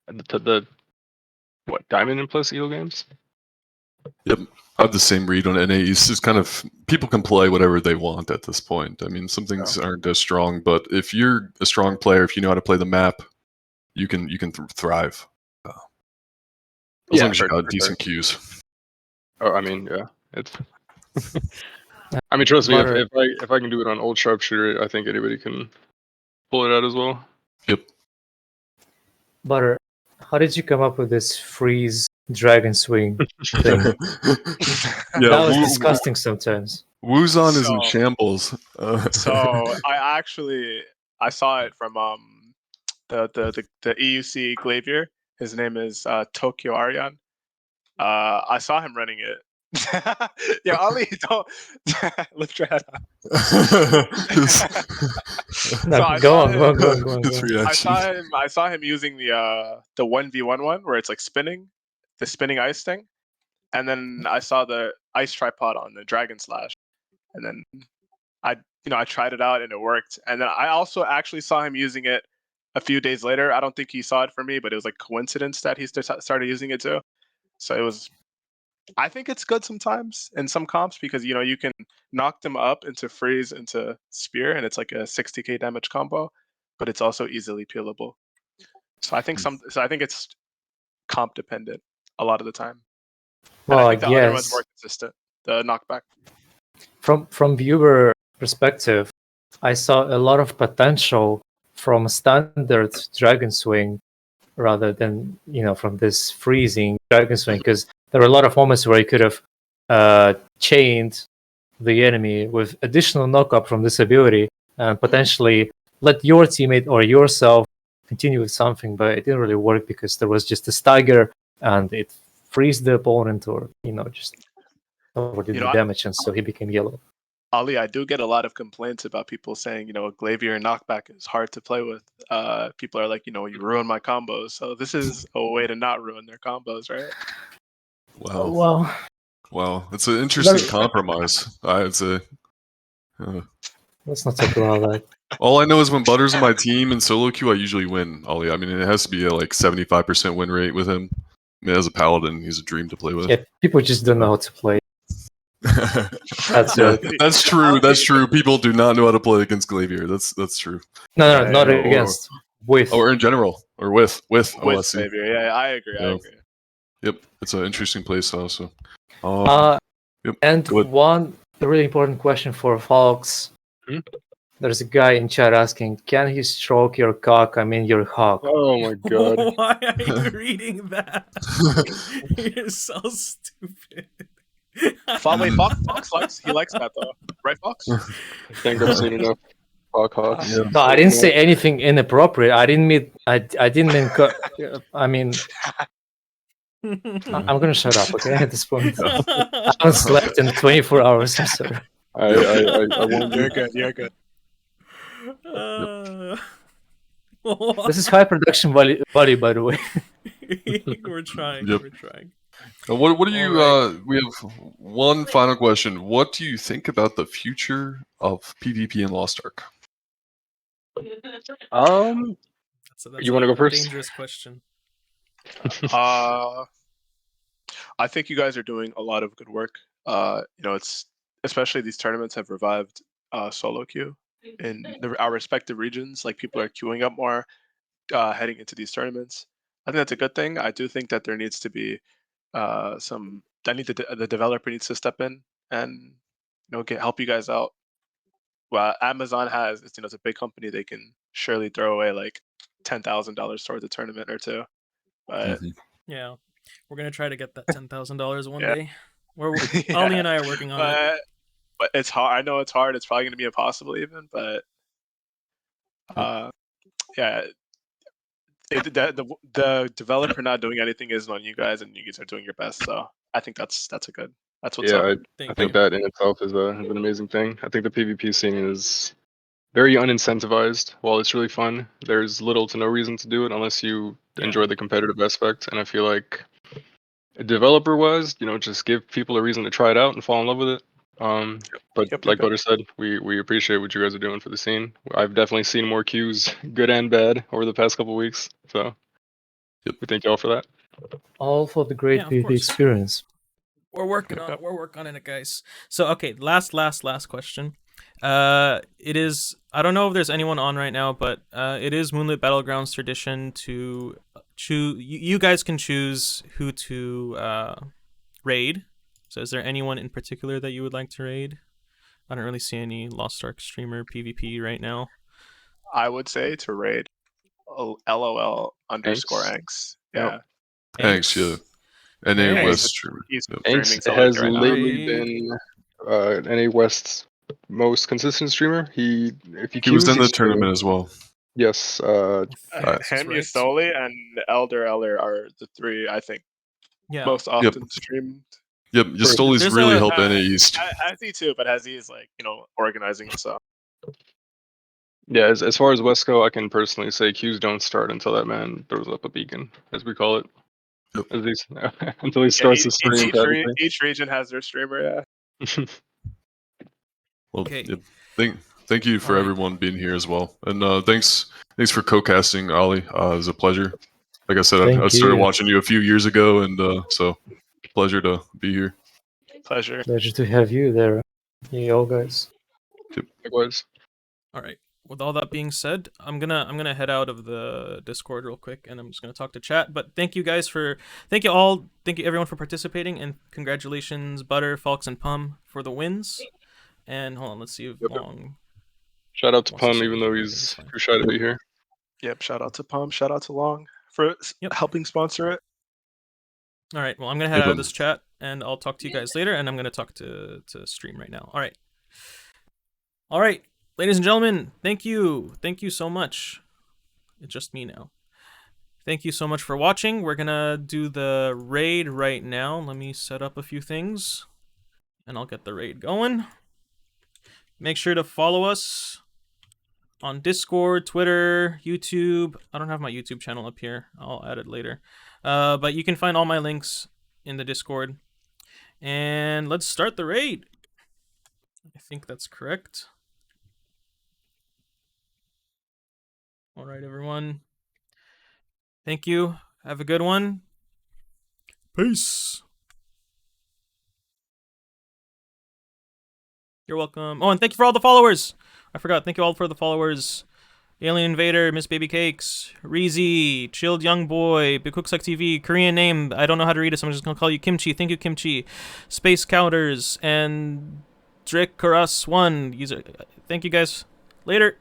the what, Diamond and Plus Elo games. Yep. I have the same read on NA. It's just kind of people can play whatever they want at this point. I mean, some things aren't as strong, but if you're a strong player, if you know how to play the map, you can thrive. As long as you got decent cues. Oh, I mean, yeah, it's. I mean, trust me. If I can do it on old sharpshooter, I think anybody can pull it out as well. Yep. Butter, how did you come up with this freeze dragon swing thing? That was disgusting sometimes. Wuzon is in shambles. So I saw it from the EUC Glavier. His name is Tokyo Aryan. I saw him running it. Yeah, Ali, don't lift your head up. No, go on. I saw him using the 1v1 one where it's like the spinning ice thing, and then I saw the ice tripod on the Dragon Slash, and then I tried it out and it worked, and then I also actually saw him using it a few days later. I don't think he saw it from me, but it was like coincidence that he started using it too. So it was. I think it's good sometimes in some comps because you can knock them up into freeze into spear, and it's like a 60k damage combo, but it's also easily peelable. So I think it's comp dependent a lot of the time. Well, I think the other one's more consistent. The knockback. From viewer perspective, I saw a lot of potential from standard dragon swing rather than from this freezing dragon swing, because there were a lot of moments where you could have chained the enemy with additional knockup from this ability and potentially let your teammate or yourself continue with something, but it didn't really work because there was just a stagger and it freezed the opponent, or just overdid the damage, and so he became yellow. Ali, I do get a lot of complaints about people saying, a Glavier knockback is hard to play with. People are like, you ruin my combos. So this is a way to not ruin their combos, right? Wow. Wow. It's an interesting compromise, I'd say. Let's not talk about that. All I know is when Butter's on my team in solo queue, I usually win, Ollie. I mean, it has to be a 75% win rate with him. I mean, as a paladin, he's a dream to play with. Yeah, people just don't know how to play. That's true. That's true. People do not know how to play against Glavier. That's true. No, not against. With. Or in general, or with OSC. Glavier. Yeah, I agree. I agree. Yep, it's an interesting play style. So, yep. And one really important question for Fox. There's a guy in chat asking, "Can he stroke your cock? I mean your hawk." Oh my god! Why are you reading that? You're so stupid. Fox likes that though, right, Fox? I think I've seen enough hawks. No, I didn't say anything inappropriate. I didn't mean. I mean. I'm gonna shut up, okay? At this point, I haven't slept in 24 hours. I'm sorry. I won't. You're good. You're good. This is high production value, by the way. We're trying. Yep. We're trying. What do you? We have one final question. What do you think about the future of PvP in Lost Ark? That's you want to go first? Dangerous question. I think you guys are doing a lot of good work. It's especially these tournaments have revived solo queue in our respective regions. Like people are queuing up more, heading into these tournaments. I think that's a good thing. I do think that there needs to be the developer needs to step in and help you guys out. Well, Amazon has it's a big company. They can surely throw away like $10,000 towards a tournament or two. But yeah, we're gonna try to get that $10,000 one day. We're Ollie and I are working on it. But it's hard. I know it's hard. It's probably going to be impossible even, but yeah, the developer not doing anything isn't on you guys, and you guys are doing your best. So I think that's what's up. Yeah, Thank I think you. that in itself is an amazing thing. I think the PvP scene is very unincentivized. While it's really fun, there's little to no reason to do it unless you enjoy the competitive aspect. And I feel like developer-wise, just give people a reason to try it out and fall in love with it. But like Butter said, we appreciate what you guys are doing for the scene. I've definitely seen more queues, good and bad, over the past couple weeks. So we thank y'all for that. All for the great Yeah, of PvP course. experience. We're working on it. We're working on it, guys. So okay, last question. It is. I don't know if there's anyone on right now, but it is Moonlit Battlegrounds tradition to choose. You guys can choose who to raid. So is there anyone in particular that you would like to raid? I don't really see any Lost Ark streamer PvP right now. I would say to raid LOL_Anks. Yeah. Thanks, yeah. NA West streamer. He's Anks streaming so has right now. lately been NA West's most consistent streamer. If you He was in the he's tournament as well. Yes. Him, Yasoli, and Elder are the three I think most often streamed. Yep, Yastoli's really helped NA East. Hazy too, but Hazy is organizing himself. Yeah, as far as West go, I can personally say queues don't start until that man throws up a beacon, as we call it. At least until he starts to stream. Each region has their streamer, yeah. Well, thank you for everyone being here as well, and thanks for co-casting, Ollie. It was a pleasure. Like I said, I started watching you a few years ago, and so pleasure to be here. Pleasure to have you there, you all guys. Likewise. All right. With all that being said, I'm gonna head out of the Discord real quick, and I'm just gonna talk to chat. But thank you everyone for participating, and congratulations, Butter, Falks, and Pum for the wins. And hold on, let's see if Long. Shout out to Pum, even though he's too shy to be here. Yep. Shout out to Pum. Shout out to Long for helping sponsor it. All right. Well, I'm gonna head out of this chat, and I'll talk to you guys later. And I'm gonna talk to stream right now. All right. All right. Ladies and gentlemen, thank you so much. It's just me now. Thank you so much for watching. We're gonna do the raid right now. Let me set up a few things, and I'll get the raid going. Make sure to follow us on Discord, Twitter, YouTube. I don't have my YouTube channel up here. I'll add it later. But you can find all my links in the Discord. And let's start the raid. I think that's correct. All right, everyone. Thank you. Have a good one. Peace. You're welcome. Oh, and thank you for all the followers. I forgot. Thank you all for the followers. Alien Invader, Miss Baby Cakes, Reezy, Chilled Young Boy, Big Cooks Like TV, Korean name. I don't know how to read it, so I'm just going to call you Kimchi. Thank you, Kimchi. Space Counters, and Drake Karas1. Thank you, guys. Later.